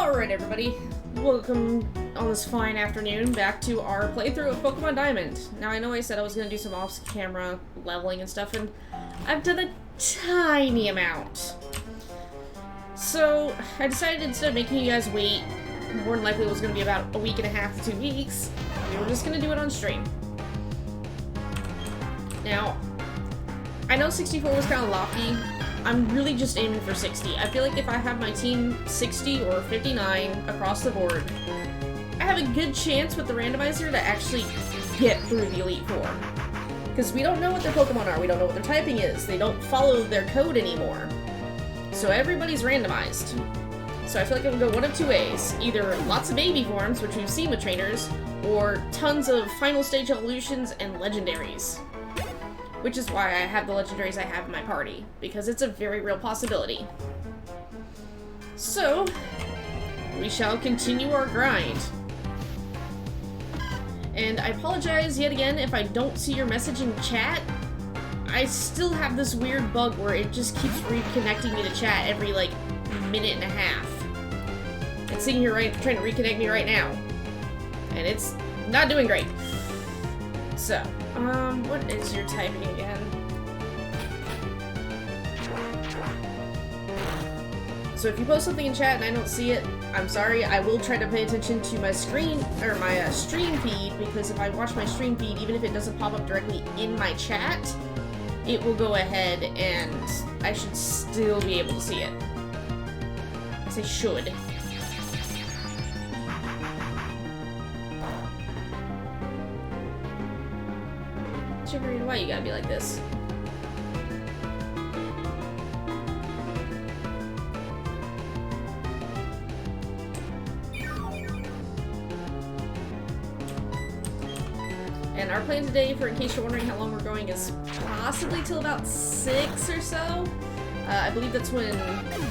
Alright everybody, welcome on this fine afternoon back to our playthrough of Pokemon Diamond. Now I know I said I was going to do some off-camera leveling and stuff, and I've done a tiny amount. So I decided instead of making you guys wait, more than likely it was going to be about a week and a half to 2 weeks, we were just going to do it on stream. Now, I know 64 was kind of lofty. I'm really just aiming for 60. I feel like if I have my team 60 or 59 across the board, I have a good chance with the randomizer to actually get through the Elite Four. Because we don't know what their Pokemon are, we don't know what their typing is, they don't follow their code anymore. So everybody's randomized. So I feel like it would go one of two ways. Either lots of baby forms, which we've seen with trainers, or tons of final stage evolutions and legendaries. Which is why I have the legendaries I have in my party, because it's a very real possibility. So, we shall continue our grind. And I apologize yet again if I don't see your message in chat. I still have this weird bug where it just keeps reconnecting me to chat every, like, minute and a half. It's sitting here trying to reconnect me right now. And it's not doing great. So, what is your typing again? So if you post something in chat and I don't see it, I'm sorry. I will try to pay attention to my screen, or my stream feed, because if I watch my stream feed, even if it doesn't pop up directly in my chat, it will go ahead and I should still be able to see it. I say should. Why you gotta be like this? And our plan today, in case you're wondering how long we're going, is possibly till about 6 or so. I believe that's when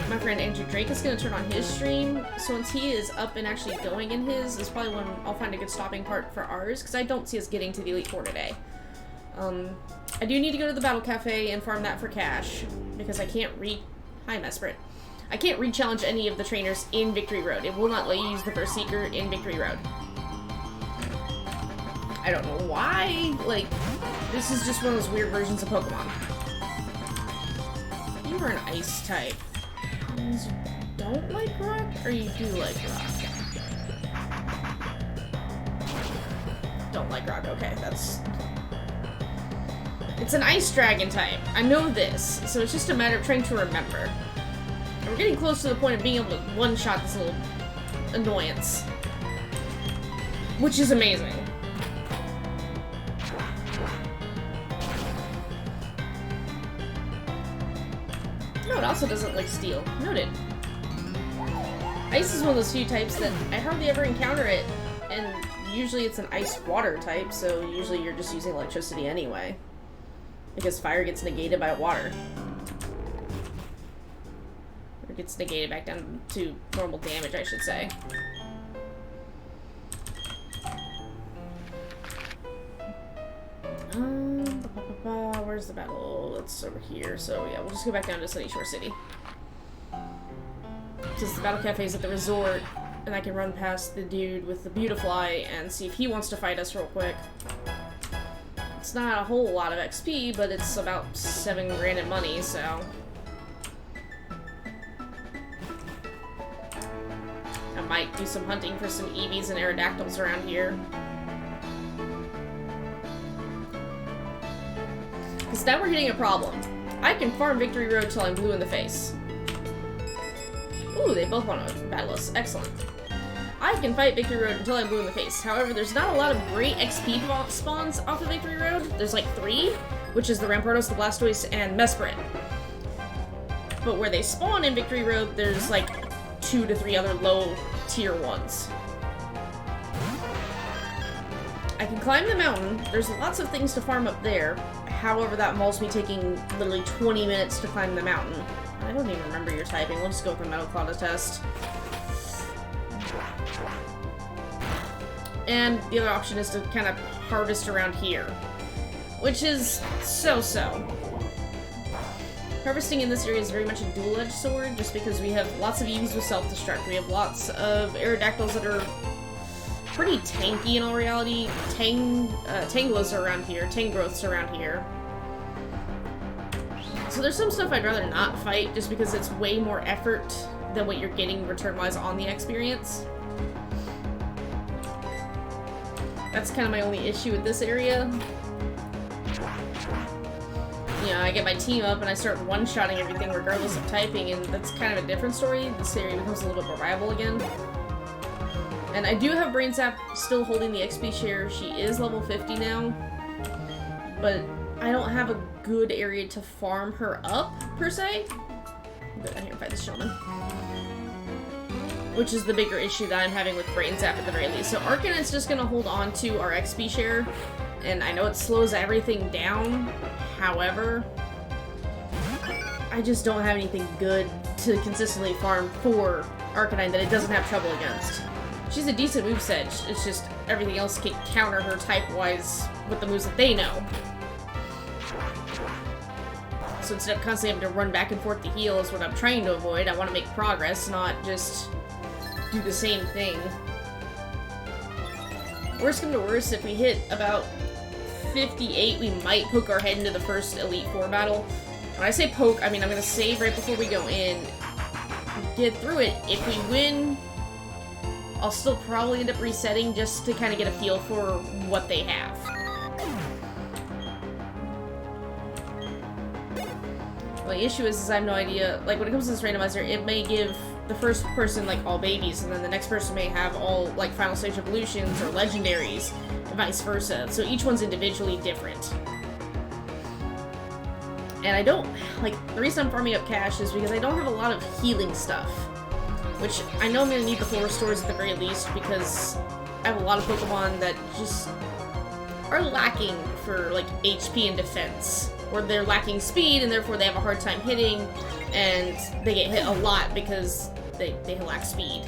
my friend Andrew Drake is going to turn on his stream. So once he is up and actually going in his, is probably when I'll find a good stopping part for ours, because I don't see us getting to the Elite Four today. I do need to go to the Battle Cafe and farm that for cash, because I can't Hi, Mesprit. I can't re-challenge any of the trainers in Victory Road. It will not let you use the first Seeker in Victory Road. I don't know why. Like, this is just one of those weird versions of Pokemon. You are an Ice type. That means you don't like Rock, or you do like Rock? Don't like Rock, okay, that's... It's an Ice Dragon type. I know this, so it's just a matter of trying to remember. And we're getting close to the point of being able to one-shot this little annoyance. Which is amazing. No, it also doesn't like Steel. Noted. Ice is one of those few types that I hardly ever encounter it, and usually it's an Ice-Water type, so usually you're just using electricity anyway. Because fire gets negated by water. Or gets negated back down to normal damage, I should say. Where's the battle? It's over here. So yeah, we'll just go back down to Sunnyshore's City. Because the Battle Cafe is at the resort, and I can run past the dude with the Beautifly and see if he wants to fight us real quick. It's not a whole lot of XP, but it's about 7 grand in money, so... I might do some hunting for some Eevees and Aerodactyls around here. Because now we're hitting a problem. I can farm Victory Road till I'm blue in the face. Ooh, they both want to battle us. Excellent. I can fight Victory Road until I'm blue in the face. However, there's not a lot of great XP spawns off of Victory Road. There's like 3, which is the Rampardos, the Blastoise, and Mesprit. But where they spawn in Victory Road, there's like 2 to 3 other low-tier ones. I can climb the mountain. There's lots of things to farm up there. However, that involves me taking literally 20 minutes to climb the mountain. I don't even remember your typing. We'll just go with the Metal Claw test. And the other option is to kind of harvest around here, which is so-so. Harvesting in this area is very much a dual-edged sword, just because we have lots of Eevees with self-destruct. We have lots of Aerodactyls that are pretty tanky in all reality. Tanglos are around here, Tangrowths around here. So there's some stuff I'd rather not fight, just because it's way more effort than what you're getting return-wise on the experience. That's kind of my only issue with this area. You know, I get my team up and I start one-shotting everything regardless of typing, and that's kind of a different story. This area becomes a little bit more viable again. And I do have Brain Zap still holding the XP share. She is level 50 now. But I don't have a good area to farm her up, per se. I'll go down here and fight this gentleman. Which is the bigger issue that I'm having with Brain Zap at the very least. So Arcanite's just going to hold on to our XP share. And I know it slows everything down. However, I just don't have anything good to consistently farm for Arcanine that it doesn't have trouble against. She's a decent moveset, it's just everything else can counter her type-wise with the moves that they know. So instead of constantly having to run back and forth to heal is what I'm trying to avoid. I want to make progress, not just do the same thing. Worst come to worst, if we hit about 58, we might poke our head into the first Elite Four battle. When I say poke, I mean I'm going to save right before we go in, get through it. If we win, I'll still probably end up resetting just to kind of get a feel for what they have. Well, the issue is I have no idea, like when it comes to this randomizer, it may give the first person like all babies, and then the next person may have all like final stage evolutions or legendaries, and vice versa. So each one's individually different. And I don't, like, the reason I'm farming up cash is because I don't have a lot of healing stuff. Which I know I'm going to need the full restores at the very least, because I have a lot of Pokemon that just are lacking for, like, HP and defense. Or they're lacking speed, and therefore they have a hard time hitting, and they get hit a lot because they lack speed.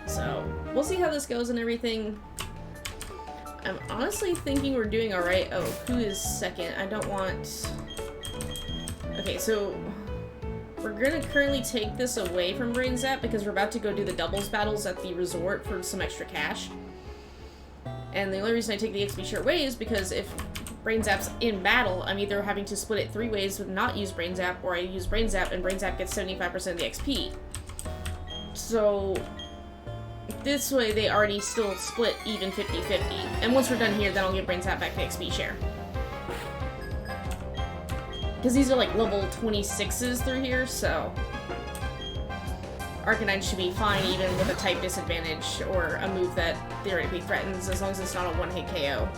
So, we'll see how this goes and everything. I'm honestly thinking we're doing alright. Oh, who is second? I don't want... Okay, so... We're gonna currently take this away from Brain Zap because we're about to go do the doubles battles at the resort for some extra cash. And the only reason I take the XP share away is because if Brain Zap's in battle, I'm either having to split it 3 ways with not use Brain Zap, or I use Brain Zap and Brain Zap gets 75% of the XP. So... this way, they already still split even 50-50. And once we're done here, then I'll give Brain Zap back the XP share. Because these are like level 26s through here, so... Arcanine should be fine even with a type disadvantage, or a move that theoretically threatens, as long as it's not a one-hit KO.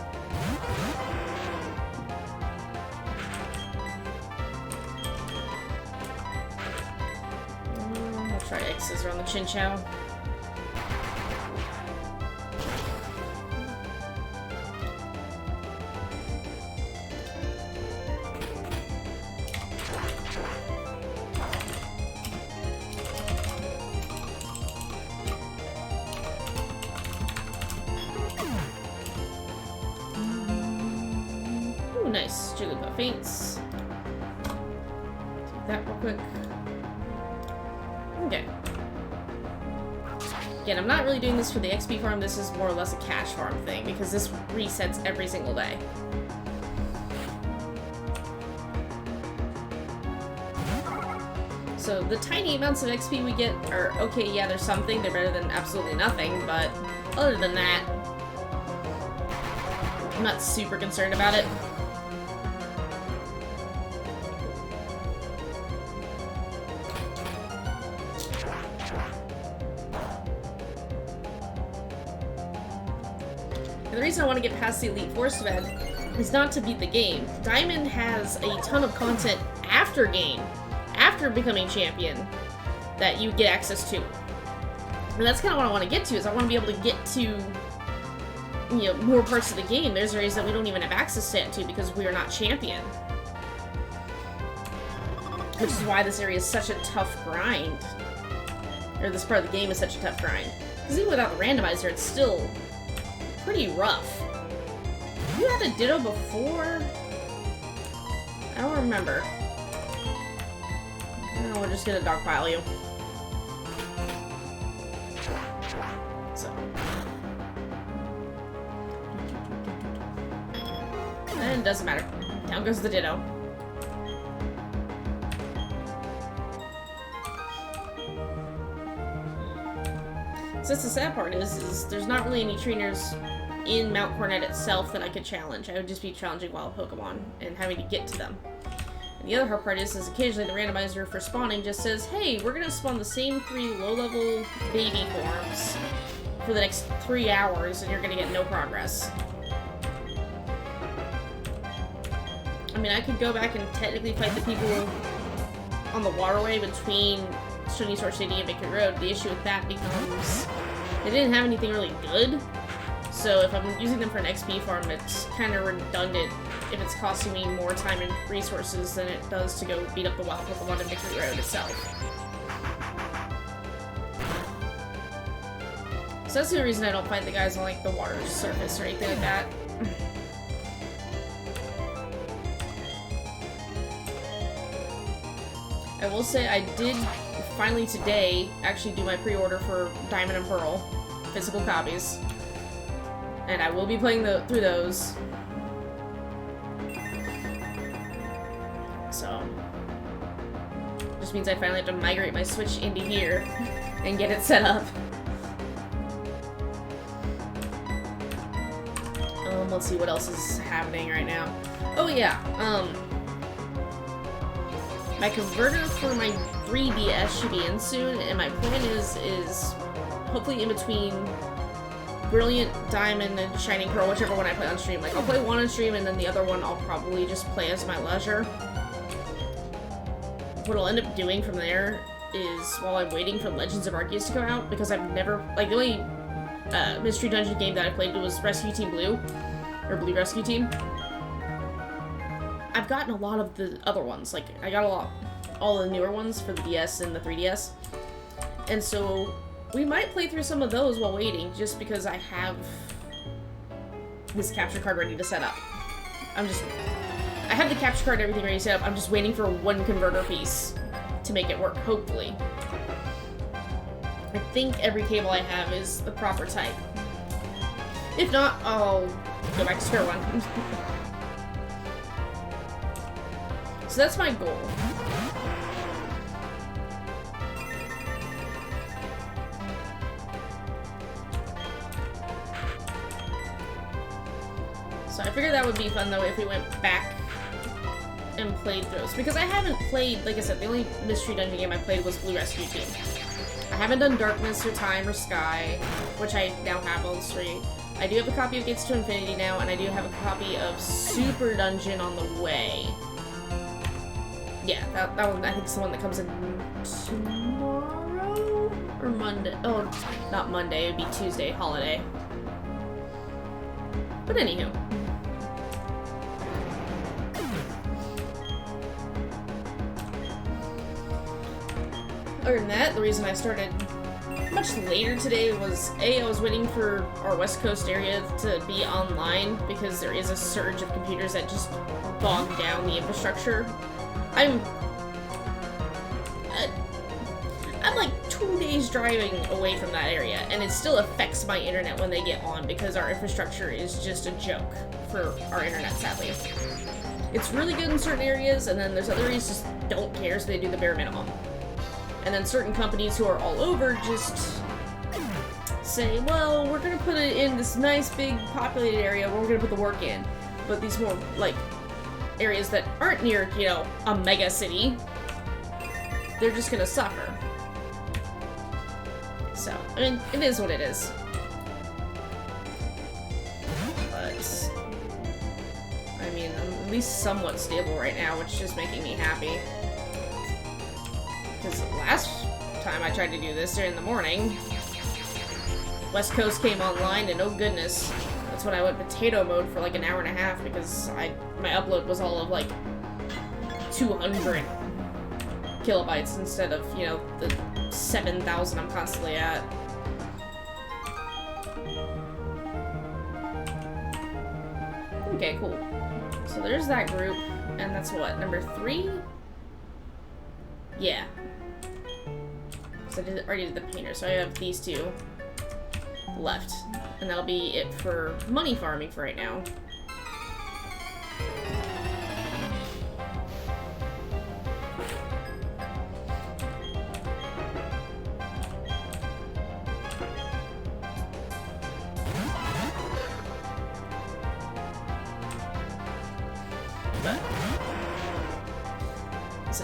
I'll try X's around the Chinchou. Nice. Jigglypuff faints. Take that real quick. Okay. Again, I'm not really doing this for the XP farm, this is more or less a cash farm thing, because this resets every single day. So the tiny amounts of XP we get are okay, yeah, they're something, they're better than absolutely nothing, but other than that, I'm not super concerned about it. And the reason I want to get past the Elite Force event is not to beat the game. Diamond has a ton of content after game, after becoming champion, that you get access to. And that's kind of what I want to get to, is I want to be able to get to, you know, more parts of the game. There's areas that we don't even have access to because we are not champion. Which is why this area is such a tough grind. Or this part of the game is such a tough grind. Because even without the randomizer, it's still pretty rough. You had a Ditto before? I don't remember. Oh, we're just gonna dogpile you. So. And it doesn't matter. Down goes the Ditto. So that's the sad part is there's not really any trainers in Mount Coronet itself that I could challenge. I would just be challenging wild Pokemon and having to get to them. And the other hard part is occasionally the randomizer for spawning just says, hey, we're gonna spawn the same 3 low-level baby forms for the next 3 hours and you're gonna get no progress. I mean, I could go back and technically fight the people on the waterway between Stony Shore City and Victory Road. The issue with that becomes they didn't have anything really good. So if I'm using them for an XP farm, it's kind of redundant if it's costing me more time and resources than it does to go beat up the wild Pokemon in Victory Road itself. So that's the only reason I don't fight the guys on like the water surface or anything like that. I will say I did finally today actually do my pre-order for Diamond and Pearl physical copies. And I will be playing through those. So, just means I finally have to migrate my Switch into here and get it set up. Let's see what else is happening right now. Oh yeah, my converter for my 3DS should be in soon, and my plan is hopefully in between Brilliant, Diamond, and Shining Pearl, whichever one I play on stream. Like, I'll play one on stream, and then the other one I'll probably just play as my leisure. What I'll end up doing from there is, while I'm waiting for Legends of Arceus to come out, because I've never, like, the only Mystery Dungeon game that I played was Rescue Team Blue, or Blue Rescue Team. I've gotten a lot of the other ones, like, I got all the newer ones for the DS and the 3DS, and so we might play through some of those while waiting, just because I have this capture card ready to set up. I have the capture card and everything ready to set up, I'm just waiting for one converter piece to make it work, hopefully. I think every cable I have is the proper type. If not, I'll go back to square one. So that's my goal. So I figured that would be fun though if we went back and played those. Because I haven't played, like I said, the only Mystery Dungeon game I played was Blue Rescue Team. I haven't done Darkness or Time or Sky, which I now have on stream. I do have a copy of Gates to Infinity now, and I do have a copy of Super Dungeon on the way. Yeah, that one I think is the one that comes in tomorrow? Or Monday? Oh, not Monday, it would be Tuesday, holiday. But anywho. Other than that, the reason I started much later today was, I was waiting for our West Coast area to be online because there is a surge of computers that just bog down the infrastructure. I'm like 2 days driving away from that area, and it still affects my internet when they get on because our infrastructure is just a joke for our internet, sadly. It's really good in certain areas, and then there's other areas just don't care, so they do the bare minimum. And then certain companies who are all over just say, well, we're gonna put it in this nice big populated area where we're gonna put the work in. But these more, like, areas that aren't near, you know, a mega city, they're just gonna suffer. So, I mean, it is what it is. But, I mean, I'm at least somewhat stable right now, which is making me happy. Because last time I tried to do this during the morning, West Coast came online, and oh goodness, that's when I went potato mode for like an hour and a half because my upload was all of like 200 kilobytes instead of, you know, the 7,000 I'm constantly at. Okay, cool. So there's that group, and that's what, number 3? Yeah. So I already did the painter, so I have these 2 left. And that'll be it for money farming for right now.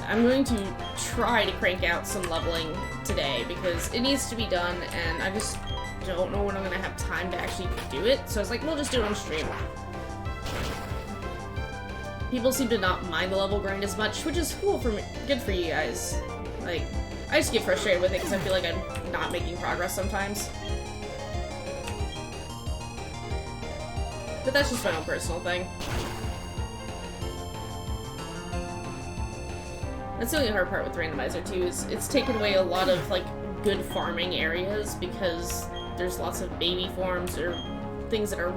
I'm going to try to crank out some leveling today because it needs to be done and I just don't know when I'm gonna have time to actually do it. So I was like, we'll just do it on stream. People seem to not mind the level grind as much, which is cool for me, good for you guys. Like, I just get frustrated with it because I feel like I'm not making progress sometimes. But that's just my own personal thing. That's the only hard part with Randomizer too, is it's taken away a lot of, like, good farming areas because there's lots of baby forms or things that are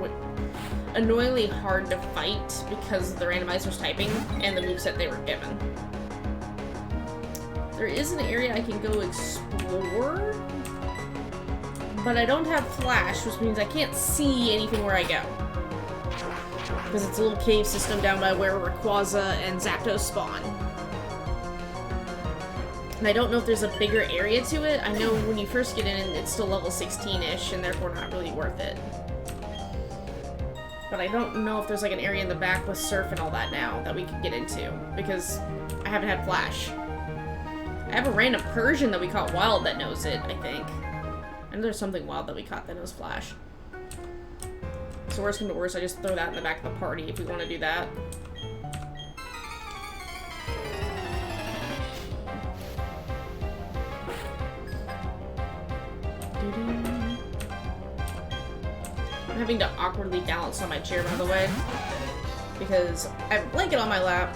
annoyingly hard to fight because of the Randomizer's typing and the moveset they were given. There is an area I can go explore, but I don't have flash, which means I can't see anything where I go. Because it's a little cave system down by where Rayquaza and Zapdos spawn. And I don't know if there's a bigger area to it. I know when you first get in, it's still level 16-ish, and therefore not really worth it. But I don't know if there's like an area in the back with surf and all that now that we could get into, because I haven't had flash. I have a random Persian that we caught wild that knows it, I think. And there's something wild that we caught that knows flash. So worst come to worst, I just throw that in the back of the party if we want to do that. I'm having to awkwardly balance on my chair, by the way, because I have a blanket on my lap,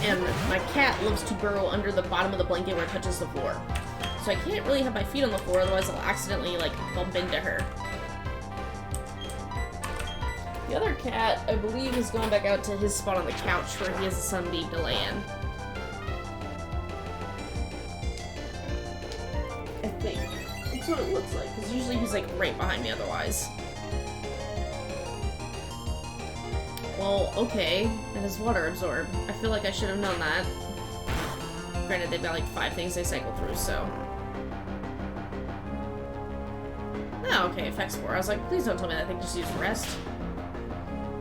and my cat loves to burrow under the bottom of the blanket where it touches the floor. So I can't really have my feet on the floor, otherwise I'll accidentally, like, bump into her. The other cat, I believe, is going back out to his spot on the couch where he has a sunbeam to lay in. I think. That's what it looks like, because usually he's, like, right behind me otherwise. Well, okay. And his water absorb. I feel like I should have known that. Granted, they've got, like, 5 things they cycle through, so... Oh, okay, effects 4. I was like, please don't tell me that thing just used rest.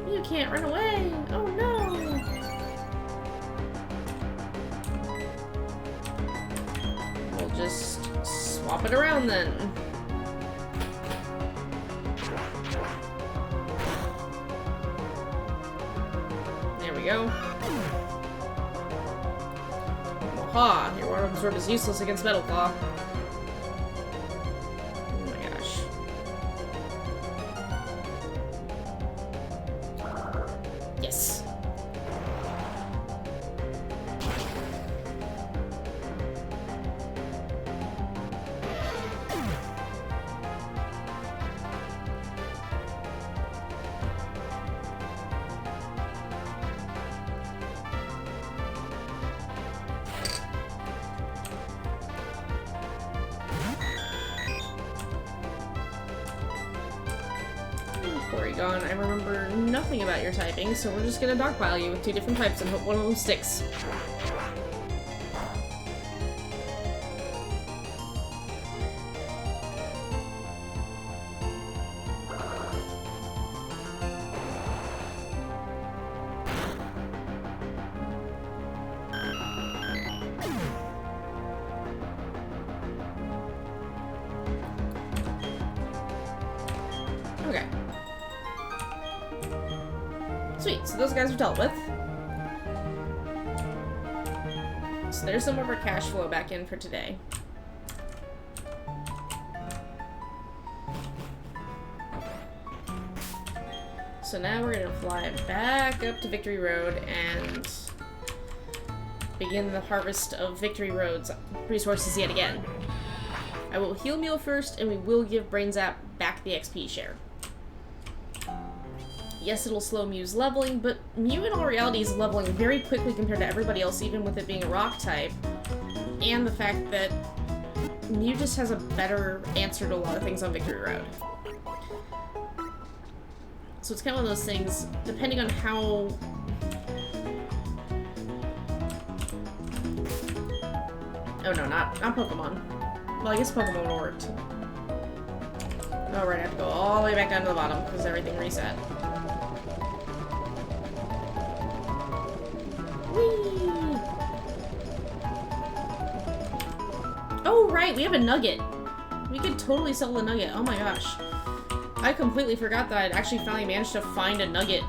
You can't run away! Oh no! We'll just swap it around then. There we go. Aha! Your water absorb is useless against Metal Claw. Yes. Porygon, I remember nothing about your typing, so we're just gonna dogpile you with 2 different types and hope one of them sticks. Okay. Sweet, so those guys are dealt with. So there's some of our cash flow back in for today. So now we're gonna fly back up to Victory Road and begin the harvest of Victory Road's resources yet again. I will heal Mew first, and we will give Brain Zap back the XP share. Yes, it'll slow Mew's leveling, but Mew in all reality is leveling very quickly compared to everybody else, even with it being a rock type. And the fact that Mew just has a better answer to a lot of things on Victory Road. So it's kind of one of those things, depending on how... Oh no, not Pokemon. Well, I guess Pokemon worked. Oh right, I have to go all the way back down to the bottom because everything reset. Whee! Oh right, we have a nugget. We could totally sell the nugget. Oh my gosh. I completely forgot that I'd actually finally managed to find a nugget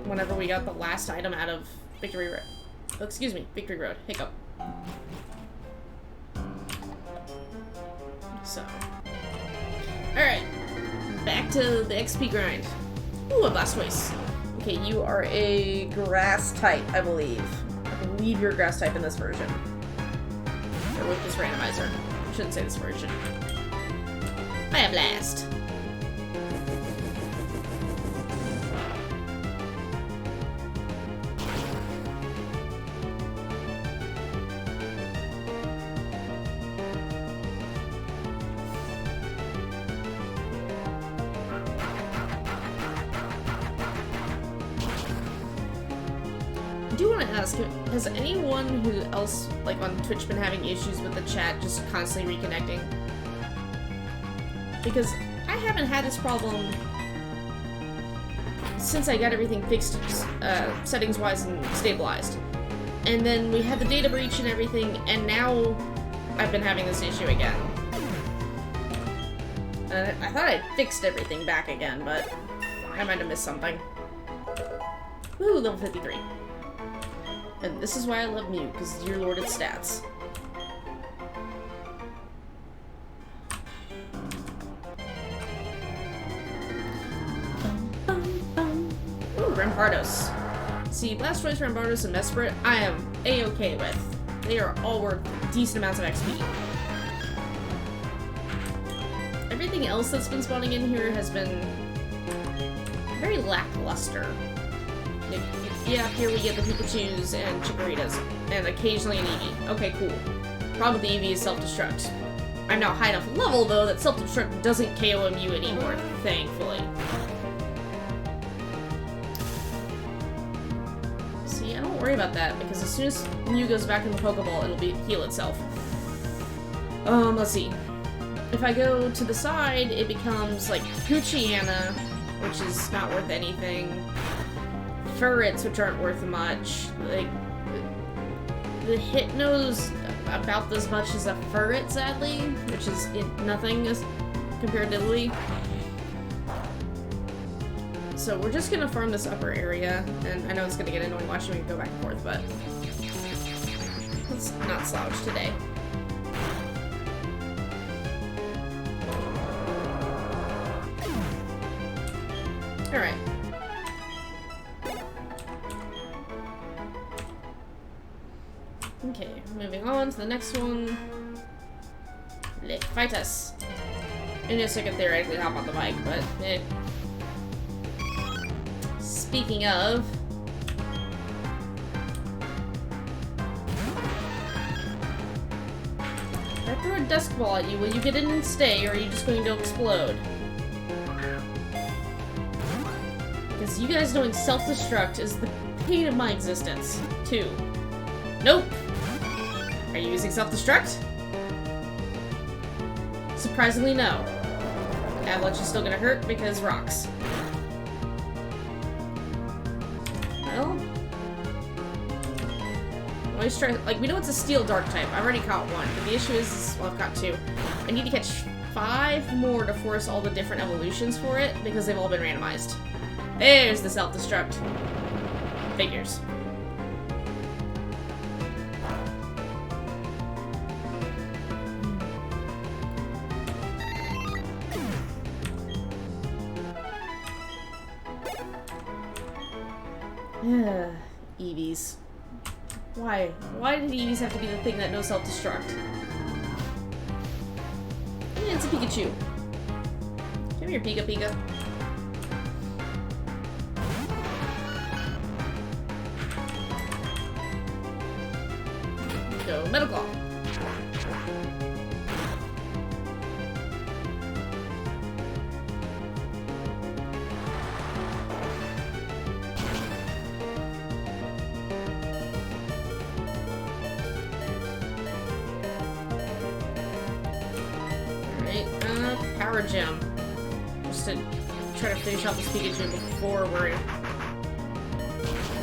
whenever we got the last item out of Victory Road. Oh, excuse me, Victory Road. Hiccup. So. Alright. Back to the XP grind. Ooh, a Blastoise. Okay, you are a grass type, I believe. I believe you're a grass type in this version. Or with this randomizer. I shouldn't say this version. Fire Blast. I do want to ask, has anyone who else, like on Twitch, been having issues with the chat just constantly reconnecting? Because I haven't had this problem since I got everything fixed, settings-wise and stabilized. And then we had the data breach and everything, and now I've been having this issue again. I thought I fixed everything back again, but I might have missed something. Woo, level 53. And this is why I love Mew, because you're lorded stats. Ooh, Rampardos. See, Blastoise, Rampardos, and Mesprit, I am A-okay with. They are all worth decent amounts of XP. Everything else that's been spawning in here has been very lackluster. Yeah, here we get the Pikachus and Chikoritas, and occasionally an Eevee. Okay, cool. Problem with the Eevee is self-destruct. I'm now high enough level, though, that self-destruct doesn't KO Mew anymore, thankfully. See, I don't worry about that, because as soon as Mew goes back in the Pokeball, it'll heal itself. Let's see. If I go to the side, it becomes, like, Poochyena, which is not worth anything. Furrets, which aren't worth much. Like, the Hypno's about as much as a Furret, sadly, which is nothing comparatively. So we're just gonna farm this upper area, and I know it's gonna get annoying watching me go back and forth, but let's not slouch today. Alright. Okay, moving on to the next one. Let's fight us. I guess I could theoretically hop on the bike, but eh. Speaking of... if I throw a Dusk Ball at you, will you get in and stay, or are you just going to explode? Because you guys doing self-destruct is the pain of my existence, too. Nope! Are you using self-destruct? Surprisingly, no. Avalanche is still gonna hurt because rocks. Well... always try, like, we know it's a steel dark type. I've already caught one, but the issue is, well, I've caught two. I need to catch 5 more to force all the different evolutions for it, because they've all been randomized. There's the self-destruct. Figures. Eevees. Why? Why did Eevees have to be the thing that no self-destruct? Yeah, it's a Pikachu. Come here, Pika Pika. go Metal Claw. Power Gem. Just to try to finish off this Pikachu before we're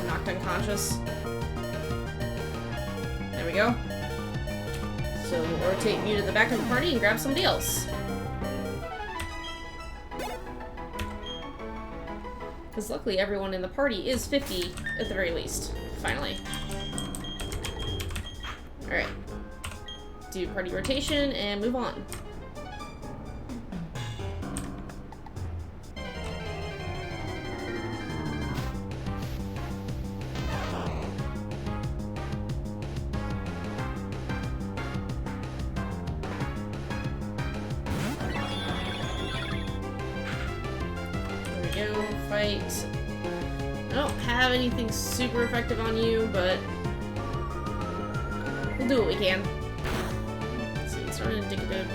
knocked unconscious. There we go. So we'll rotate Mew to the back of the party and grab somebody else. Because luckily everyone in the party is 50 at the very least. Finally. Alright. Do party rotation and move on. Fight. I don't have anything super effective on you, but we'll do what we can. Let's see, start indicative.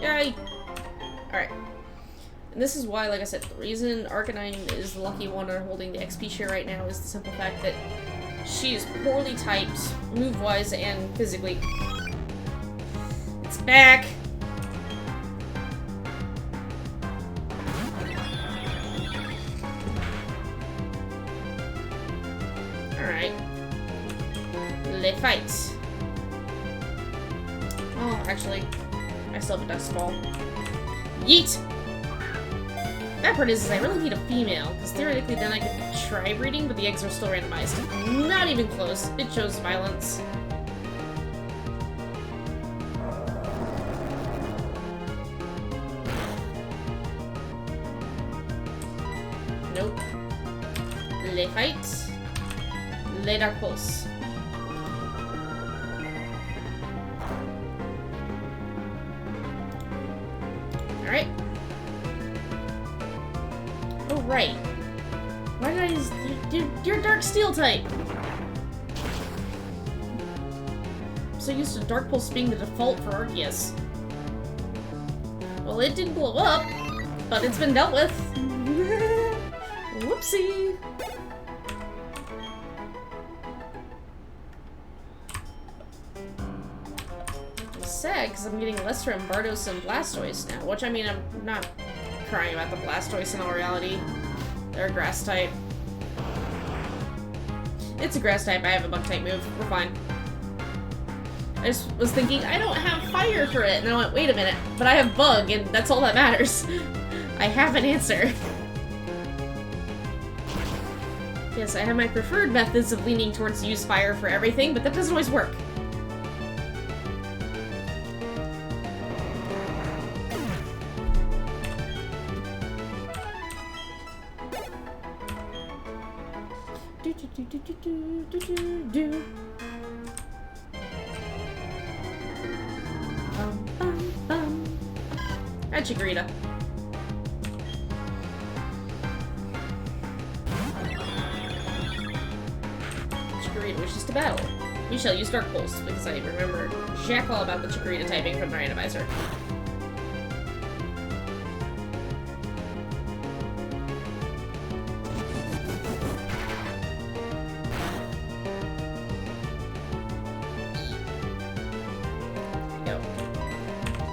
Yay! Alright. And this is why, like I said, the reason Arcanine is the lucky one holding the XP share right now is the simple fact that she is poorly typed, move-wise and physically. It's back! Alright. Let's fight. Oh, actually, I still have a Dusk Ball. Yeet! That part is I really need a female, because theoretically then I could try breeding, but the eggs are still randomized. Not even close. It chose violence. Nope. Le fight. Le Dark Pulse. Alright. Oh, right. Why did I use... You're Dark Steel type! I'm so used to Dark Pulse being the default for Arceus. Well, it didn't blow up, but it's been dealt with. Whoopsie! Sad, because I'm getting less from Bardos and Blastoise now, which, I mean, I'm not crying about the Blastoise in all reality. They're a grass type. It's a grass type, I have a bug type move, we're fine. I just was thinking, I don't have fire for it, and I went, wait a minute, but I have bug, and that's all that matters. I have an answer. Yes, I have my preferred methods of leaning towards use fire for everything, but that doesn't always work. And Chikorita. Chikorita wishes to battle. We shall use Dark Pulse, because I remember jack all about the Chikorita typing from the randomizer.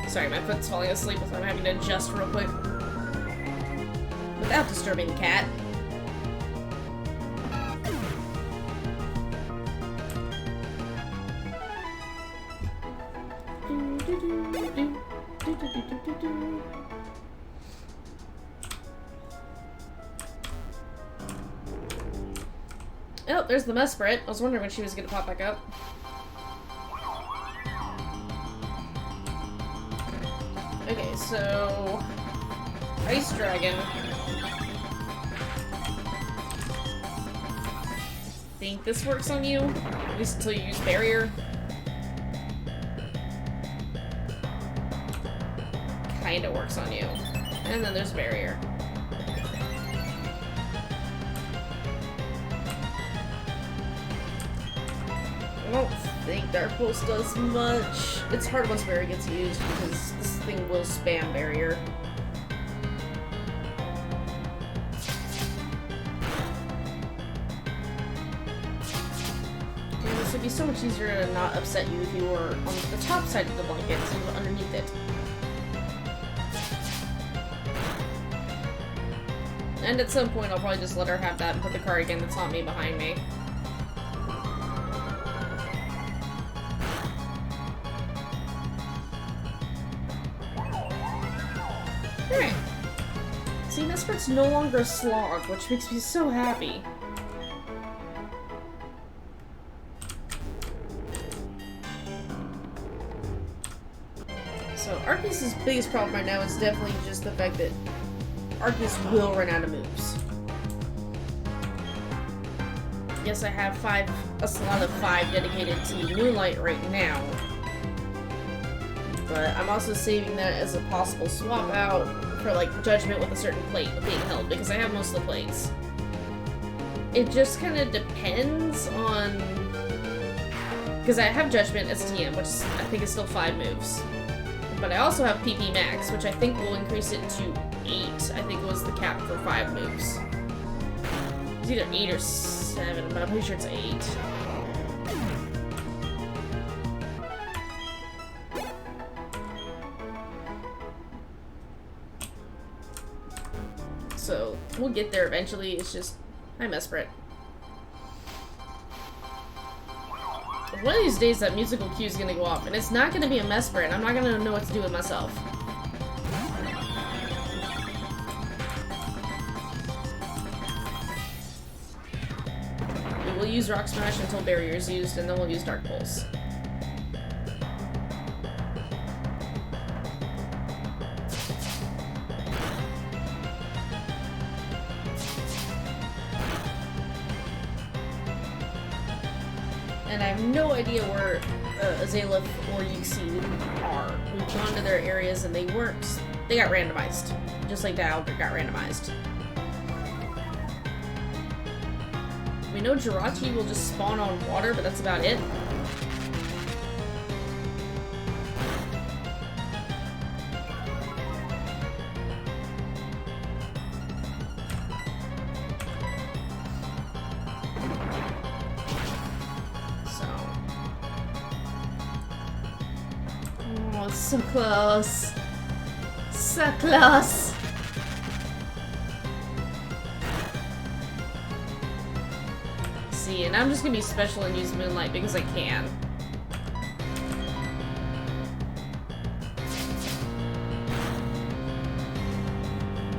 Sorry, my foot's falling asleep, so I'm having to adjust real quick. Without disturbing the cat. Oh, there's the Mesprit. I was wondering when she was gonna pop back up. Okay, so... Ice Dragon. Think this works on you? At least until you use Barrier. Kinda works on you. And then there's Barrier. I don't think Dark Pulse does much. It's hard once Barrier gets used because this thing will spam Barrier. And this would be so much easier to not upset you if you were on the top side of the blanket instead of underneath it. And at some point I'll probably just let her have that and put the cardigan that's not me behind me. Alright. See, Mesprit's no longer a slog, which makes me so happy. So, Arceus' biggest problem right now is definitely just the fact that Arceus will run out of moves. Yes, I have a slot of 5 dedicated to Moonlight right now. But I'm also saving that as a possible swap out for, like, Judgment with a certain plate being held, because I have most of the plates. It just kind of depends on... Because I have Judgment as TM, which I think is still 5 moves. But I also have PP Max, which I think will increase it to 8. I think was the cap for 5 moves. It's either 8 or 7, but I'm pretty sure it's 8. So, we'll get there eventually, it's just... I'm Mesprit. One of these days that musical cue is gonna go off, and it's not gonna be a Mesprit, I'm not gonna know what to do with myself. We will use Rock Smash until Barrier is used, and then we'll use Dark Pulse. And I have no idea where Azalea or Uxie are. We've gone to their areas and they weren't. They got randomized. Just like that Albert got randomized. We know Jirachi will just spawn on water, but that's about it. So close. So close. See, and I'm just gonna be special and use Moonlight because I can.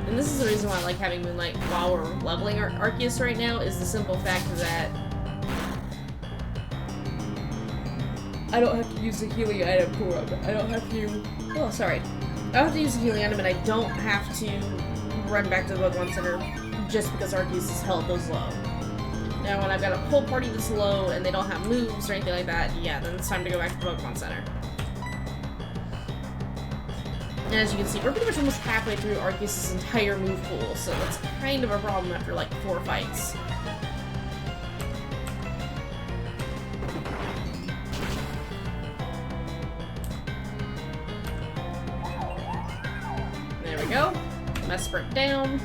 And this is the reason why I like having Moonlight while we're leveling our Arceus right now, is the simple fact that I don't have to use the healing item for him. I don't have to... Oh, sorry. I don't have to use the healing item, and I don't have to run back to the Pokemon Center just because Arceus' health is low. Now, when I've got a whole party that's low and they don't have moves or anything like that, yeah, then it's time to go back to the Pokemon Center. And as you can see, we're pretty much almost halfway through Arceus' entire move pool, so that's kind of a problem after, like, 4 fights. Go. Mesprit down.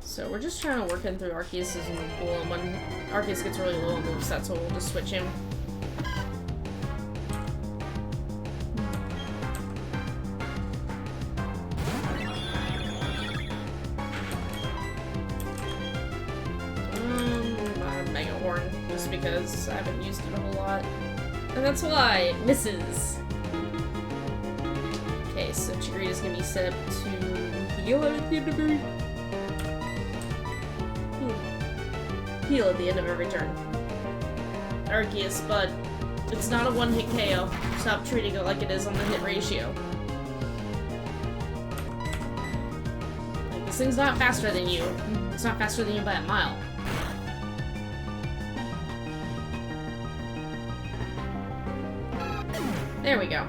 So we're just trying to work in through Arceus' move pool, and when Arceus gets really low on moves, that's when we'll just switch him. Mega Horn, just because I haven't used it a whole lot. And that's why it misses. Okay, Okay, so Chikorita's gonna be set up to heal at the end of every... Heal at the end of every turn. Arceus, but it's not a one-hit KO. Stop treating it like it is on the hit ratio. Like, this thing's not faster than you. It's not faster than you by a mile. There we go.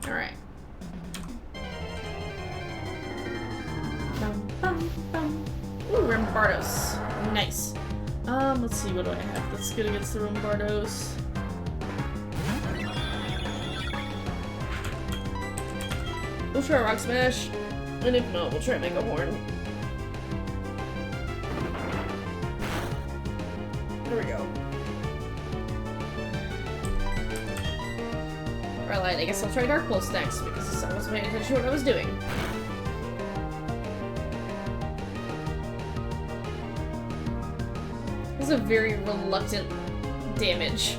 Alright. Ooh, Rampardos. Nice. Let's see, what do I have that's good against the Rampardos? We'll try Rock Smash, and if not, we'll try Mega Horn. There we go. Alright, I guess I'll try Dark Pulse next, because I wasn't paying attention to what I was doing. This is a very reluctant damage.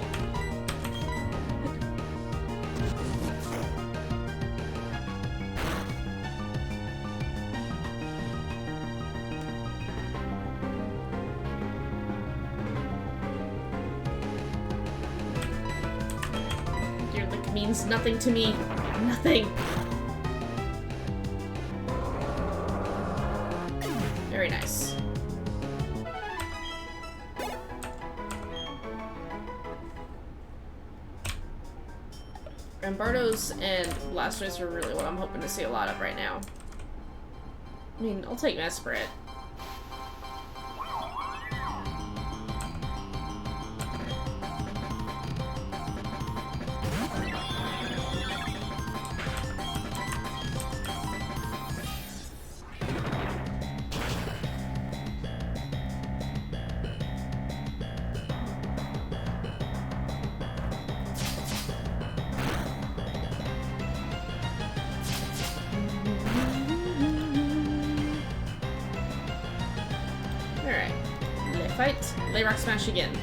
Means nothing to me. Nothing. Very nice. Rampardos and Blastoise are really what I'm hoping to see a lot of right now. I mean, I'll take Mesprit. Fight. Lay Rock Smash again.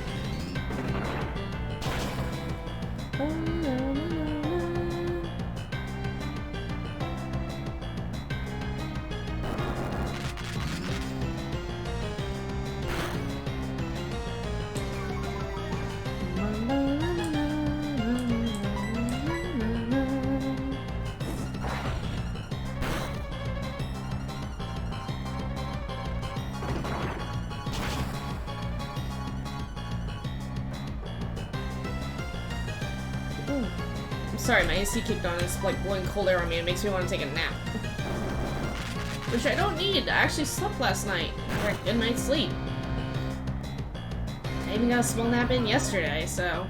Sorry, my AC kicked on. It's like blowing cold air on me. It makes me want to take a nap. Which I don't need. I actually slept last night. I got a good night's sleep. I even got a small nap in yesterday, so...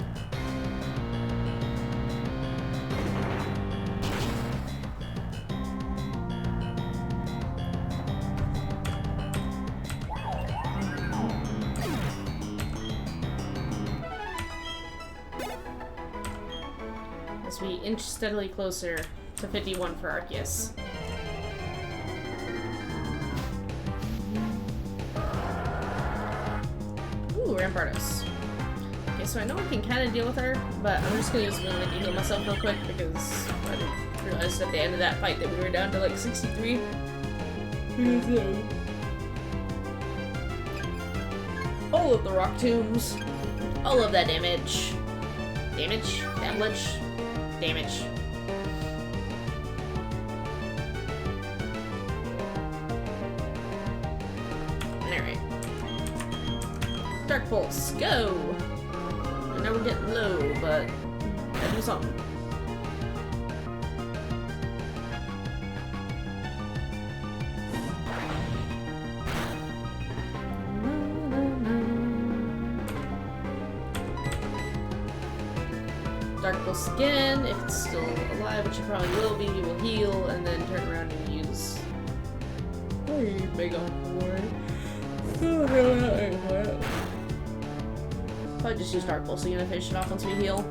As we inch steadily closer to 51 for Arceus. Ooh, Rampardos. Okay, so I know I can kind of deal with her, but I'm just gonna use Moonlight to heal myself real quick because I didn't realize at the end of that fight that we were down to like 63. All of the Rock Tombs. All of that damage. Damage? Damage? Damage. Alright. Dark Pulse, go! I know we're getting low, but gotta do something. Dark Pulse again, if it's still alive, which it probably will be, we will heal, and then turn around and use... Mega Horn. Probably just use Dark Pulse again to finish it off once we heal.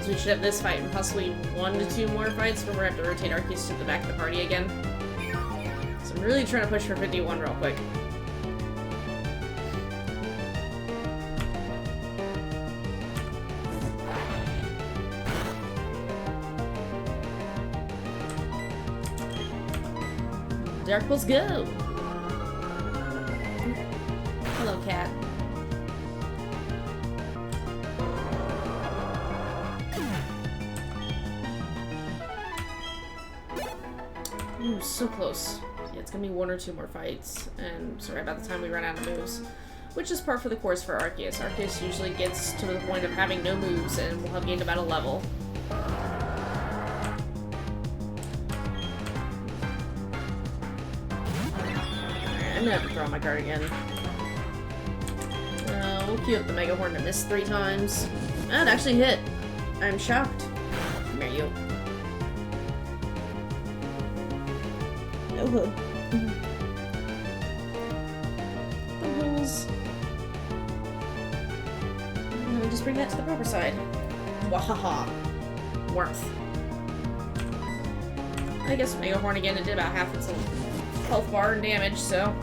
So we should have this fight and possibly 1 to 2 more fights where we have to rotate Arceus to the back of the party again. So I'm really trying to push for 51 real quick. Dark Pulse, go! Hello, cat. Ooh, so close. Yeah, it's gonna be 1 or 2 more fights, and so right about the time we run out of moves. Which is par for the course for Arceus. Arceus usually gets to the point of having no moves, and we'll have gained about a level. I'm gonna have to throw my card again. We'll queue up the Mega Horn that missed 3 times. That actually hit. I'm shocked. Come here, you. Oh, well. Bubbles. I'm gonna just bring that to the proper side. Wahaha. Worth. I guess Mega Horn again, it did about half its health bar and damage, so.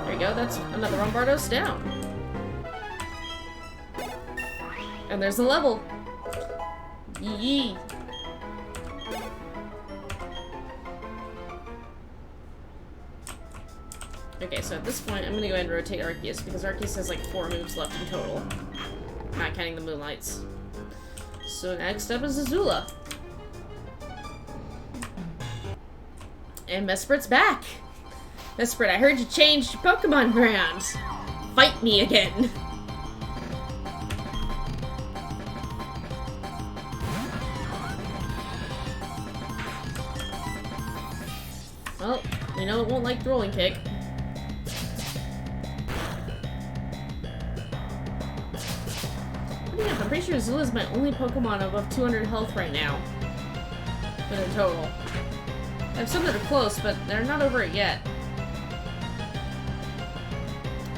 There you go, that's another Rampardos down. And there's the level. Yee. Okay, so at this point, I'm gonna go ahead and rotate Arceus, because Arceus has like 4 moves left in total. Not counting the Moonlights. So next up is Azula. And Mesprit's back! Mesprit, I heard you changed your Pokemon brand. Fight me again! Well, we know it won't like the rolling kick. Yeah, I'm pretty sure Azula is my only Pokemon above 200 health right now. For the total. I have some that are close, but they're not over it yet.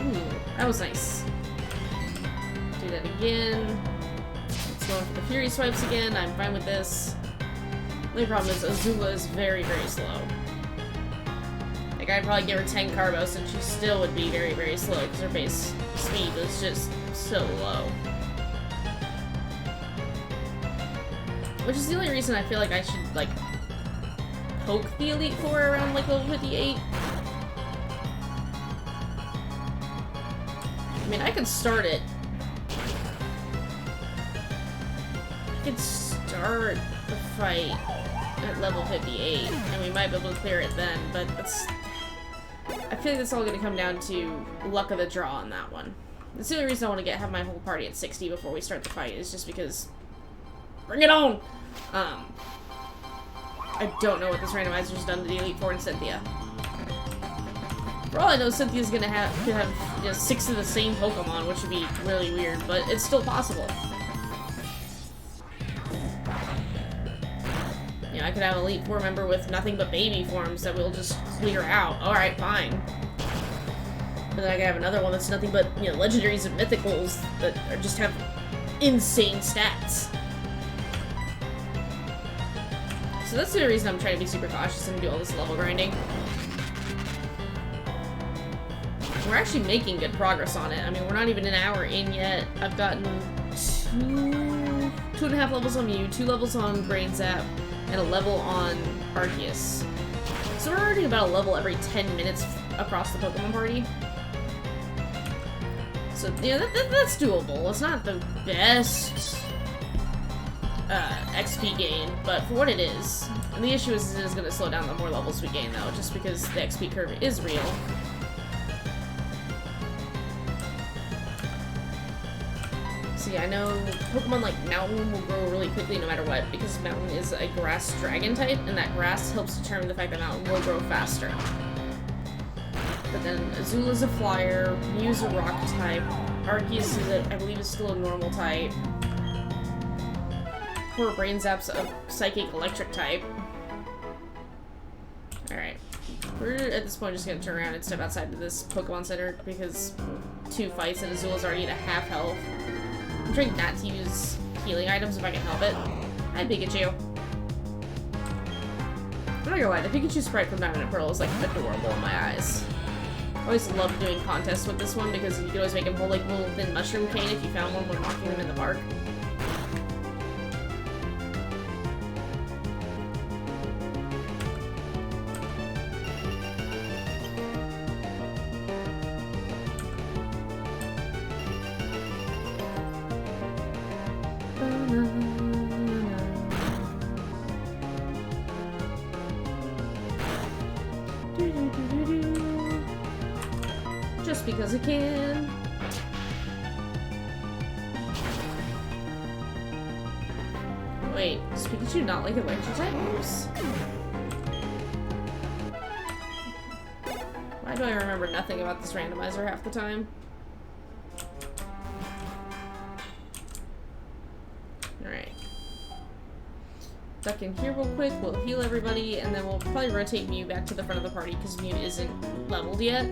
Ooh, that was nice. Do that again. Let's go in for the Fury Swipes again. I'm fine with this. The only problem is Azula is very, very slow. Like, I'd probably give her 10 Carbos and she still would be very, very slow because her base speed is just so low. Which is the only reason I feel like I should, like, poke the Elite Four around, like, level 58. I mean, I could start it. I could start the fight at level 58, and we might be able to clear it then, but that's... I feel like that's all going to come down to luck of the draw on that one. That's the only reason I want to have my whole party at 60 before we start the fight, is just because... Bring it on! I don't know what this randomizer's done to the Elite Four and Cynthia. For all I know, Cynthia's gonna have, you know, 6 of the same Pokemon, which would be really weird, but it's still possible. You know, I could have an Elite Four member with nothing but baby forms that we'll just clear out. Alright, fine. But then I could have another one that's nothing but, you know, legendaries and mythicals that are just have insane stats. So that's the reason I'm trying to be super cautious and do all this level grinding. We're actually making good progress on it. I mean, we're not even an hour in yet. I've gotten 2.5 levels on Mew, 2 levels on Brain Zap, and a level on Arceus. So we're already about a level every 10 minutes across the Pokemon party. So, you know, that's doable. It's not the best XP gain, but for what it is. And the issue is it is going to slow down the more levels we gain, though, just because the XP curve is real. See, I know Pokemon like Mountain will grow really quickly no matter what, because Mountain is a grass dragon type, and that grass helps determine the fact that Mountain will grow faster. But then Azula's a flyer, Mew's a rock type, Arceus is I believe is still a normal type. Poor Brain Zap's a psychic electric type. Alright. We're at this point just gonna turn around and step outside to this Pokemon Center because 2 fights and Azula's already at a half health. I'm trying not to use healing items if I can help it. Hi, Pikachu. I'm not gonna lie, the Pikachu sprite from Diamond and Pearl is like adorable in my eyes. I always loved doing contests with this one because you could always make him hold like a little thin mushroom cane if you found one when walking them in the park. just because I can. Wait, does Pikachu not like electric type moves? Why do I remember nothing about this randomizer half the time? Alright. Duck in here real quick, we'll heal everybody, and then we'll probably rotate Mew back to the front of the party because Mew isn't leveled yet.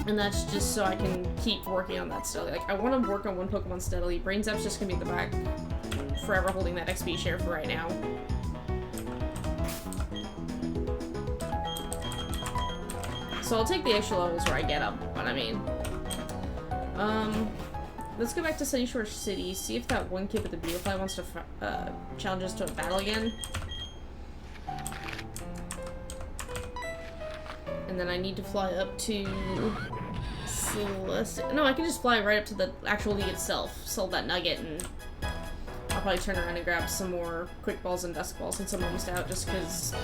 And that's just so I can keep working on that steadily. Like, I want to work on one Pokemon steadily. Brain Zap's just gonna be in the back, forever holding that XP share for right now. So I'll take the extra levels where I get them, but I mean... let's go back to Sunnyshore's City, see if that one kid with the Beautifly wants to challenge us to a battle again. And then I need to fly up to Celeste. No, I can just fly right up to the actual league itself, sell that nugget, and I'll probably turn around and grab some more Quick Balls and Dusk Balls since I'm almost out, just because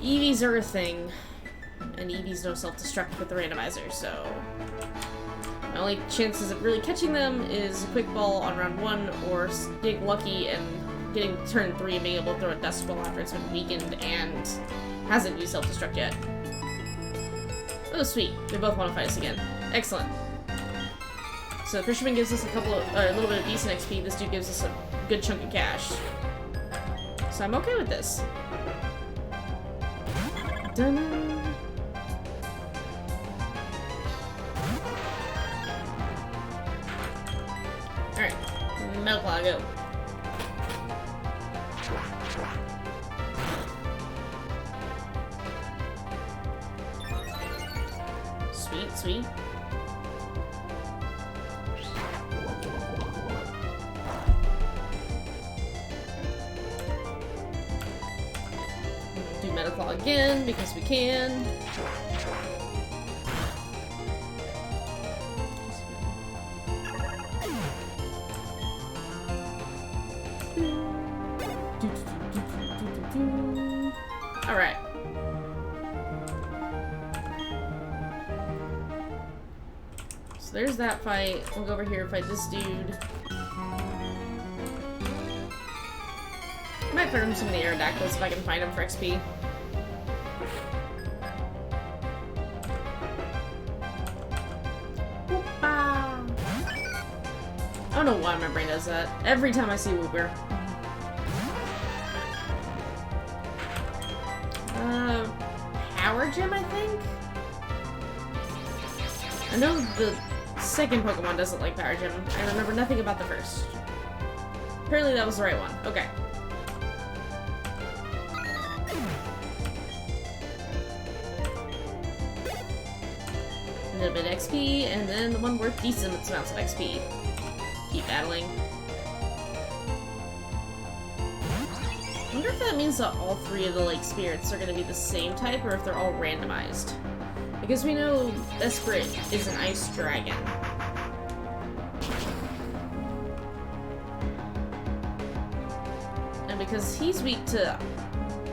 EVs are a thing, and EVs don't self-destruct with the randomizer, so my only chances of really catching them is a Quick Ball on round 1, or getting lucky and getting turn 3 and being able to throw a Dusk Ball after it's been weakened and hasn't used self-destruct yet. Oh, sweet. They both want to fight us again. Excellent. So Fisherman gives us a little bit of decent XP. This dude gives us a good chunk of cash. So I'm okay with this. Dun-dun. Alright. Metal Claw, go. Sweet, sweet. Do Metal Claw again, because we can. Alright. So there's that fight. We'll go over here and fight this dude. I might put him some of the Aerodactyls if I can find him for XP. I don't know why my brain does that. Every time I see Wooper. Power Gem, I think? I know the second Pokemon doesn't like Power Gem. I remember nothing about the first. Apparently that was the right one. Okay. A little bit of XP, and then the one worth decent amounts of XP. Keep battling. I wonder if that means that all 3 of the Lake Spirits are going to be the same type, or if they're all randomized. Because we know Esprit is an Ice Dragon. And because he's weak to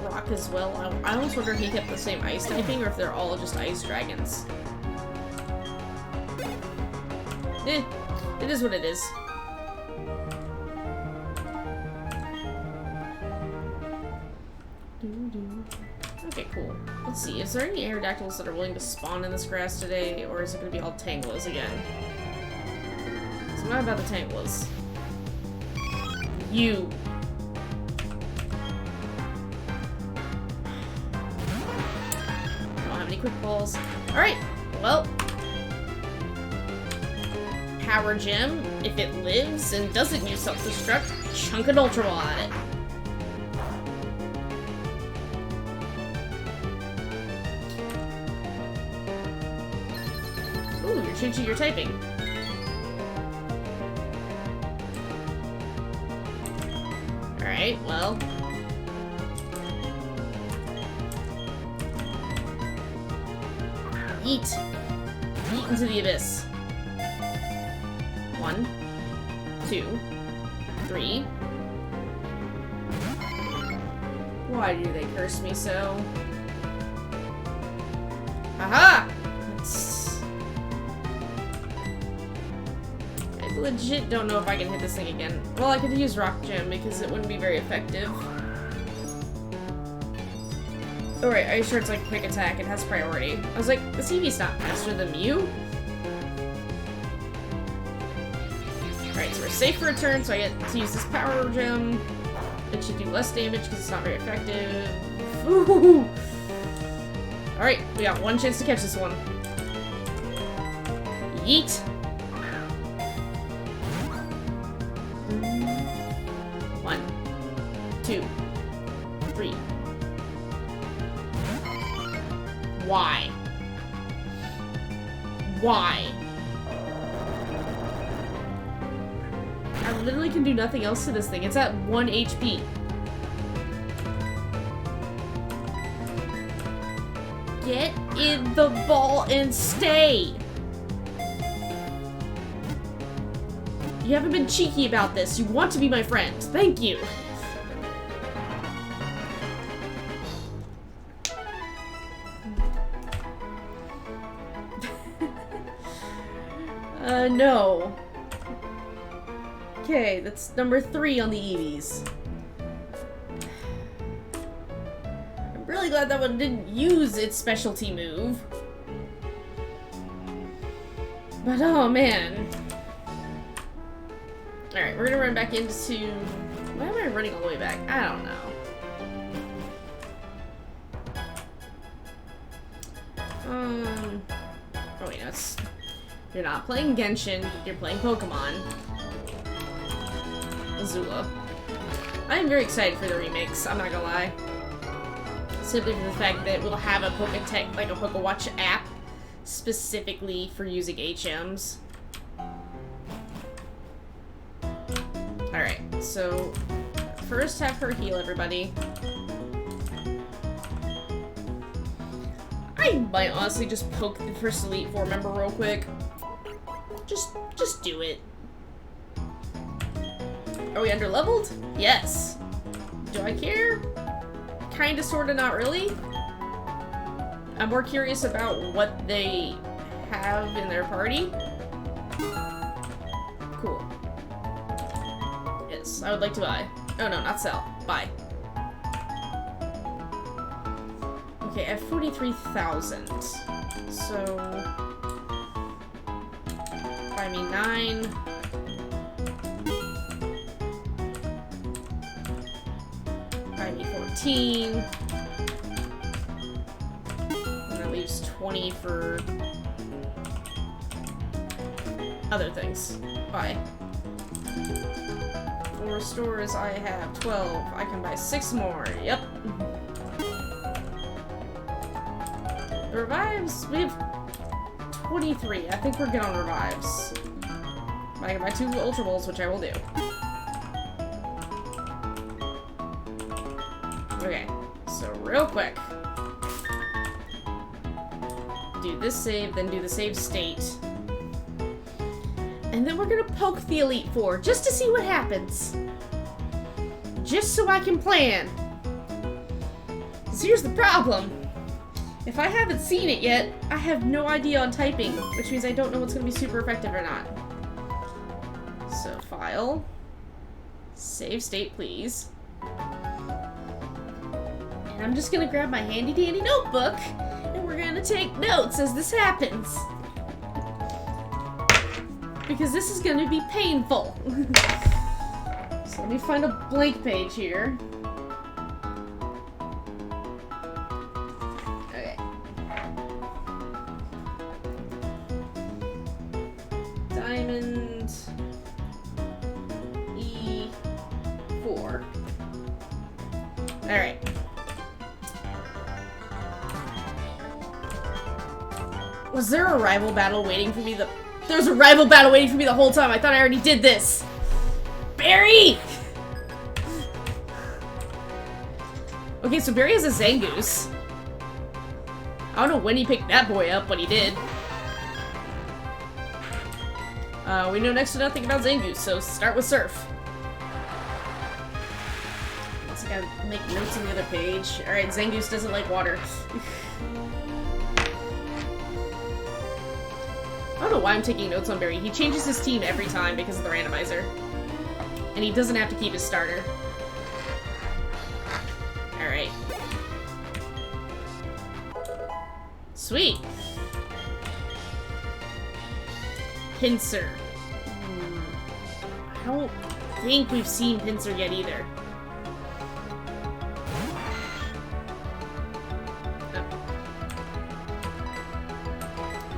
Rock as well, I almost wonder if he kept the same Ice typing, or if they're all just Ice Dragons. Eh, it is what it is. Okay, cool. Let's see, is there any Aerodactyls that are willing to spawn in this grass today, or is it going to be all Tanglas again? So what about the Tanglas? You! Don't have any Quick Balls. Alright, well... Power Gem, if it lives and doesn't use self-destruct, chunk an Ultra Ball at it. Ooh, you're changing your typing. Alright, well. Yeet. Yeet into the abyss. 1, 2, 3. Why do they curse me so? Aha! I legit don't know if I can hit this thing again. Well, I could use Rock Gem because it wouldn't be very effective. Oh right, are you sure it's like quick attack? It has priority. I was like, this Eevee's not faster than Mew. Alright, so we're safe for a turn, so I get to use this Power Gem. It should do less damage because it's not very effective. Ooh. Alright, we got one chance to catch this one. Yeet! One, two, three. Why? Why? I literally can do nothing else to this thing. It's at 1 HP. Get in the ball and stay! You haven't been cheeky about this. You want to be my friend. Thank you. No. Okay, that's number 3 on the Eevees. I'm really glad that one didn't use its specialty move. But oh man. Alright, we're gonna run back into... Why am I running all the way back? I don't know. Oh wait, no, it's... You're not playing Genshin, you're playing Pokemon. Azula. I am very excited for the remakes, I'm not gonna lie. Simply for the fact that we'll have a Poketech, like a Pokewatch app, specifically for using HMs. Alright, so first have her heal everybody. I might honestly just poke the first Elite Four member real quick. Just do it. Are we underleveled? Yes. Do I care? Kinda, sorta, not really. I'm more curious about what they have in their party. Cool. Yes, I would like to buy. Oh no, not sell. Buy. Okay, I have 43,000. So... buy me 9. Buy me 14. And that leaves 20 for... other things. Buy. For restores, I have 12. I can buy 6 more. Yep. The revives, we have 23. I think we're good on revives. I can buy 2 Ultra Balls, which I will do. Okay, so real quick. Do this save, then do the save state. And then we're gonna poke the Elite Four, just to see what happens. Just so I can plan. 'Cause here's the problem. If I haven't seen it yet, I have no idea on typing, which means I don't know what's gonna be super effective or not. So, file. Save state, please. And I'm just gonna grab my handy-dandy notebook, and we're gonna take notes as this happens. Because this is gonna be painful. So let me find a blank page here. Okay. Diamond E4. Alright. Was there a rival battle waiting for me? There's a rival battle waiting for me the whole time. I thought I already did this. Barry! Okay, so Barry has a Zangoose. I don't know when he picked that boy up, but he did. We know next to nothing about Zangoose, so start with Surf. Let's gotta make notes on the other page. Alright, Zangoose doesn't like water. I don't know why I'm taking notes on Barry. He changes his team every time because of the randomizer. And he doesn't have to keep his starter. Alright. Sweet. Pinsir. I don't think we've seen Pinsir yet either.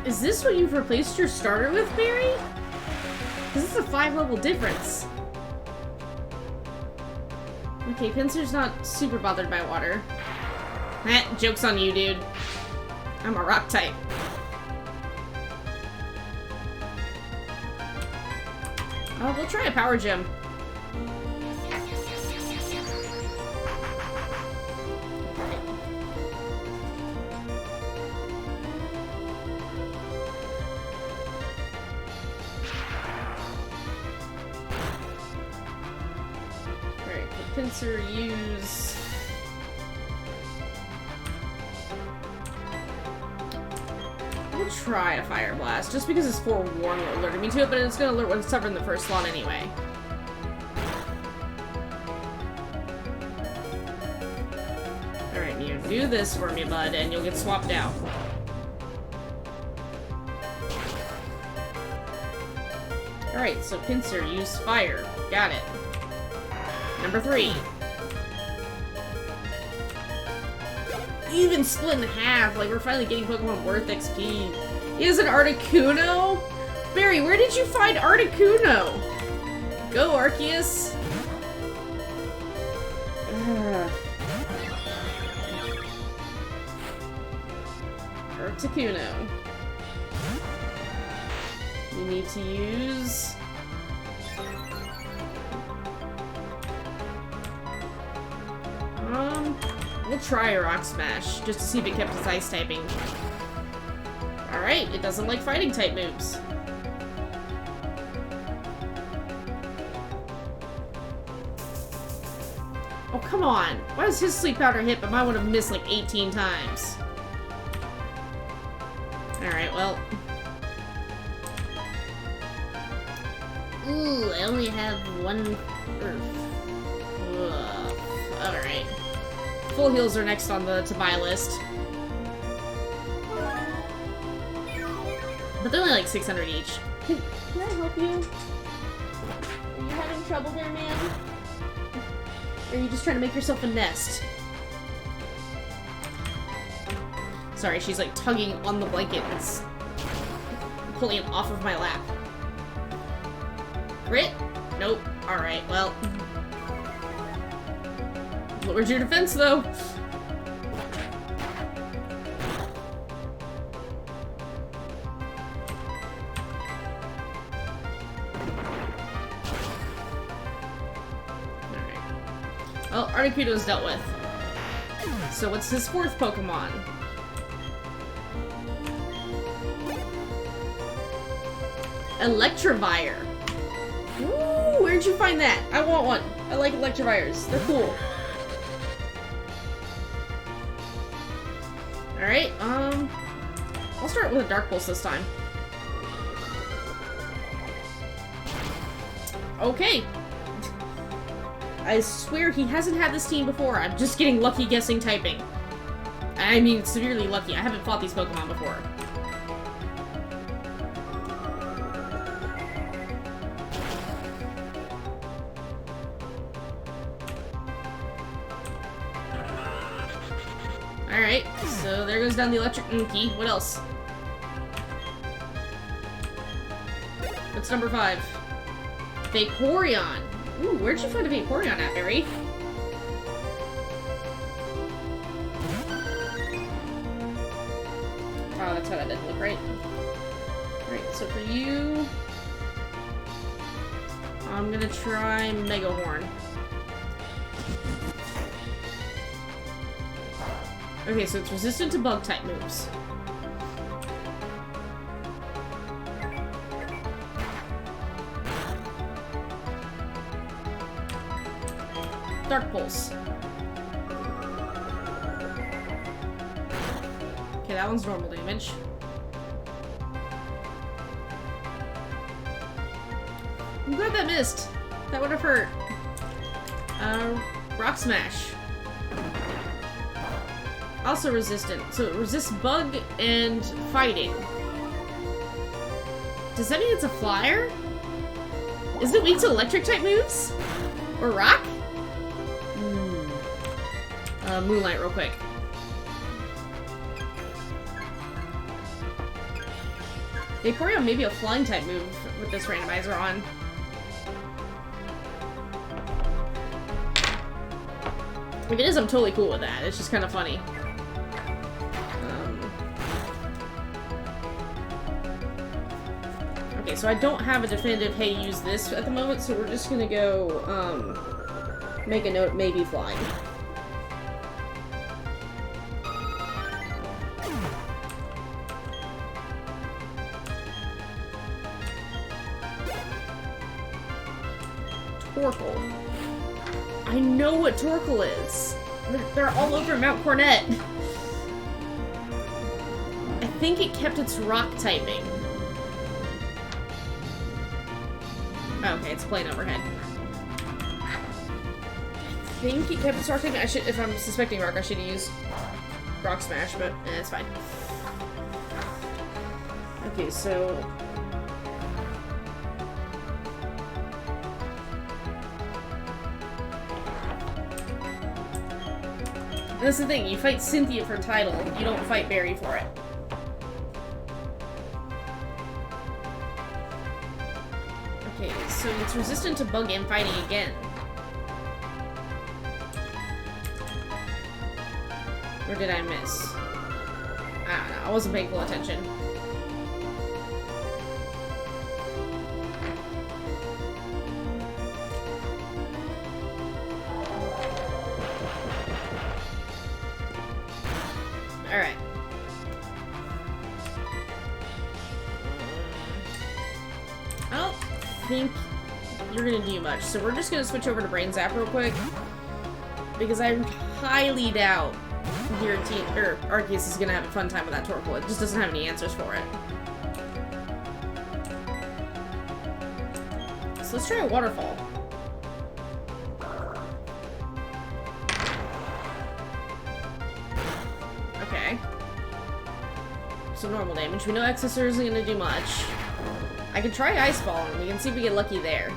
Is this what you've replaced your starter with, Barry? Because this is a 5-level difference. Okay, Pinsir's not super bothered by water. Joke's on you, dude. I'm a rock type. Oh, we'll try a power gem. Alright, the Pinsir use... We'll try a Fire Blast, just because it's forewarned alerted me to it, but it's gonna alert when it's covered in the first slot anyway. Alright, you do this for me, bud, and you'll get swapped out. Alright, so Pinsir, use Fire. Got it. Number 3. Even split in half, like we're finally getting Pokemon worth XP. Is it Articuno? Barry, where did you find Articuno? Go, Arceus. Articuno. You need to use... We'll try a Rock Smash, just to see if it kept its ice typing. Alright, it doesn't like fighting type moves. Oh, come on! Why does his Sleep Powder hit, but mine would have missed like 18 times? Alright, well... Ooh, I only have one Earth. Alright. Full heals are next on the to-buy list. But they're only like 600 each. Can I help you? Are you having trouble there, man? Or are you just trying to make yourself a nest? Sorry, she's like tugging on the blanket that's pulling it off of my lap. Crit? Nope. Alright, well... Lowered your defense, though. Alright. Well, Articuno's dealt with. So what's his 4th Pokemon? Electivire. Ooh, where'd you find that? I want one. I like Electivires. They're cool. Alright, I'll start with a Dark Pulse this time. Okay. I swear he hasn't had this team before. I'm just getting lucky guessing typing. I mean, severely lucky. I haven't fought these Pokemon before. Alright, so there goes down the electric key. What else? What's number 5? Vaporeon. Ooh, where'd you find a Vaporeon at, Barry? Oh, that's how that didn't look right. Alright, so for you... I'm gonna try Mega Horn. Okay, so it's resistant to bug-type moves. Dark Pulse. Okay, that one's normal damage. I'm glad that missed. That would have hurt. Rock Smash. Also resistant. So it resists bug and fighting. Does that mean it's a flyer? Is it weak to electric type moves? Or rock? Moonlight real quick. Vaporeon may be a flying type move with this randomizer on. If it is, I'm totally cool with that. It's just kind of funny. Okay, so I don't have a definitive, hey, use this at the moment, so we're just gonna go, make a note, maybe flying. Torkoal. I know what Torkoal is. They're all over Mount Cornet. I think it kept its rock typing. Oh, okay, it's plain overhead. I think it kept its rock typing. I should, if I'm suspecting rock, I should use Rock Smash, but it's fine. Okay, so that's the thing, you fight Cynthia for title, you don't fight Barry for it. Okay, so it's resistant to bug and fighting again. Or did I miss? I don't know, I wasn't paying full attention. Alright. I don't think you're gonna do much, so we're just gonna switch over to Brain Zap real quick. Because I highly doubt your team, or Arceus is gonna have a fun time with that Torkoal. It just doesn't have any answers for it. So let's try a Waterfall. Okay. So normal damage. We know Exeter isn't gonna do much. I can try Ice Ball and we can see if we get lucky there.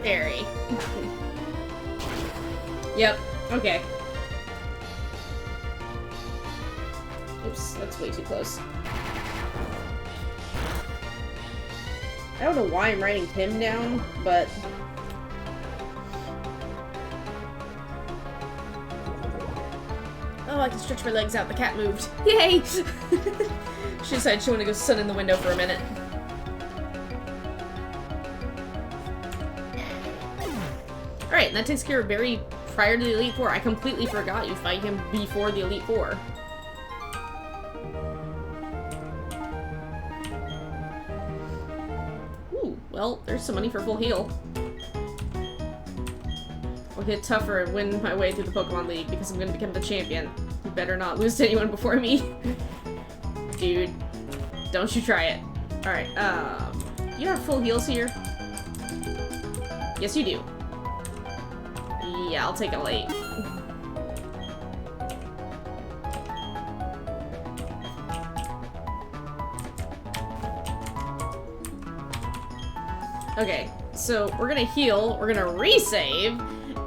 Fairy. Yep. Okay. Oops, that's way too close. I don't know why I'm writing Tim down, but oh, I can stretch my legs out. The cat moved. Yay! She decided she wanted to go sun in the window for a minute. Alright, and that takes care of Barry prior to the Elite Four. I completely forgot you fight him before the Elite Four. Ooh, well, there's some money for full heal. I'll get tougher and win my way through the Pokemon League because I'm gonna become the champion. You better not lose to anyone before me. Dude, don't you try it. Alright, you have full heals here? Yes, you do. Yeah, I'll take a late. Okay, so we're gonna heal, we're gonna resave,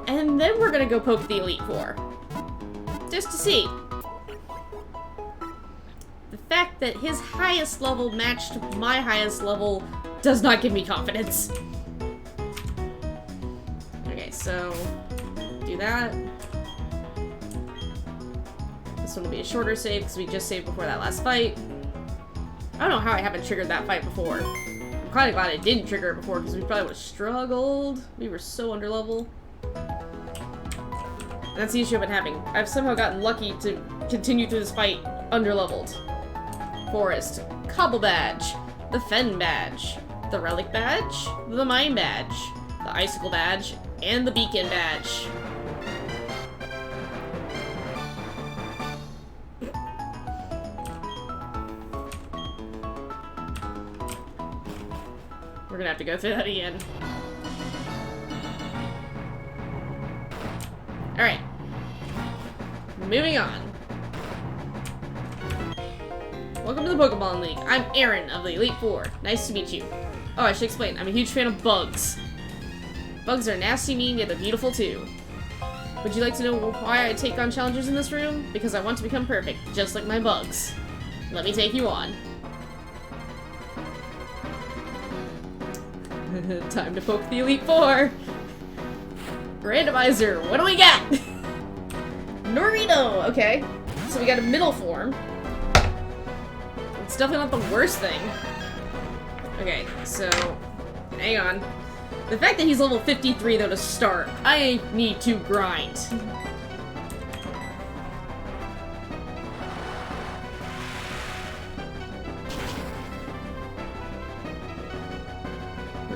and then we're gonna go poke the Elite Four. Just to see. The fact that his highest level matched my highest level does not give me confidence. Okay, so do that. This one will be a shorter save because we just saved before that last fight. I don't know how I haven't triggered that fight before. I'm kind of glad I didn't trigger it before because we probably would have struggled. We were so underlevel. That's the issue I've been having. I've somehow gotten lucky to continue through this fight underleveled. Forest, Cobble Badge, the Fen Badge, the Relic Badge, the Mine Badge, the Icicle Badge, and the Beacon Badge. We're gonna have to go through that again. Alright. Moving on. Welcome to the Pokemon League. I'm Aaron of the Elite Four. Nice to meet you. Oh, I should explain. I'm a huge fan of bugs. Bugs are nasty, mean, yet they're beautiful too. Would you like to know why I take on challengers in this room? Because I want to become perfect, just like my bugs. Let me take you on. Time to poke the Elite Four. Randomizer, what do we got? Norino, okay. So we got a middle form. It's definitely not the worst thing. Okay, so hang on. The fact that he's level 53 though to start, I need to grind.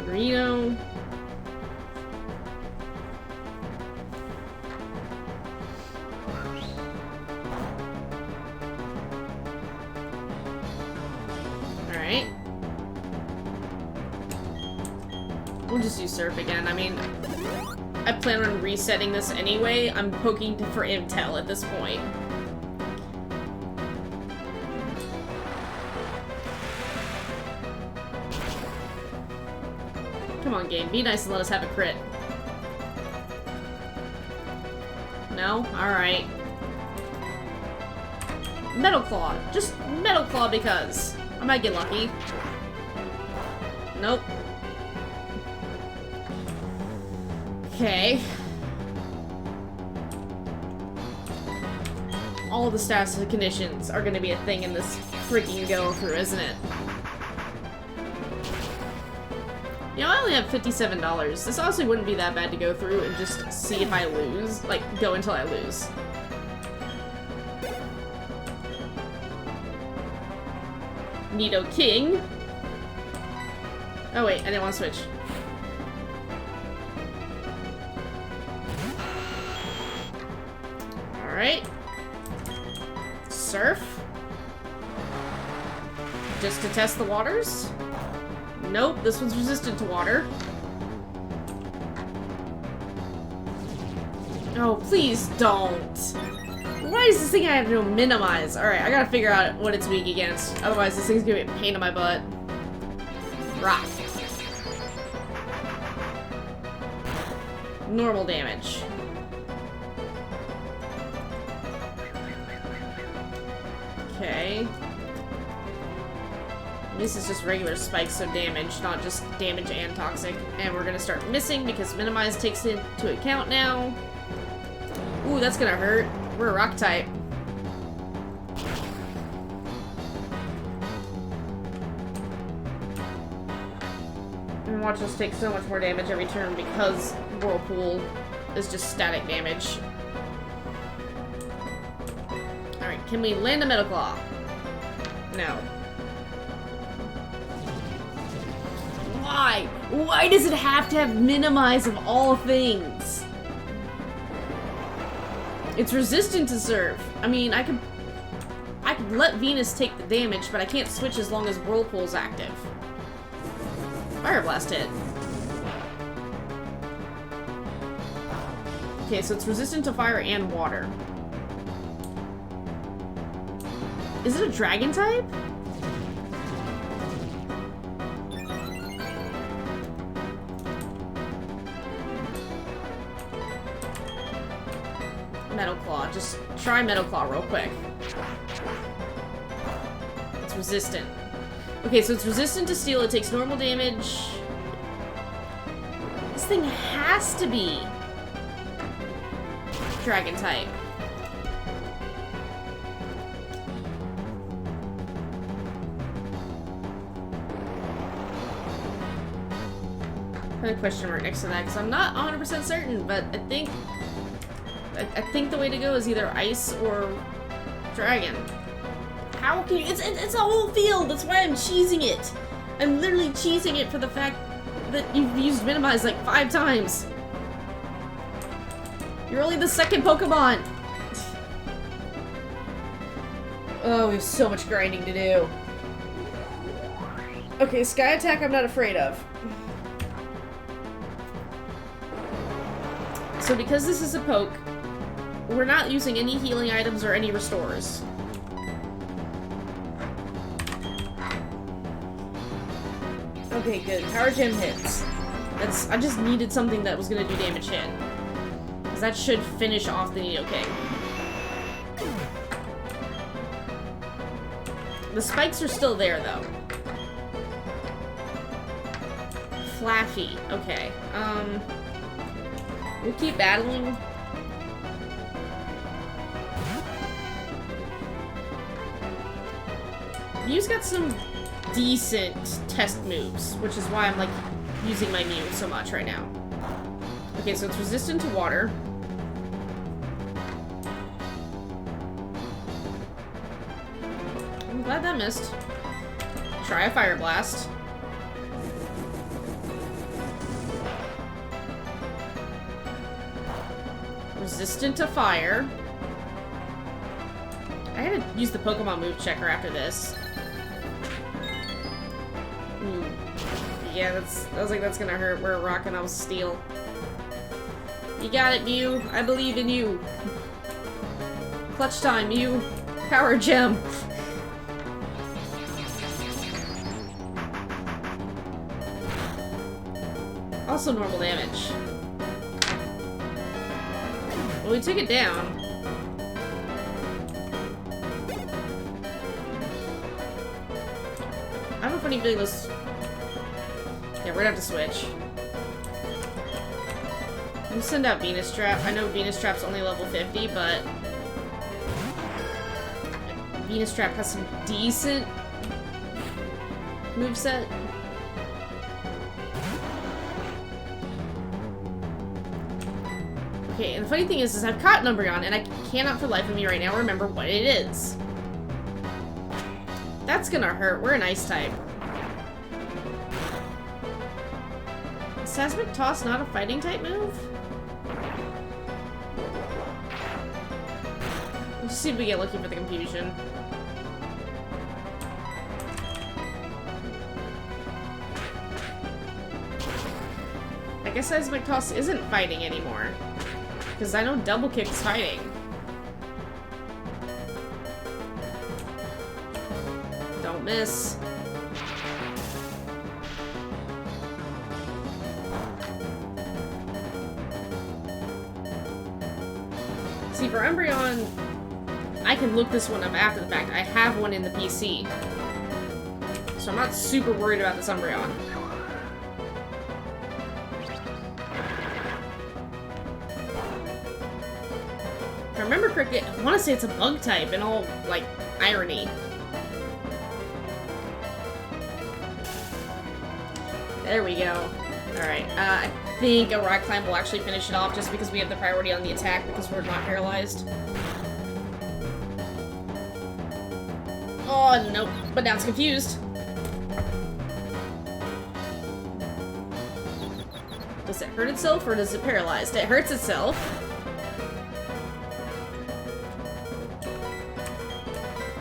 Marino. Alright. We'll just do Surf again. I mean, I plan on resetting this anyway. I'm poking for intel at this point. Come on, game. Be nice and let us have a crit. No? Alright. Metal Claw. Just Metal Claw because. I might get lucky. Nope. Okay. All the stats and conditions are gonna be a thing in this freaking go-through, isn't it? You know, I only have $57. This honestly wouldn't be that bad to go through and just see if I lose. Like, go until I lose. Nidoking. Oh wait, I didn't want to switch. Alright. Surf. Just to test the waters? Nope, this one's resistant to water. Oh, please don't. Why does this thing have to minimize? Alright, I gotta figure out what it's weak against. Otherwise, this thing's gonna be a pain in my butt. Rock. Normal damage. Okay. This is just regular spikes of damage, not just damage and toxic. And we're gonna start missing because minimize takes it into account now. Ooh, that's gonna hurt. We're a rock type. And watch us take so much more damage every turn because Whirlpool is just static damage. Alright, can we land a Metal Claw? No. Why? Why does it have to have minimize of all things? It's resistant to Surf. I mean, I could let Venus take the damage, but I can't switch as long as Whirlpool's active. Fire Blast hit. Okay, so it's resistant to fire and water. Is it a dragon type? Metal Claw. Just try Metal Claw real quick. It's resistant. Okay, so it's resistant to steel. It takes normal damage. This thing has to be dragon type. Put a question mark next to that because I'm not 100% certain, but I think the way to go is either ice or dragon. How can you? It's a whole field. That's why I'm cheesing it. I'm literally cheesing it for the fact that you've used minimize like 5 times. You're only the second Pokemon. Oh, we have so much grinding to do. Okay, Sky Attack I'm not afraid of. So because this is a poke, we're not using any healing items or any restores. Okay, good. Power Gem hits. I just needed something that was gonna do damage hit. Because that should finish off the Nidoking. The spikes are still there, though. Flaffy. Okay. We'll keep battling. Mew's got some decent test moves, which is why I'm, like, using my Mew so much right now. Okay, so it's resistant to water. I'm glad that missed. Try a Fire Blast. Resistant to fire. I had to use the Pokemon move checker after this. Ooh. Yeah, I was like, that's gonna hurt. We're rocking out steel. You got it, Mew. I believe in you. Clutch time, Mew. Power Gem. Also normal damage. Well, we took it down. I have a funny feeling this... Yeah, we're gonna have to switch. We'll send out Venus Trap. I know Venus Trap's only level 50, but... Venus Trap has some decent moveset. Okay, and the funny thing is I've caught Umbreon, and I cannot for the life of me right now remember what it is. That's gonna hurt. We're an Ice type. Is Seismic Toss not a fighting type move? We'll just see if we get lucky for the confusion. I guess Seismic Toss isn't fighting anymore. Because I know Double Kick is fighting. Don't miss. See, for Umbreon, I can look this one up after the fact. I have one in the PC. So I'm not super worried about this Umbreon. If I remember correctly, I want to say it's a bug type in all, like, irony. There we go. Alright, I think a Rock Climb will actually finish it off just because we have the priority on the attack because we're not paralyzed. Oh, nope. But now it's confused. Does it hurt itself or does it paralyze? It hurts itself.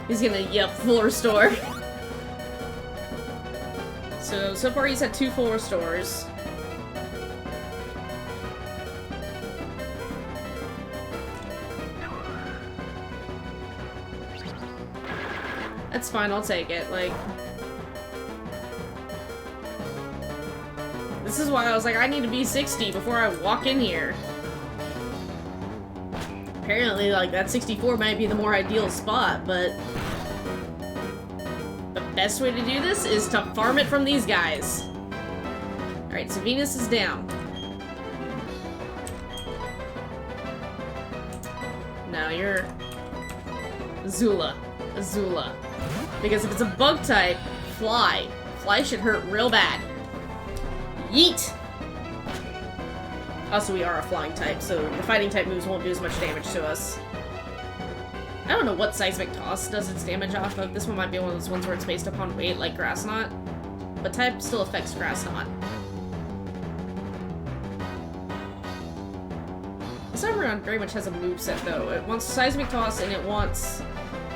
He's gonna, yep, full restore. So far he's had 2 full restores. That's fine, I'll take it, like... This is why I was like, I need to be 60 before I walk in here. Apparently, like, that 64 might be the more ideal spot, but... the best way to do this is to farm it from these guys. Alright, so Venus is down. No, you're... Azula. Azula. Because if it's a bug type, Fly. Fly should hurt real bad. Yeet! Also, we are a flying type, so the fighting type moves won't do as much damage to us. I don't know what Seismic Toss does its damage off of. This one might be one of those ones where it's based upon weight, like Grass Knot. But type still affects Grass Knot. This Umbreon very much has a moveset, though. It wants Seismic Toss and it wants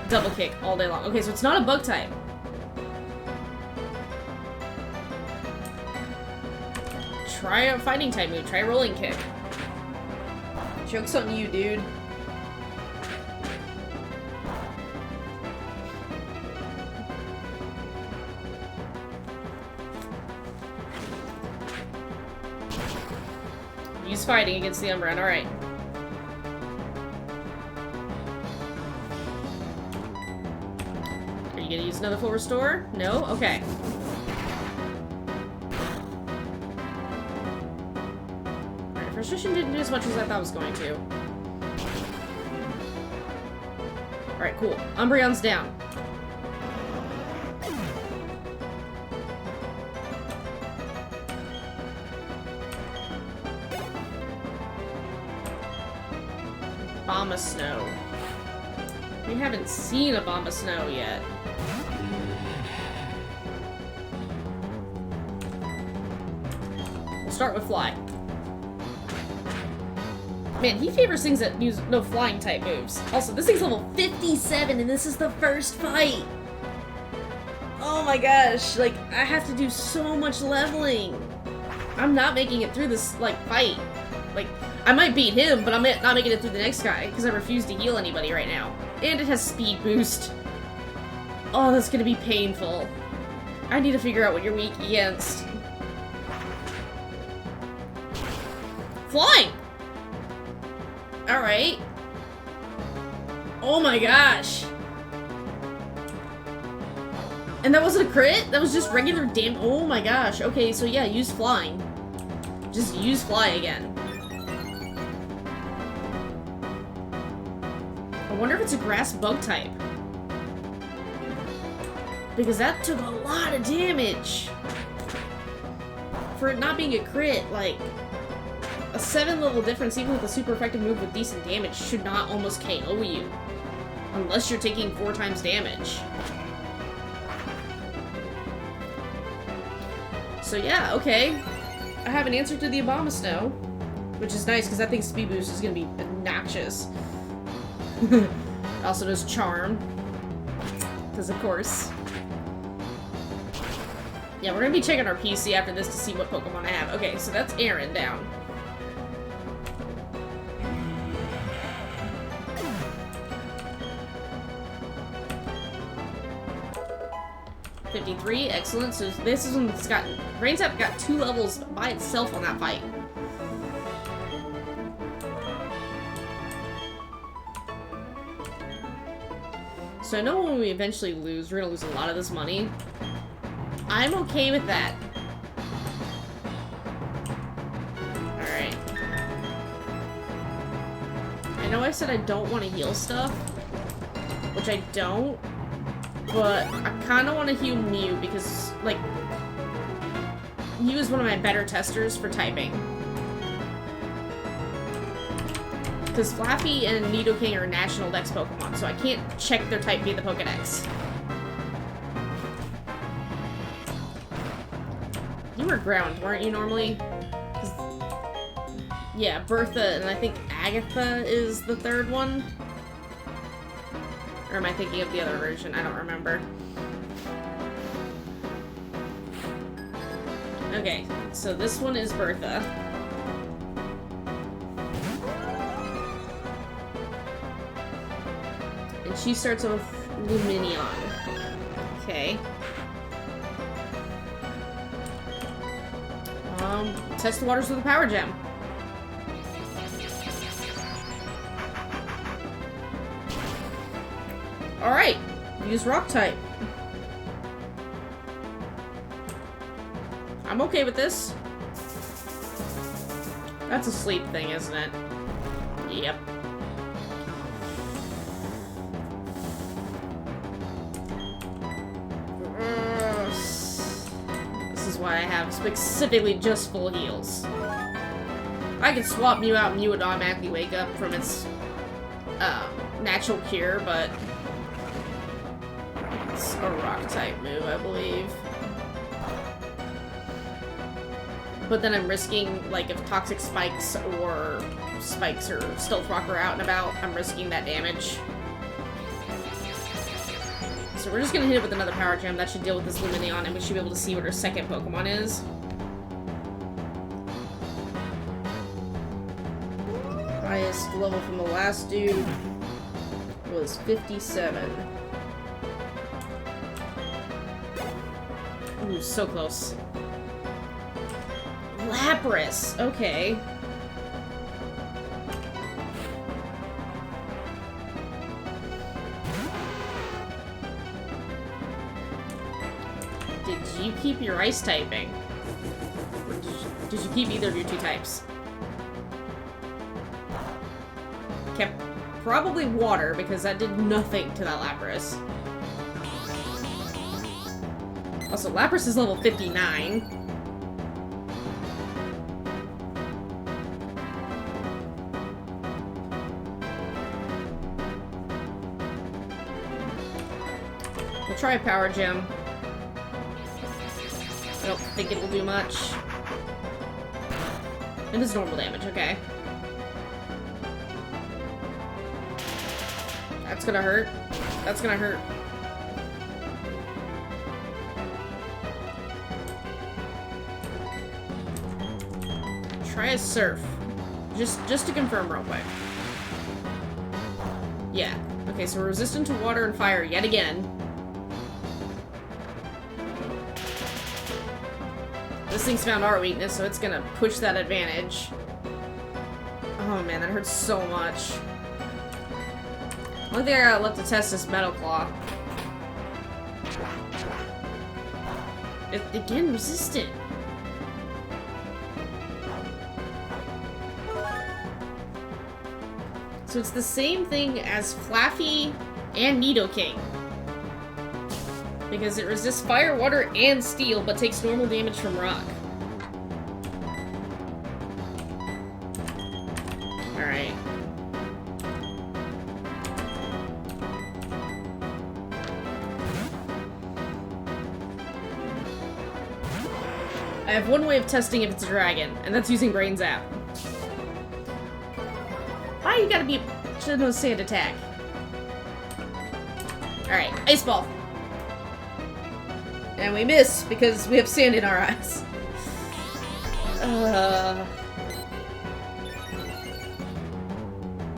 Double Kick all day long. Okay, so it's not a bug type. try a fighting type move. Try a rolling kick. Joke's on you, dude. Use fighting against the Umbreon, alright. Are you gonna use another full restore? No? Okay. Alright, Frustration didn't do as much as I thought it was going to. Alright, cool. Umbreon's down. Abomasnow. We haven't seen Abomasnow yet. We'll start with Fly. Man, he favors things that use no flying type moves. Also, this thing's level 57 and this is the first fight! Oh my gosh, like, I have to do so much leveling. I'm not making it through this, like, fight. Like, I might beat him, but I'm not making it through the next guy, because I refuse to heal anybody right now. And it has speed boost. Oh, that's gonna be painful. I need to figure out what you're weak against. Flying! Alright. Oh my gosh. And that wasn't a crit? That was just regular damage. Oh my gosh. Okay, so yeah, use flying. Just use fly again. I wonder if it's a grass bug type. Because that took a lot of damage. For it not being a crit, like, a 7-level difference, even with a super effective move with decent damage, should not almost KO you. Unless you're taking 4 times damage. So yeah, okay. I have an answer to the Abomasnow, which is nice because that thing's speed boost is gonna be obnoxious. It also does Charm, because of course. Yeah, we're gonna be checking our PC after this to see what Pokemon I have. Okay, so that's Aaron down. '53, excellent. So this is one that's got Rain Tap got 2 levels by itself on that fight. So I know when we eventually lose, we're gonna lose a lot of this money. I'm okay with that. Alright. I know I said I don't want to heal stuff, which I don't, but I kind of want to heal Mew because, like, Mew is one of my better testers for typing. Because Flappy and Nidoking are national Dex Pokemon, so I can't check their type via the Pokedex. You were ground, weren't you, normally? Yeah, Bertha, and I think Agatha is the 3rd one? Or am I thinking of the other version? I don't remember. Okay, so this one is Bertha. And she starts with Lumineon. Okay. Test the waters with a Power Gem. Alright, use Rock type. I'm okay with this. That's a sleep thing, isn't it? Yep. This is why I have specifically just full heals. I could swap Mew out and Mew would automatically wake up from its natural cure, but it's a rock type move, I believe. But then I'm risking, like, if Toxic Spikes or Stealth Rock are out and about, I'm risking that damage. So we're just gonna hit it with another Power Gem. That should deal with this Lumineon, and we should be able to see what our second Pokemon is. highest level from the last dude was 57. Ooh, so close. Lapras! Okay. Did you keep your ice typing? Or did you keep either of your two types? Kept probably water, because that did nothing to that Lapras. Also, Lapras is level 59. We'll try a Power Gem. I don't think it will do much. It is normal damage, okay. That's gonna hurt. That's gonna hurt. Try a Surf. Just to confirm real quick. Yeah. Okay, so we're resistant to water and fire yet again. This thing's found our weakness, so it's gonna push that advantage. Oh man, that hurts so much. Only thing I got left to test is Metal Claw. It's, again, resistant. So it's the same thing as Flaffy and Nidoking. Because it resists fire, water, and steel, but takes normal damage from rock. Alright. I have one way of testing if it's a dragon, and that's using Brain Zap. Why you gotta be should know sand attack? Alright, Ice Ball. And we miss because we have sand in our eyes.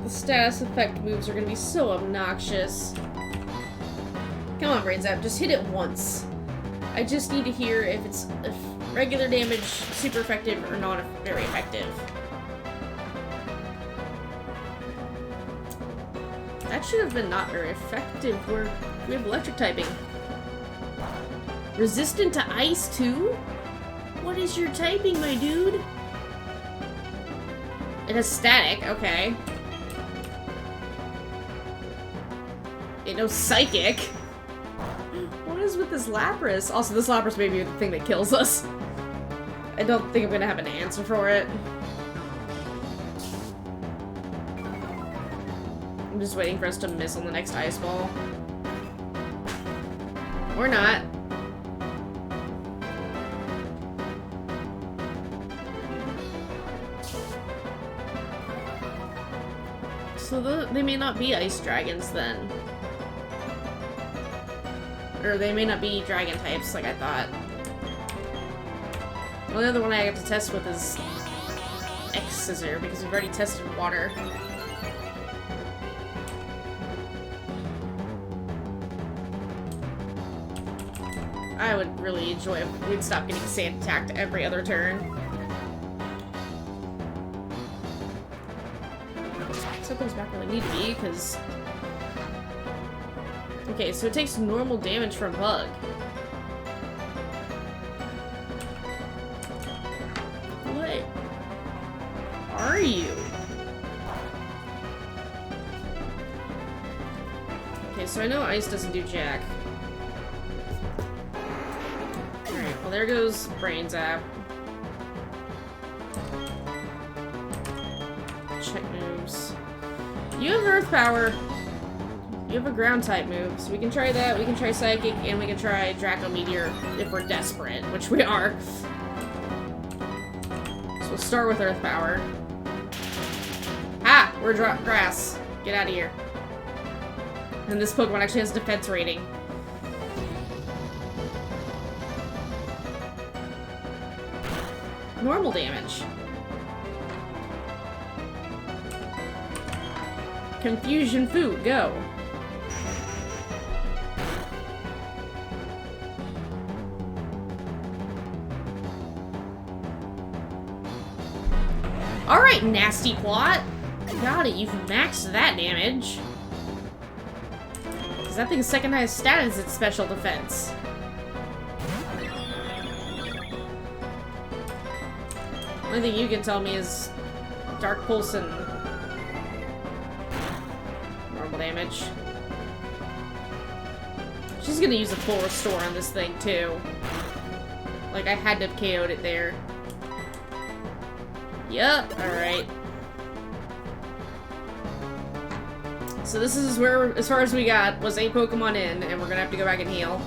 The status effect moves are gonna be so obnoxious. Come on, Brain Zap, just hit it once. I just need to hear if it's regular damage, super effective, or not very effective. That should have been not very effective. We have electric typing. Resistant to ice too? What is your typing, my dude? It has static, okay. It knows psychic. What is with this Lapras? Also, this Lapras may be the thing that kills us. I don't think I'm gonna have an answer for it. I'm just waiting for us to miss on the next Ice Ball. Or not. So they may not be ice dragons then. Or they may not be dragon types like I thought. The only other one I have to test with is X-Scissor because we've already tested water. I would really enjoy if we'd stop getting sand attacked every other turn. So it goes back where they need to be, because... Okay, so it takes normal damage from Bug. What are you? Okay, so I know Ice doesn't do jack. Alright, well there goes Brain Zap. Check moves. You have Earth Power. You have a ground type move, so we can try that, we can try Psychic, and we can try Draco Meteor if we're desperate, which we are. So we'll start with Earth Power. Ha! We're grass. Get out of here. And this Pokemon actually has defense rating. Normal damage. Confusion Fu, go. Alright, Nasty Plot. Got it, you've maxed that damage. Because that thing's second highest stat is its special defense. Only thing you can tell me is Dark Pulse and normal damage. She's gonna use a full restore on this thing too. Like, I had to have KO'd it there. Yep, alright. So this is where, as far as we got, was 8 Pokemon in, and we're gonna have to go back and heal.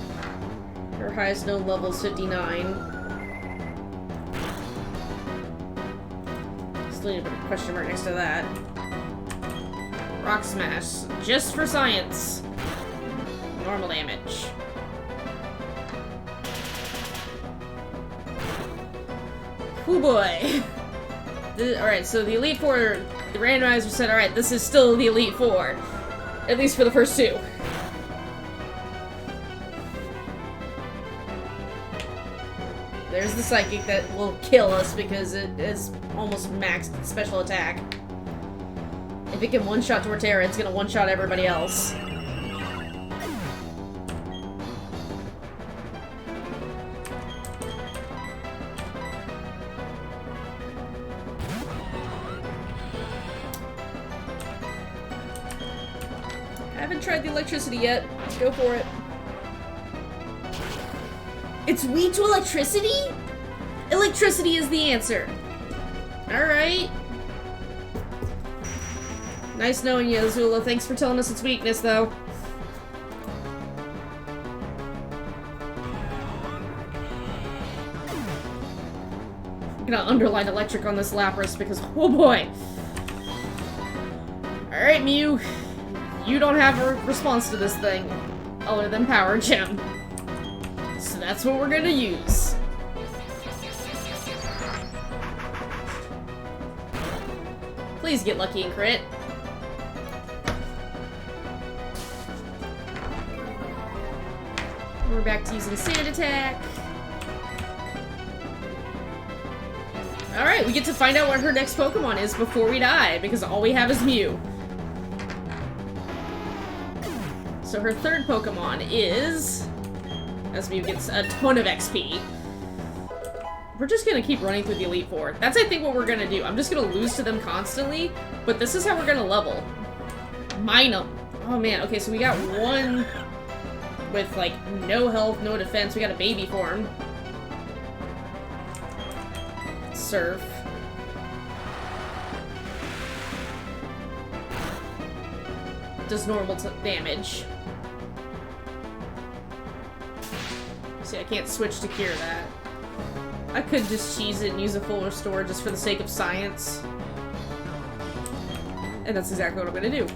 Her highest known level is 59. Still need to put a question mark next to that. Rock Smash, just for science. Normal damage. Oh boy. Alright, so the Elite Four, the randomizer said, alright, this is still the Elite Four. At least for the first 2. There's the Psychic that will kill us because it is almost maxed special attack. If it can one-shot Torterra, it's gonna one-shot everybody else. Haven't tried the electricity yet. Let's go for it. It's weak to electricity? Electricity is the answer. Alright. Nice knowing you, Azula. Thanks for telling us its weakness, though. I'm gonna underline electric on this Lapras because, oh boy. Alright, Mew. You don't have a response to this thing, other than Power Gem. So that's what we're gonna use. Please get lucky and crit. We're back to using Sand Attack. Alright, we get to find out what her next Pokemon is before we die, because all we have is Mew. So her third Pokemon is... as Mew gets a ton of XP. We're just gonna keep running through the Elite Four. That's, I think, what we're gonna do. I'm just gonna lose to them constantly, but this is how we're gonna level. Mine them. Oh man, okay, so we got one with, like, no health, no defense. We got a baby form. Surf. Does normal damage. See, I can't switch to cure that. I could just cheese it and use a full restore just for the sake of science. And that's exactly what I'm gonna do.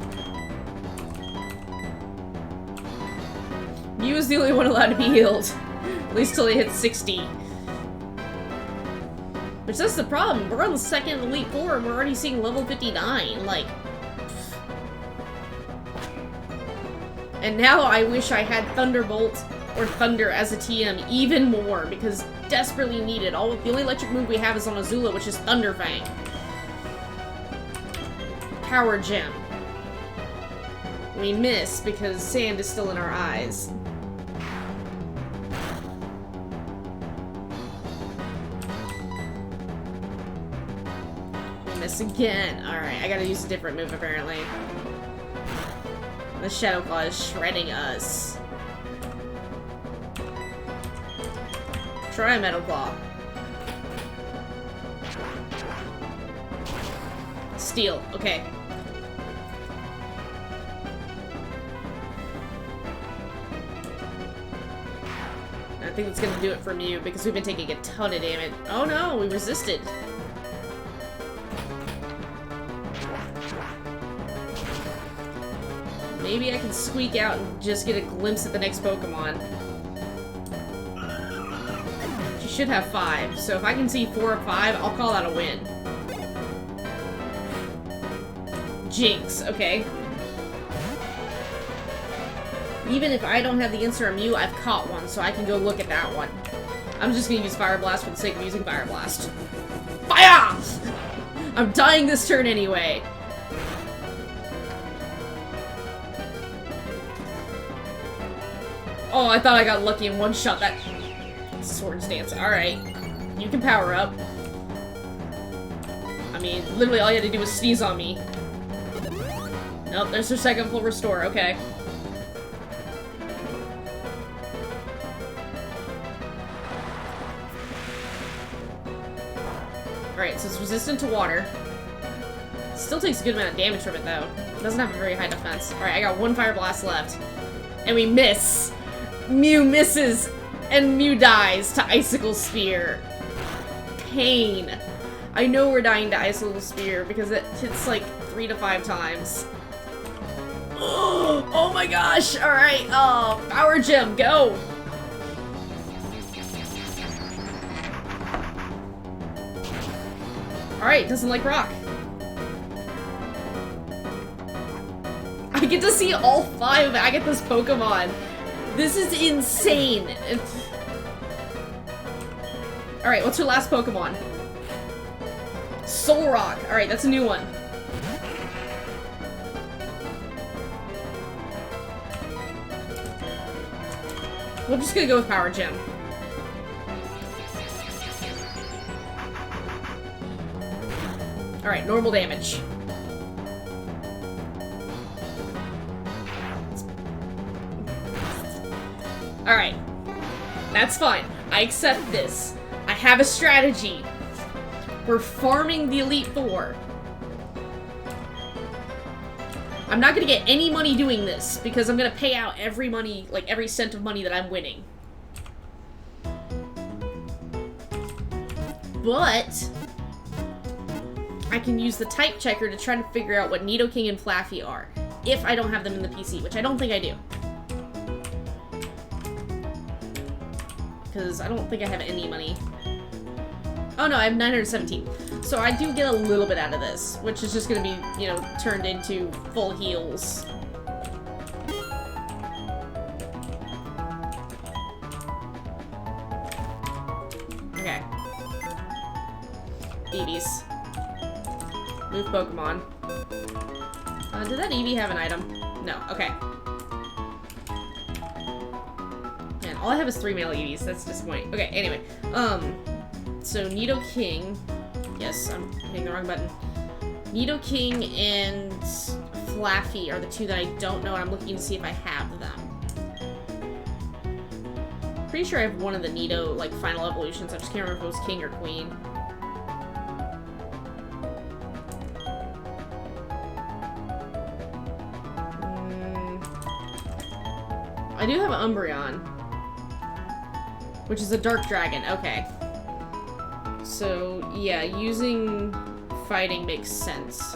Mew is the only one allowed to be healed. At least till they hit 60. Which, that's the problem. We're on the second Elite Four and we're already seeing level 59. Like... And now I wish I had Thunderbolt or Thunder as a TM even more, because desperately needed. The only electric move we have is on Azula, which is Thunder Fang. Power Gem. We miss because sand is still in our eyes. We miss again. Alright, I gotta use a different move apparently. The Shadow Claw is shredding us. Try Metal Claw. Steel. Okay. I think it's gonna do it for Mew because we've been taking a ton of damage. Oh no, we resisted. Maybe I can squeak out and just get a glimpse at the next Pokemon. She should have 5, so if I can see 4 or 5, I'll call that a win. Jinx, okay. Even if I don't have the Incineroar Mew, I've caught one, so I can go look at that one. I'm just gonna use Fire Blast for the sake of using Fire Blast. Fire! I'm dying this turn anyway. Oh, I thought I got lucky and one-shot that Swords Dance. Alright. You can power up. I mean, literally all you had to do was sneeze on me. Nope, there's her second full restore. Okay. Alright, so it's resistant to water. Still takes a good amount of damage from it, though. It doesn't have a very high defense. Alright, I got one Fire Blast left. And we miss! Mew misses! And Mew dies to Icicle Spear. Pain. I know we're dying to Icicle Spear because it hits like 3 to 5 times. Oh my gosh! Alright, Power Gem, go! Alright, doesn't like rock. I get to see all 5 of Agatha's Pokemon. This is insane. Alright, what's her last Pokemon? Solrock. Alright, that's a new one. We're just gonna go with Power Gem. Alright, normal damage. Alright. That's fine. I accept this. I have a strategy. We're farming the Elite Four. I'm not gonna get any money doing this, because I'm gonna pay out every money, like every cent of money that I'm winning. But I can use the type checker to try to figure out what Nidoking and Flaffy are, if I don't have them in the PC, which I don't think I do. Because I don't think I have any money. Oh no, I have 917. So I do get a little bit out of this, which is just gonna be, you know, turned into full heals. Okay. Eevees. Move Pokemon. Did that Eevee have an item? No, okay. Man, all I have is 3 male Eevees. That's disappointing. Okay, anyway. So Nidoking. Yes, I'm hitting the wrong button. Nidoking and Flaffy are the 2 that I don't know, and I'm looking to see if I have them. Pretty sure I have one of the Nido, like, final evolutions. I just can't remember if it was King or Queen. I do have an Umbreon, which is a Dark Dragon. Okay. So, yeah, using fighting makes sense.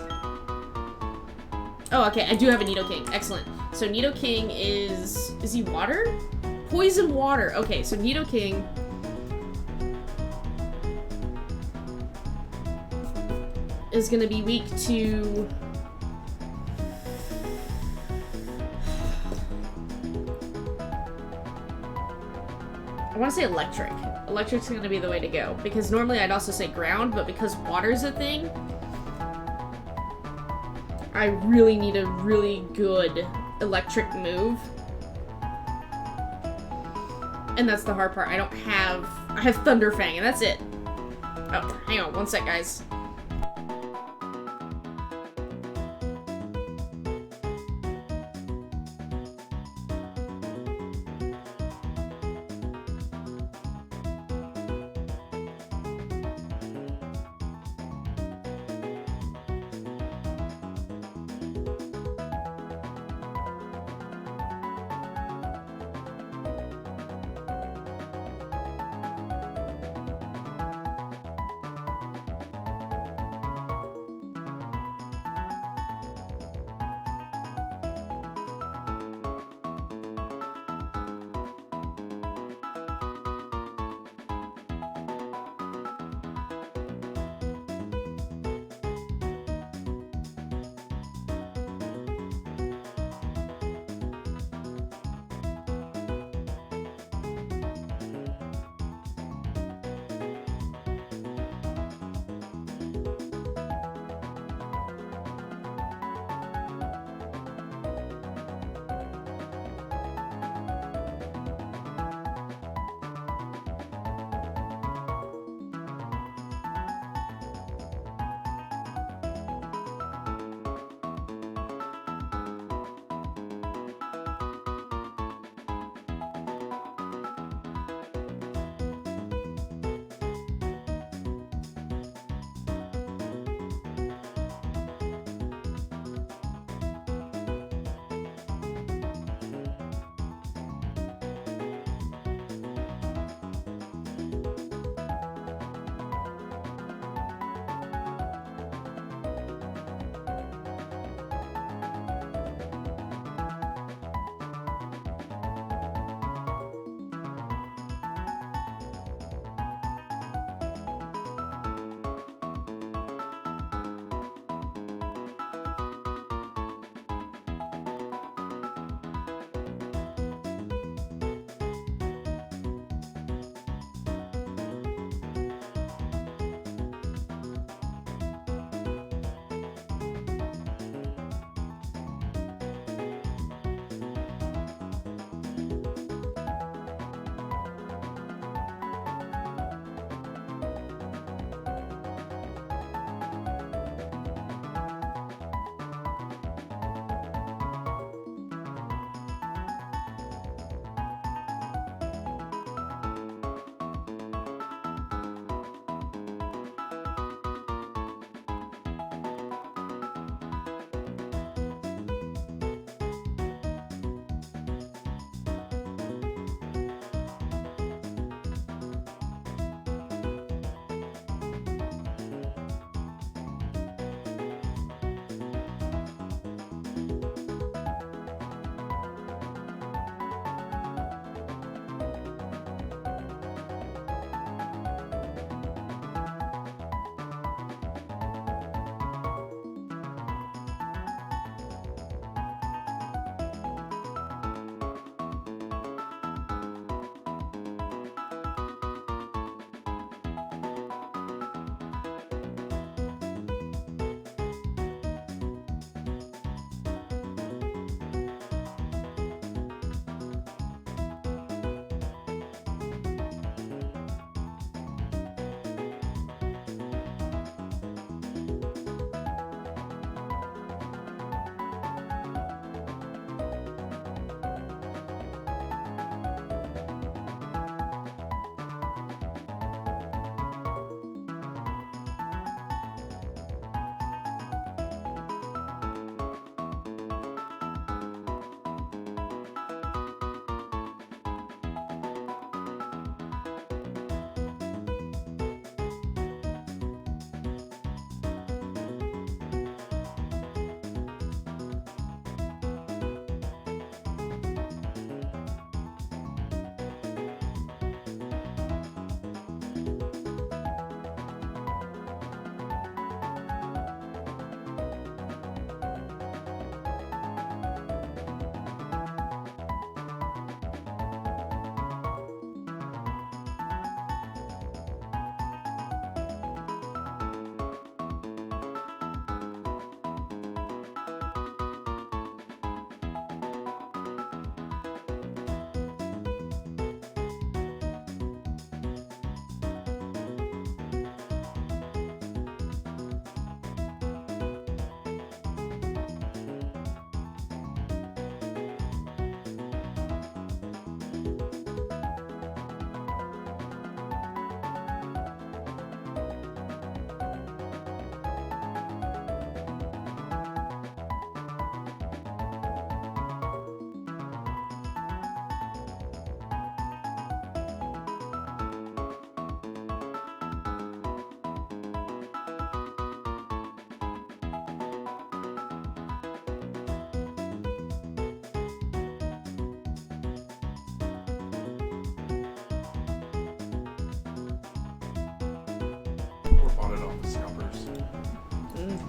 Oh, okay, I do have a Nidoking. Excellent. So Nidoking is he water? Poison water. Okay, so Nidoking is gonna be weak to... I want to say electric. Electric's gonna be the way to go. Because normally I'd also say ground, but because water's a thing, I really need a really good electric move. And that's the hard part. I have Thunderfang, and that's it. Oh, hang on one sec, guys.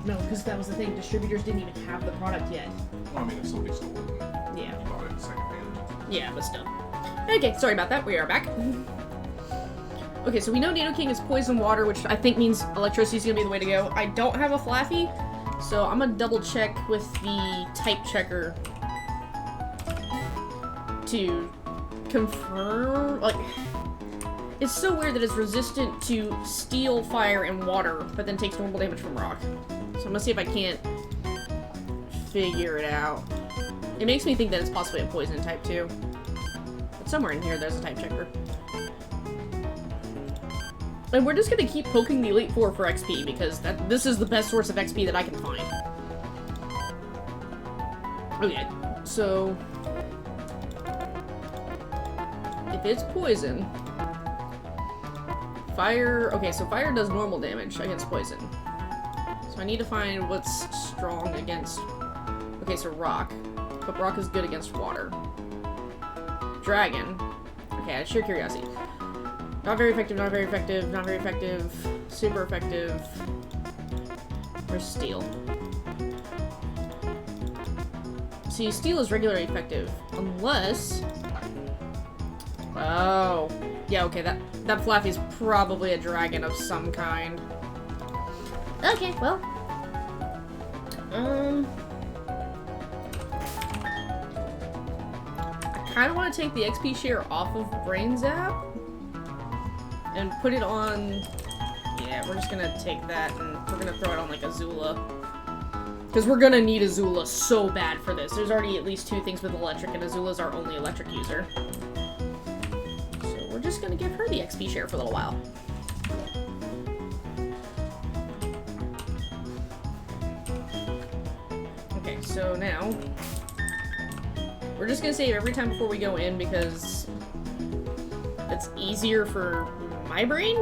No, because that was the thing. Distributors didn't even have the product yet. Well, I mean, if somebody stole it, Yeah. bought it secondhand. Yeah, but still. Okay, sorry about that. We are back. Okay, so we know Nidoking is poison water, which I think means electricity is gonna be the way to go. I don't have a Flaffy, so I'm gonna double check with the type checker to confirm. Like, it's so weird that it's resistant to steel, fire, and water, but then takes normal damage from rock. So I'm gonna see if I can't figure it out. It makes me think that it's possibly a poison type too. But somewhere in here, there's a type checker. And we're just gonna keep poking the Elite Four for XP, because this is the best source of XP that I can find. Okay, so... if it's poison... Fire... okay, so fire does normal damage against poison. So I need to find what's strong against... okay, so rock. But rock is good against water. Dragon. Okay, out of sheer curiosity. Not very effective, not very effective, not very effective, super effective. Where's steel? See, steel is regularly effective, unless... oh. Yeah, okay, that Flaffy's probably a dragon of some kind. Okay, well. I kinda wanna take the XP share off of Brain Zap. And put it on... yeah, we're just gonna take that and we're gonna throw it on, like, Azula. Because we're gonna need Azula so bad for this. There's already at least 2 things with electric, and Azula's our only electric user. So we're just gonna give her the XP share for a little while. Okay, so now... we're just gonna save every time before we go in, because... it's easier for my brain?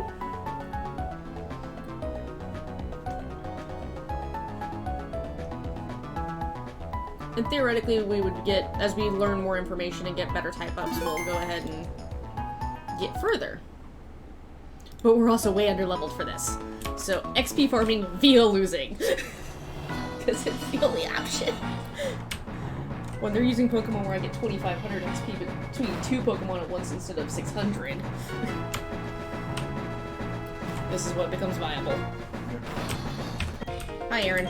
And theoretically, we would get, as we learn more information and get better type-ups, we'll go ahead and get further. But we're also way under-leveled for this. So, XP farming via losing. Because it's the only option. When they're using Pokemon where I get 2,500 XP between 2 Pokemon at once instead of 600. This is what becomes viable. Hi, Aaron.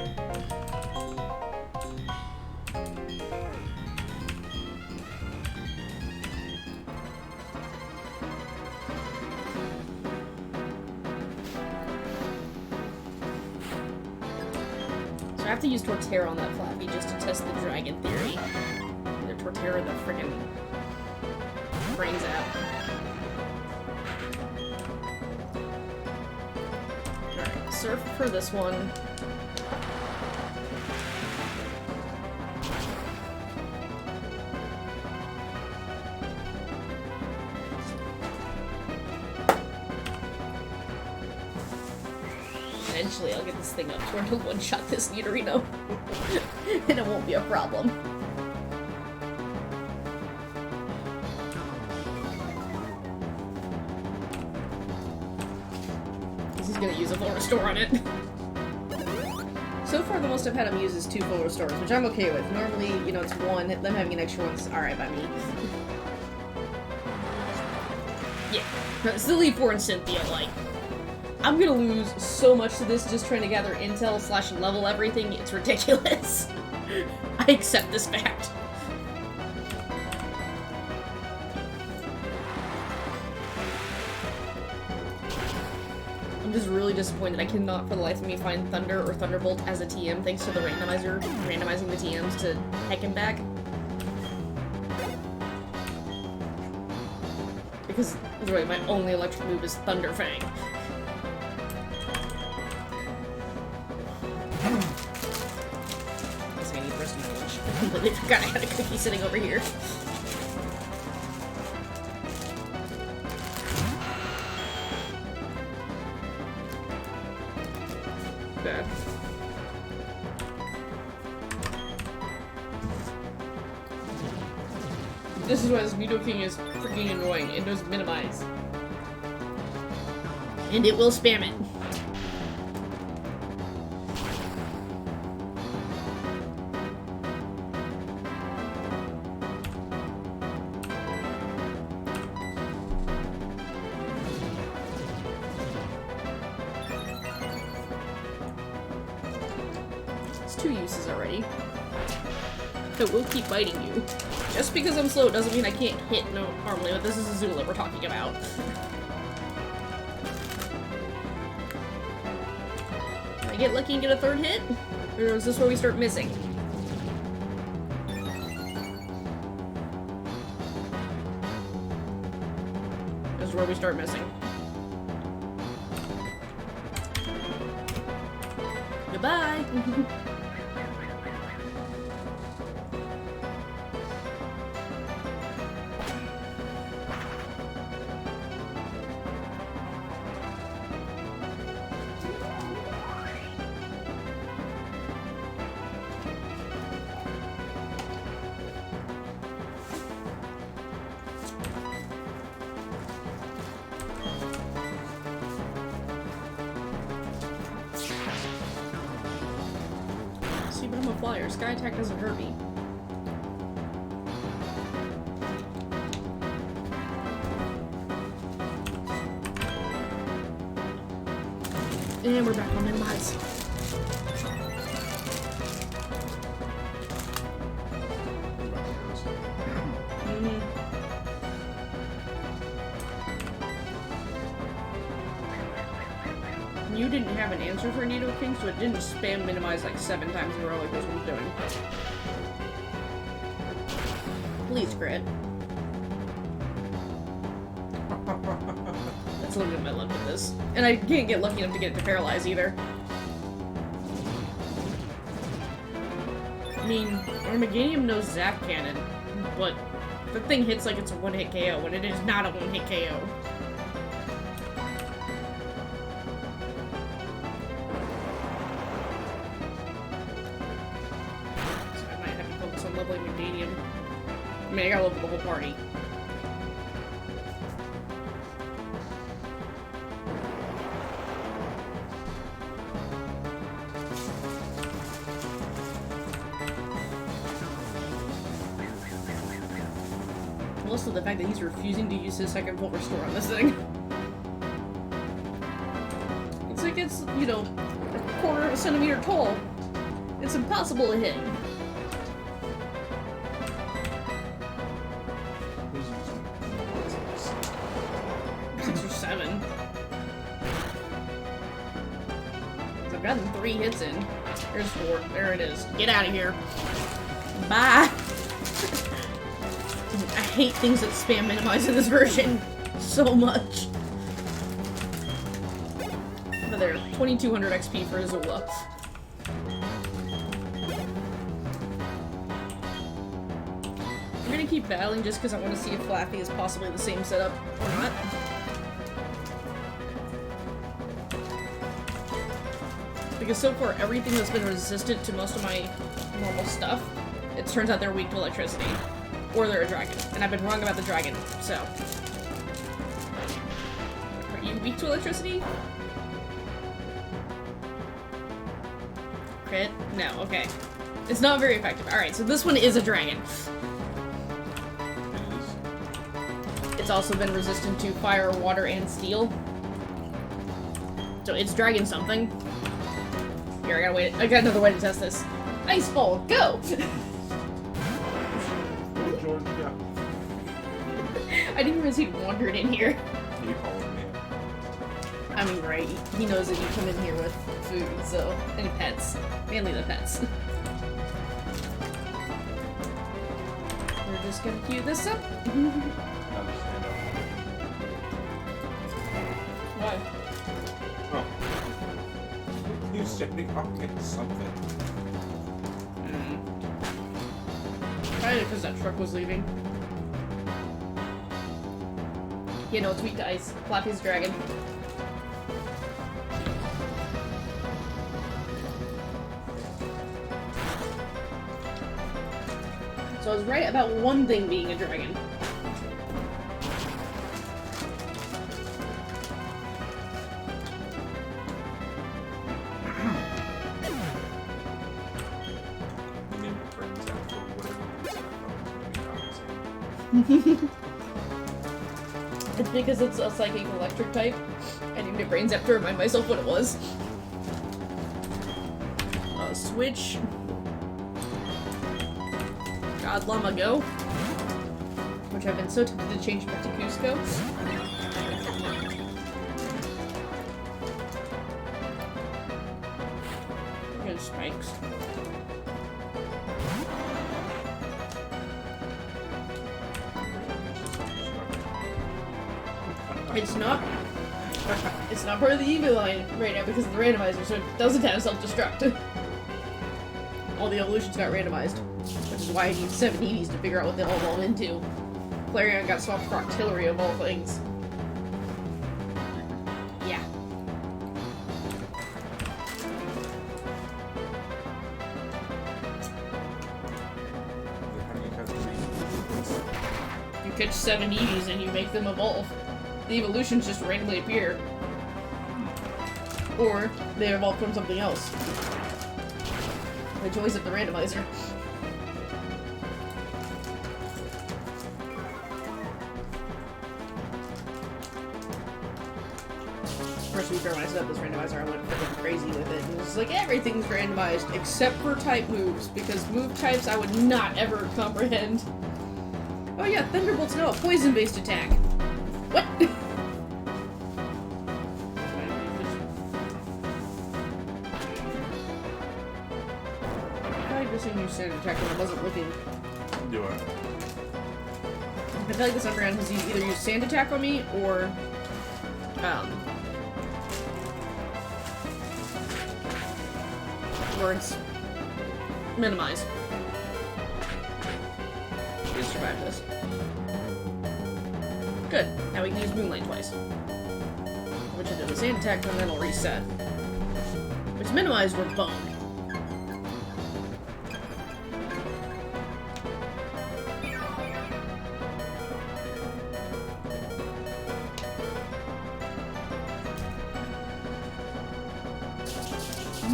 So I have to use Torterra on that Flappy just to test the dragon theory. Either Torterra or the friggin' Brain Zap. Alright, surf for this one. Eventually I'll get this thing up to where I'll one-shot this Nidorino. And it won't be a problem. He's gonna use a full restore on it. So far, the most I've had him use is 2 full restores, which I'm okay with. Normally, you know, it's 1. Them having an extra one's alright by me. Yeah. No, it's the Elite Four and Cynthia, like... I'm gonna lose so much to this just trying to gather intel / level everything, it's ridiculous. I accept this fact. I'm just really disappointed I cannot for the life of me find Thunder or Thunderbolt as a TM thanks to the randomizer randomizing the TMs to heck him back. Because literally my only electric move is Thunder Fang. I need rest of my lunch. I completely forgot I had a cookie sitting over here. Bad. This is why this Nidoking is freaking annoying. It knows minimize. And it will spam it. It's 2 uses already. So we'll keep biting you. Just because I'm slow doesn't mean I can't hit normally, but this is Azula we're talking about. Can I get lucky and get a 3rd hit? Or is this where we start missing? This is where we start missing. Goodbye! See, but I'm a flyer. Sky attack doesn't hurt me. And we're back on minimize. You didn't have an answer for Nidoking, so it didn't spam minimize like 7 times in a row like this one's doing. Please, crit. That's limiting my luck with this. And I can't get lucky enough to get it to paralyze either. I mean, Armaganium knows Zap Cannon, but the thing hits like it's a 1-hit KO, and it is not a 1-hit KO. So I might have to focus on leveling Armaganium. I mean, I gotta level the whole party. Also, the fact that he's refusing to use his 2nd full restore on this thing. It's like it's, you know, a 1/4 centimeter tall. It's impossible to hit. Who's 6 or 7. I've gotten 3 hits in. There's 4. There it is. Get out of here. Bye. I hate things that spam minimize in this version so much. But there, 2200 XP for Azula. I'm gonna keep battling just because I want to see if Flappy is possibly the same setup or not. Because so far, everything that's been resistant to most of my normal stuff, it turns out they're weak to electricity. Or they're a dragon. And I've been wrong about the dragon, so. Are you weak to electricity? Crit? No, okay. It's not very effective. Alright, so this one is a dragon. It's also been resistant to fire, water, and steel. So it's dragon something. Here, I gotta wait. I got another way to test this. Ice ball, go! Yeah. I didn't realize he'd wandered in here. He followed me. I mean, right, he knows that you come in here with food, so, and pets. Mainly the pets. We're just gonna queue this up. Now just stand up. Why? Oh. You standing up against something. Probably because that truck was leaving. You know, it's weak to ice. Flappy's dragon. So I was right about one thing being a dragon. Name your friends after whatever you said. It's because it's a psychic electric type. I named it Brain Zap to remind myself what it was. Switch. God Llama Go. Which I've been so tempted to change back to Cusco. Good spikes. It's not. It's not part of the EV line right now because of the randomizer, so it doesn't have self-destruct. All the evolutions got randomized, which is why I need 7 Eevees to figure out what they all evolve into. Flareon got swapped for Octillery of all things. Yeah. You catch 7 Eevees and you make them evolve. The evolutions just randomly appear. Or they evolve from something else. The choice of the randomizer. First week when I set up this randomizer, I went freaking crazy with it. And it was like, everything's randomized except for type moves, because move types I would not ever comprehend. Oh yeah, Thunderbolt's now a poison-based attack. What? I like this thing you standard attack when I wasn't looking. Do it. I feel like this Umbreon has either used sand attack on me or it's minimize. You survived this. Good. Now we can use Moonlight twice. Which I did the sand attack, and then it'll reset. Which minimize, we're boned.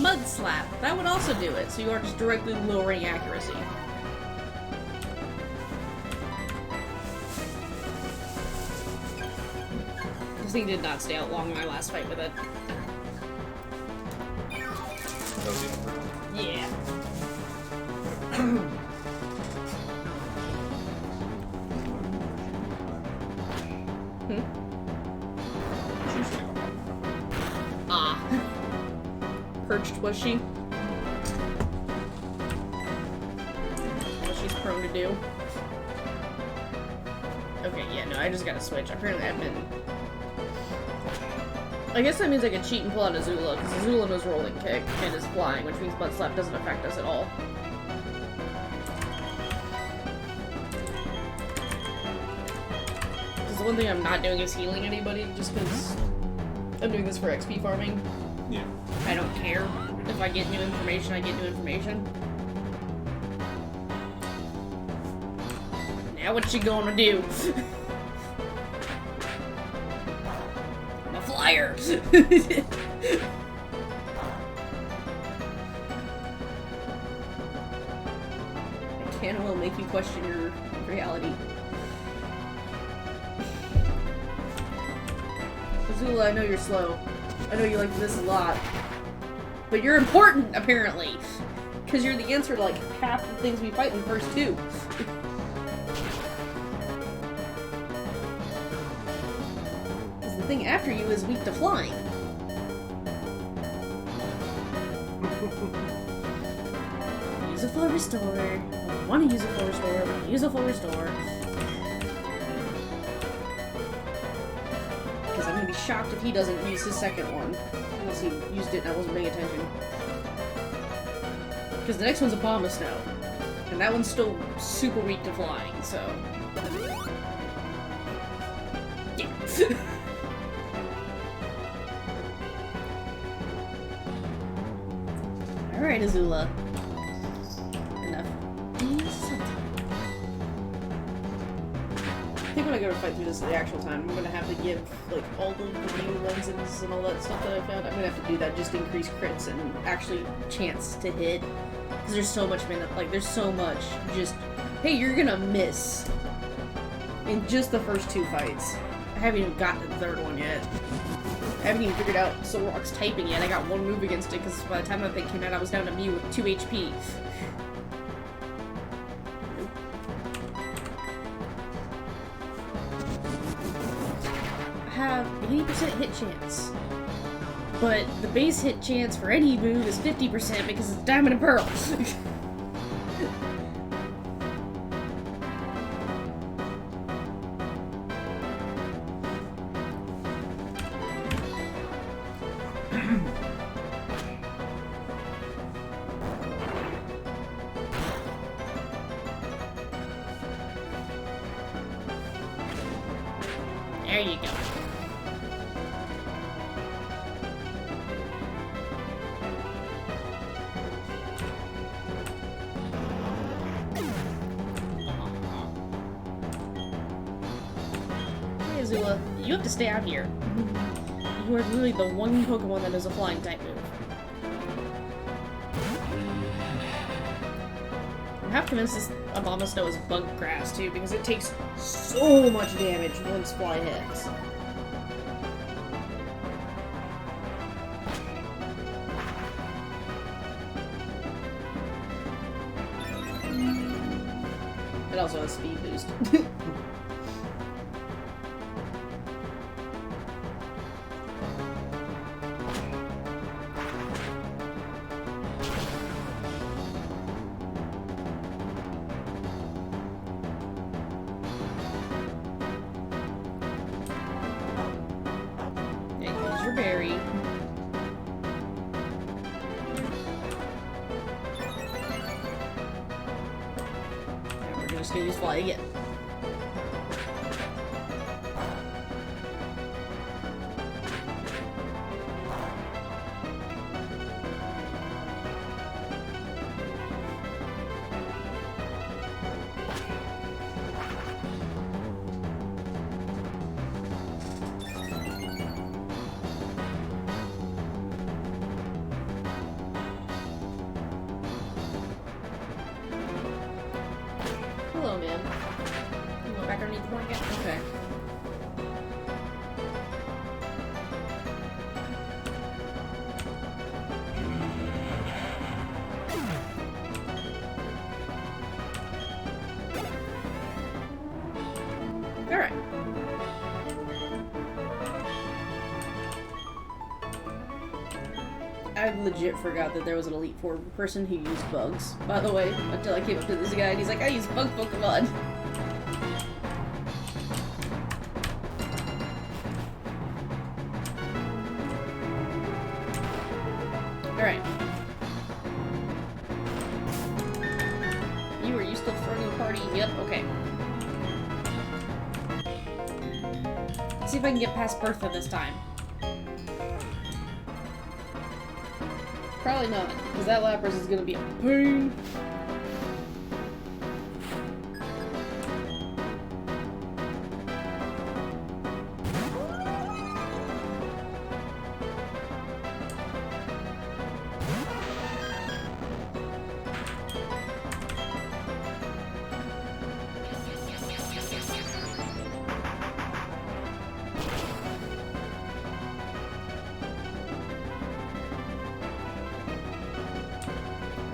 Mud Slap. That would also do it, so you are just directly lowering accuracy. This thing did not stay out long in my last fight with it. Yeah. Ah. Perched was she? What she's prone to do. Okay, yeah, no, I just gotta switch. Apparently I've been... I guess that means I can cheat and pull out Azula, because Azula knows Rolling Kick and is flying, which means Mud Slap doesn't affect us at all. Because the one thing I'm not doing is healing anybody, just because I'm doing this for XP farming. Yeah. I don't care. If I get new information, I get new information. Now what's she gonna do? I'm a flyer! I can will make you question your reality. Azula, I know you're slow. I know you like this a lot. But you're important, apparently. Because you're the answer to, like, half the things we fight in the first 2. Because the thing after you is weak to flying. Use a full restore. I want to use a full restore. I want to use a full restore. Because I'm going to be shocked if he doesn't use his second one. Unless he used it and I wasn't paying attention. Because the next one's a Bomb of Snow. And that one's still super weak to flying, so... Yeah. Alright, Azula. Enough. I think when I go to fight through this the actual time, I'm gonna have to give, like, all the new lenses and all that stuff that I found. I'm gonna have to do that just to increase crits and actually chance to hit. Because there's so much, like, there's so much just, hey, you're gonna miss. In just the first 2 fights. I haven't even gotten to the 3rd one yet. haven't even figured out Solrock's typing yet. I got one move against it because by the time that thing came out, I was down to Mew with 2 HP. I have 80% hit chance. But the base hit chance for any move is 50% because it's Diamond and Pearl. There you go. Hey, Azula, you have to stay out here. You are really the one Pokemon that is a flying type move. I'm half convinced this Abomasnow is bug grass too, because it takes so much damage once fly hits. It also has speed boost. Your berry. And we're just gonna use fly again. Hello, man. You went back underneath the blanket? Okay. Alright. I legit forgot that there was an Elite Four person who used bugs, by the way, until I came up to this guy and he's like, I use bug Pokemon. Alright. Are you still throwing the party? Yep, okay. Let's see if I can get past Bertha this time. Probably not, because that Lapras is gonna be a pain.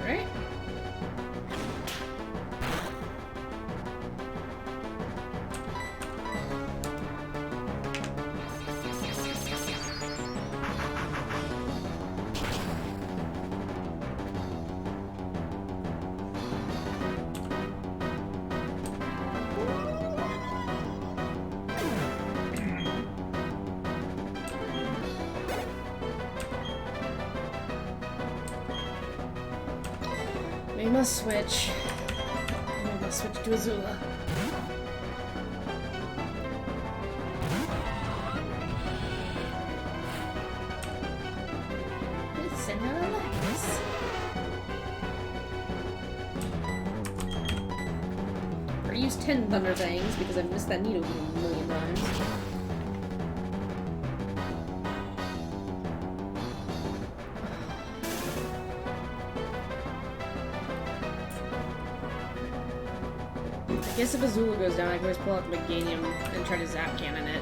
Alright. We must switch. We must switch to Azula. Listen, relax. Or use 10 Thunder Fangs because I've missed that Nidoking a million times. I guess if Azula goes down, I can always pull out the Meganium and try to Zap Cannon it.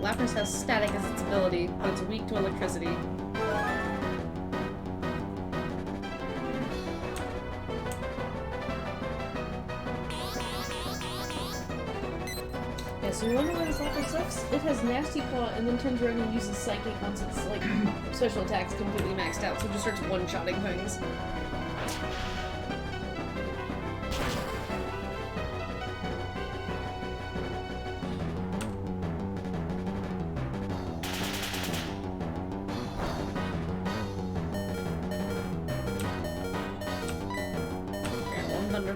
Lapras has static as its ability, but it's weak to electricity. Yeah, so you wonder why this Lapras sucks? It has Nasty Claw and then turns around and uses Psychic once its, like, special attack's completely maxed out, so it just starts one-shotting things.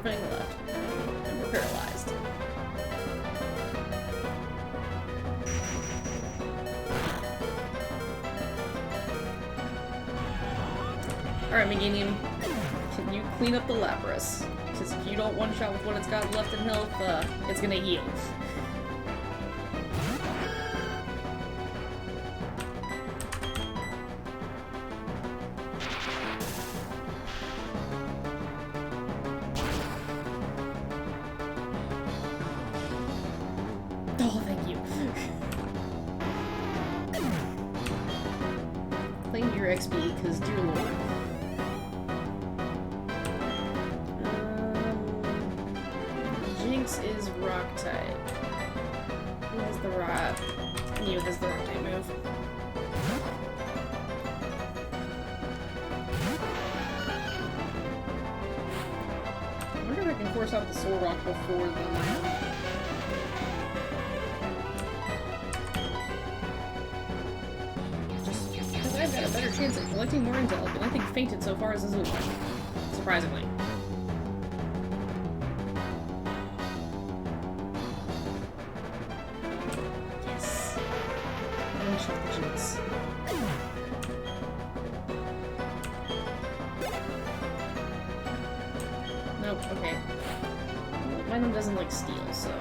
Thing left. And we're paralyzed. Alright, Meganium. Can you clean up the Lapras? Because if you don't one-shot with what it's got left in health, it's gonna heal. Oh, thank you. Claim your XP, because dear lord. Jinx is rock type. Who has the rock? Mew has the rock type move. I wonder if I can force out the Soul Rock before the I've got a better chance of collecting more intel than I think fainted so far as a Zulak. Surprisingly. Yes. One-shot the Jinx. Nope, okay. Venom doesn't like steel, so...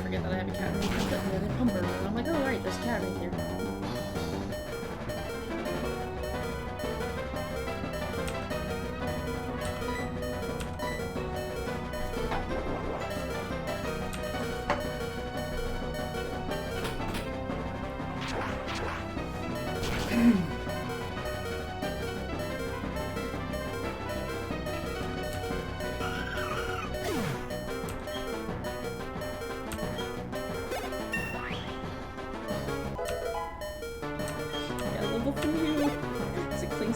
Forget that I have a cat in Humber, and I'm like, oh right, there's a cat right there.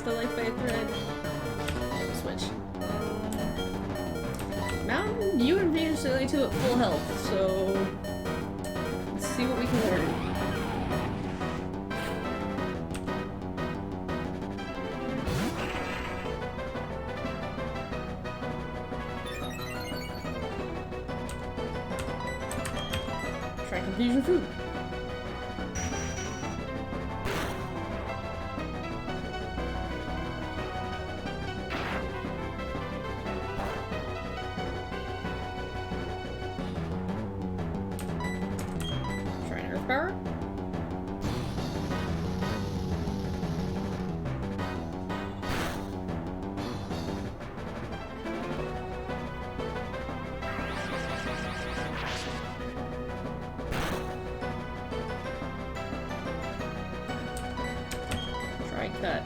The life by a thread. Switch. Mountain, you and Venus are two at full health, so let's see what we can learn. Try confusion food. Power? Try cut.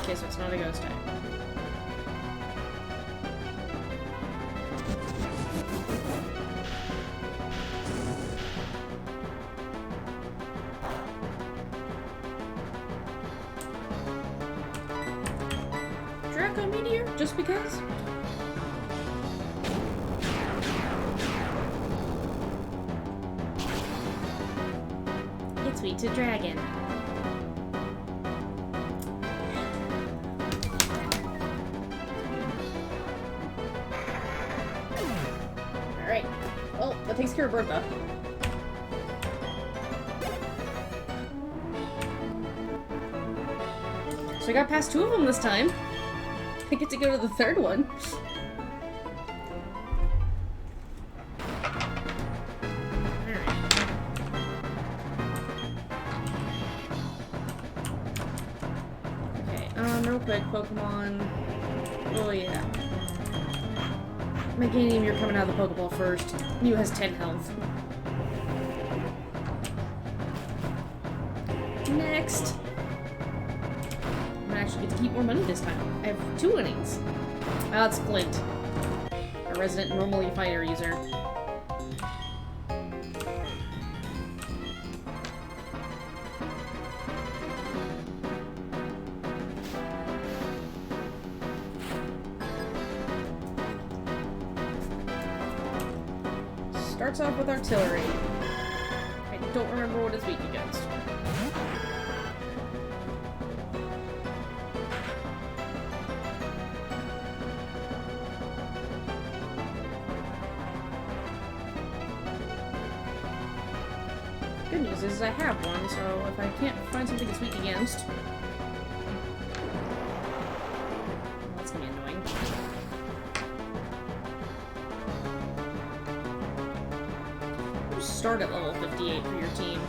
Okay, so it's not a ghost type. Shaco Meteor, just because. It's sweet to dragon. Alright. Well, that takes care of Bertha. So I got past 2 of them this time. I get to go to the 3rd one. Okay, real quick, Pokemon. Oh yeah. Meganium, you're coming out of the Pokeball first. Mew has 10 health. Next. I actually get to keep more money this time. I have 2 winnings. Ah, it's Flint. A resident normally fighter user. Starts off with artillery. I don't remember what it's weak against. Good news is I have one, so if I can't find something it's weak against... Well, that's gonna be annoying. You start at level 58 for your team.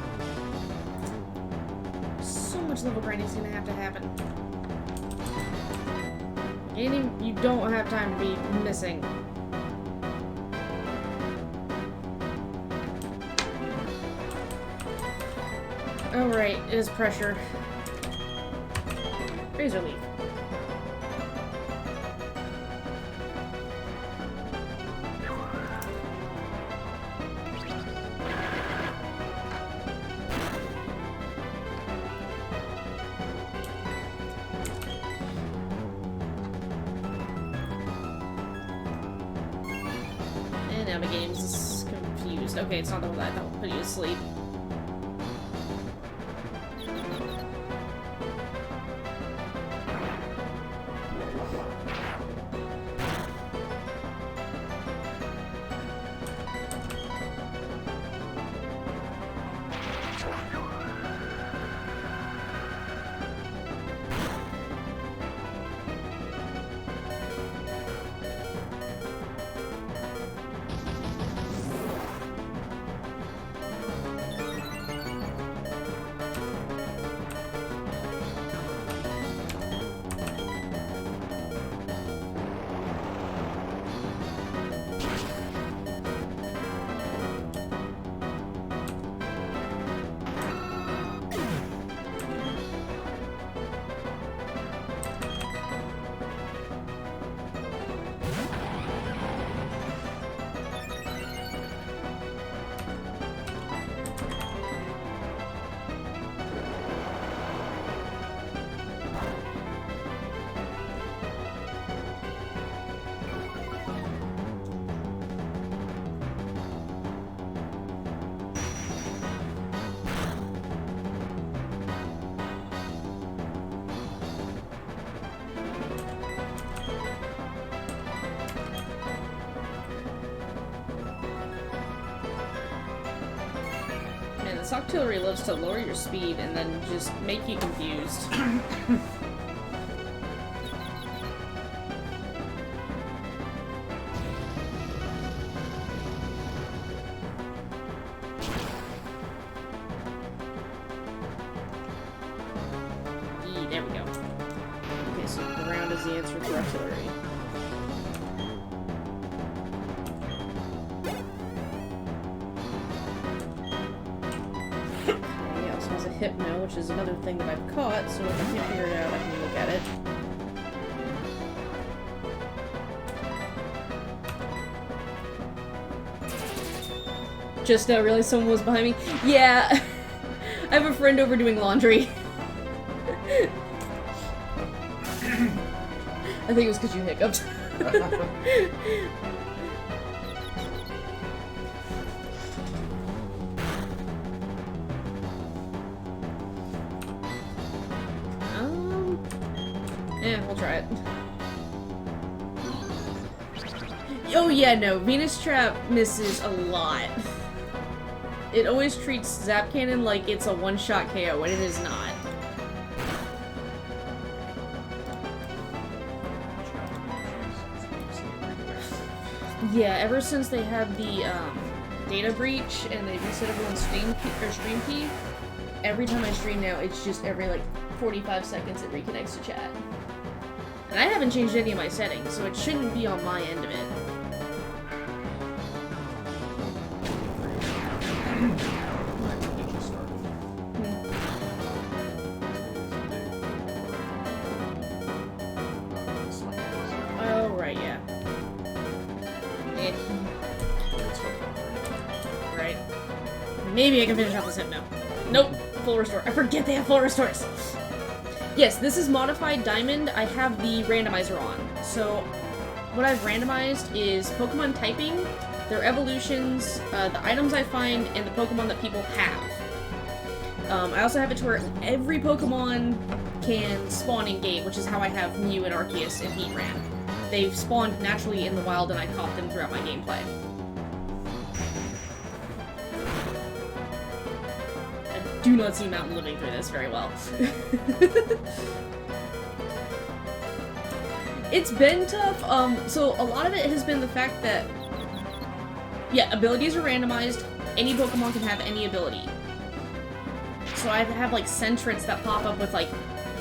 So much level grinding is gonna have to happen. You don't have time to be missing. Oh right, it is pressure. Razor Leaf. And now my game's confused. Okay, it's not the one that I thought would put you to sleep. This Octillery loves to lower your speed and then just make you confused. There we go. Okay, so ground is the answer for artillery. Hypno, which is another thing that I've caught, so if I can't figure it out, I can look at it. Just now realized someone was behind me. Yeah! I have a friend over doing laundry. I think it was because you hiccuped. Yeah, we'll try it. Oh yeah, no, Venus Trap misses a lot. It always treats Zap Cannon like it's a one-shot KO, when it is not. Yeah, ever since they had the data breach and they reset everyone's stream key, every time I stream now, it's just every like 45 seconds it reconnects to chat. And I haven't changed any of my settings, so it shouldn't be on my end of it. Oh, right, yeah. Right. Maybe I can finish off this hypno. Nope, full restore. I forget they have full restores. Yes, this is modified diamond. I have the randomizer on. So, what I've randomized is Pokemon typing, their evolutions, the items I find, and the Pokemon that people have. I also have it to where every Pokemon can spawn in game, which is how I have Mew and Arceus and Heatran. They've spawned naturally in the wild and I caught them throughout my gameplay. I do not see Mountain living through this very well. It's been tough, so a lot of it has been the fact that, yeah, abilities are randomized, any Pokemon can have any ability. So I have like Sentrets that pop up with like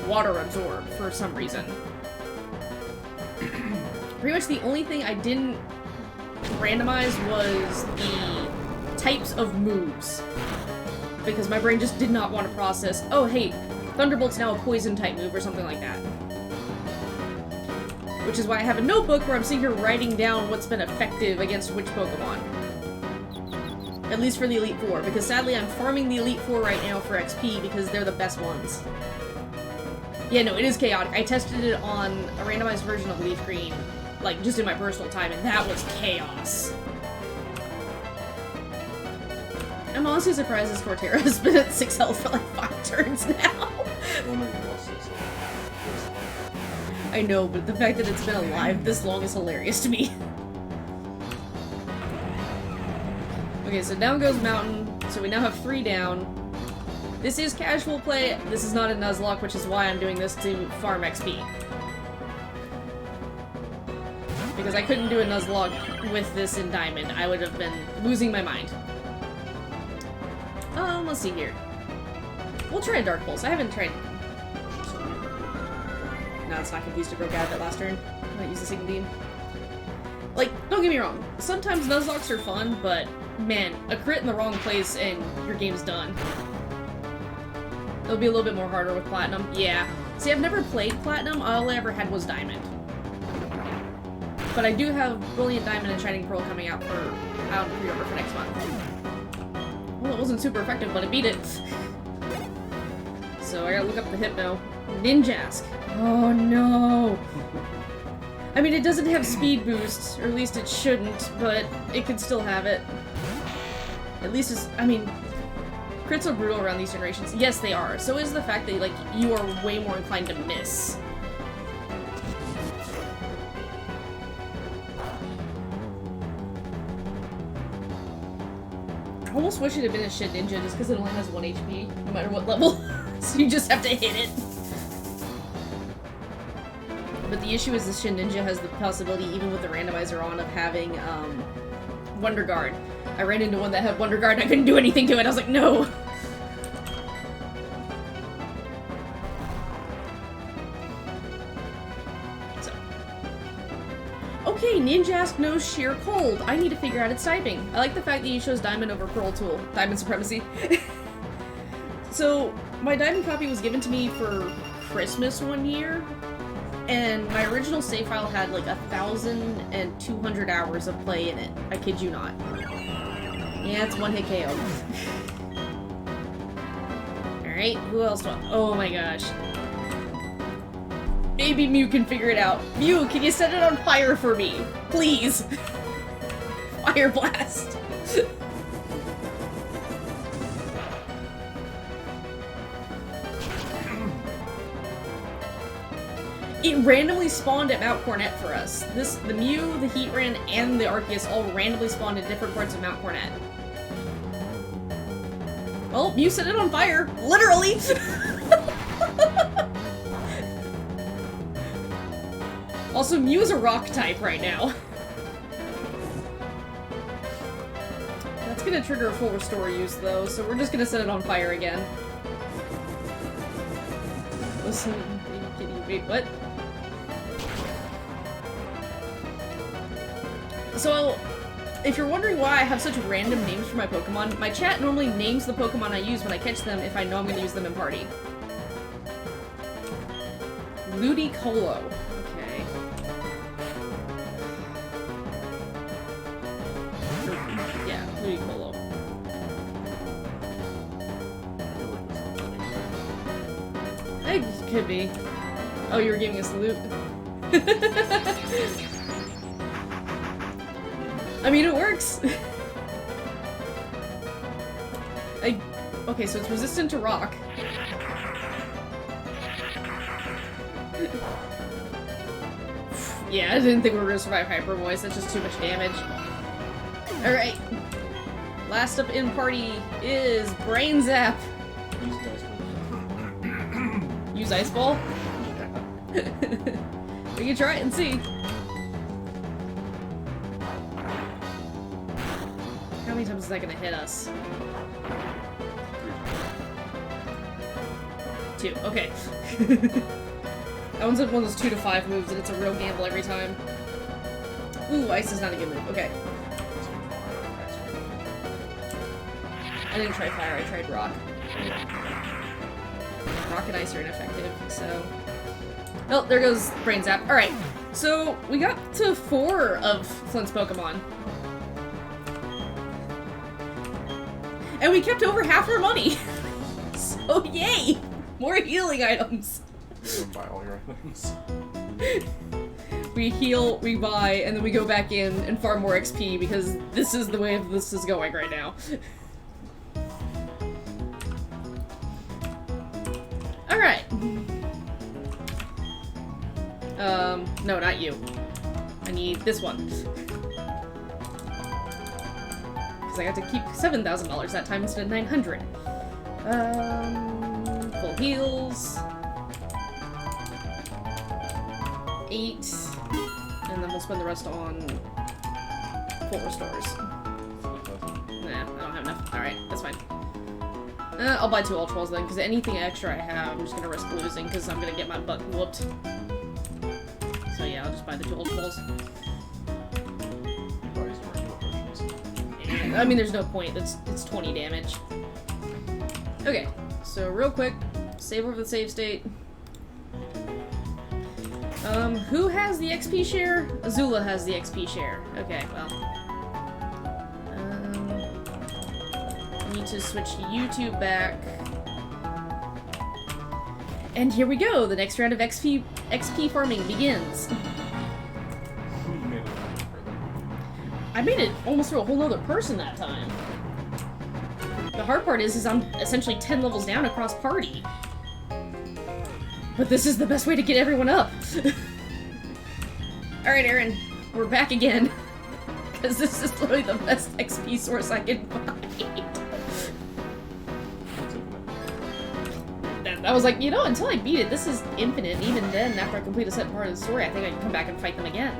Water Absorb for some reason. Pretty much the only thing I didn't randomize was the types of moves. Because my brain just did not want to process, oh hey, Thunderbolt's now a poison type move or something like that. Which is why I have a notebook where I'm sitting here writing down what's been effective against which Pokemon. At least for the Elite Four, because sadly I'm farming the Elite Four right now for XP because they're the best ones. Yeah, no, it is chaotic. I tested it on a randomized version of Leaf Green, like, just in my personal time, and that was chaos. I'm honestly surprised this Torterra has been at 6 health for like 5 turns now. I know, but the fact that it's been alive this long is hilarious to me. Okay, so down goes Mountain, so we now have 3 down. This is casual play, this is not a Nuzlocke, which is why I'm doing this to farm XP. Because I couldn't do a Nuzlocke with this in Diamond, I would have been losing my mind. Let's see here. We'll try a Dark Pulse, I haven't tried... No, it's not confused to broke out of it last turn. I might use the Signal Beam. Like, don't get me wrong, sometimes Nuzlocks are fun, but man, a crit in the wrong place and your game's done. It'll be a little bit more harder with Platinum. Yeah. See, I've never played Platinum, all I ever had was Diamond. But I do have Brilliant Diamond and Shining Pearl coming out in pre-order for next month. Well, it wasn't super effective, but it beat it. So I gotta look up the Hypno. Ninjask. Oh no! I mean, it doesn't have speed boost, or at least it shouldn't, but it could still have it. At least it's, I mean, crits are brutal around these generations. Yes, they are. So is the fact that, like, you are way more inclined to miss. I almost wish it had been a shit ninja just because it only has 1 HP, no matter what level. So you just have to hit it. But the issue is this Shin Ninja has the possibility, even with the randomizer on, of having, Wonder Guard. I ran into one that had Wonder Guard and I couldn't do anything to it. I was like, no! So. Okay, Ninjask knows Sheer Cold. I need to figure out its typing. I like the fact that he chose Diamond over Pearl Tool. Diamond Supremacy. So, my Diamond copy was given to me for Christmas one year. And my original save file had like 1,200 hours of play in it. I kid you not. Yeah, it's 1-hit KO. Alright, who else do I... Oh my gosh. Maybe Mew can figure it out. Mew, can you set it on fire for me? Please. Fire blast. It randomly spawned at Mount Cornet for us. The Mew, the Heatran, and the Arceus all randomly spawned at different parts of Mount Cornet. Well, Mew set it on fire. Literally! Also, Mew is a rock type right now. That's gonna trigger a full restore use, though, so we're just gonna set it on fire again. Listen, wait, what? So, if you're wondering why I have such random names for my Pokemon, my chat normally names the Pokemon I use when I catch them if I know I'm going to use them in party. Ludicolo. Okay. Yeah, Ludicolo. It could be. Oh, you were giving us loot? I mean, it works! Okay, so it's resistant to rock. Yeah, I didn't think we were gonna survive Hyper Voice, that's just too much damage. Alright. Last up in party is Brain Zap. Use Ice Ball? We can try it and see. How many times is that gonna hit us? 2. Okay. That one's one of those 2 to 5 moves, and it's a real gamble every time. Ooh, Ice is not a good move. Okay. I didn't try Fire, I tried Rock. Rock and Ice are ineffective, so... Oh, there goes Brain Zap. Alright, so we got to 4 of Flint's Pokemon. And we kept over half our money! So yay! More healing items! You buy all your items. We heal, we buy, and then we go back in and farm more XP because this is the way this is going right now. Alright. No, not you. I need this one. Because I got to keep $7,000 that time instead of $900. Full heals. 8. And then we'll spend the rest on full restores. Nah, I don't have enough. Alright, that's fine. I'll buy 2 Ultra Balls then, because anything extra I have, I'm just gonna risk losing, because I'm gonna get my butt whooped. So yeah, I'll just buy the 2 Ultra Balls. I mean, there's no point. It's 20 damage. Okay, so real quick, save over the save state. Who has the XP share? Azula has the XP share. Okay, well. I need to switch YouTube back. And here we go! The next round of XP farming begins. I made it almost through a whole other person that time. The hard part is I'm essentially 10 levels down across party. But this is the best way to get everyone up. Alright, Aaron, we're back again. Because this is literally the best XP source I can find. I was like, you know, until I beat it, this is infinite. And even then, after I complete a set part of the story, I think I can come back and fight them again.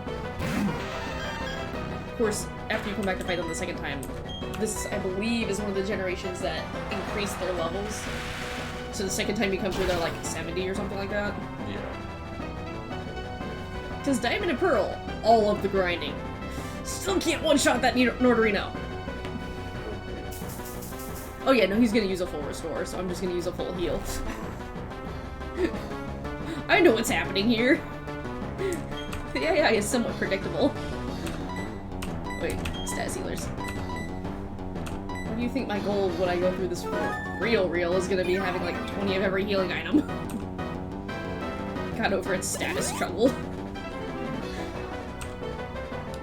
Of course, after you come back to fight them the second time, this, I believe, is one of the generations that increase their levels. So the second time you come through, they're like 70 or something like that. Yeah. Because Diamond and Pearl, all of the grinding. Still can't one-shot that Nordorino. Oh yeah, no, he's gonna use a full restore, so I'm just gonna use a full heal. I know what's happening here. The AI is somewhat predictable. Wait, status healers. What do you think my goal when I go through this real is gonna be having like 20 of every healing item? God, got over its status trouble.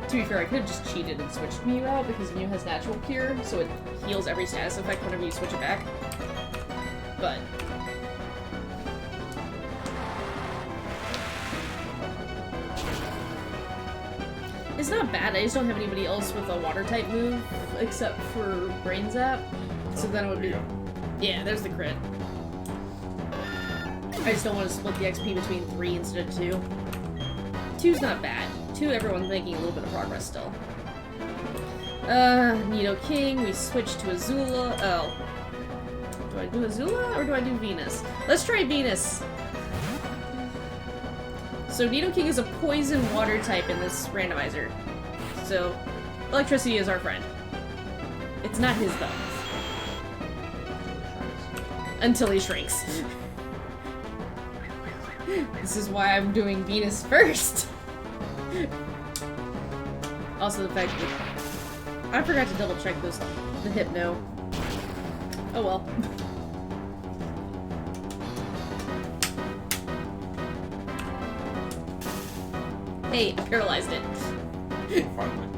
To be fair, I could have just cheated and switched Mew out because Mew has natural cure, so it heals every status effect whenever you switch it back. But it's not bad, I just don't have anybody else with a water type move except for Brain Zap. So then it would be. Yeah, there's the crit. I just don't want to split the XP between 3 instead of 2. 2's not bad. 2, everyone's making a little bit of progress still. Nidoking, we switch to Azula. Oh. Do I do Azula or do I do Venus? Let's try Venus. So Nidoking is a poison water type in this randomizer. So electricity is our friend. It's not his though. Until he shrinks. This is why I'm doing Venus first. Also the fact that I forgot to double check the Hypno. Oh well. Hey, I paralyzed it. Finally.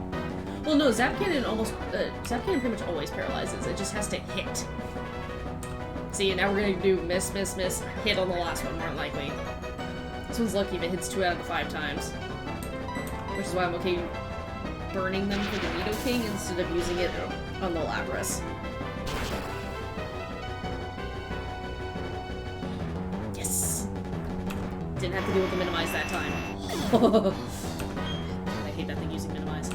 Well, no, Zap Cannon Zap Cannon pretty much always paralyzes. It just has to hit. See, now we're gonna do miss, miss, miss, hit on the last one more than likely. This one's lucky if it hits 2 out of the 5 times. Which is why I'm okay burning them for the Nidoking instead of using it on the Lapras. Yes! Didn't have to deal with the minimize that time. I hate that thing using minimize.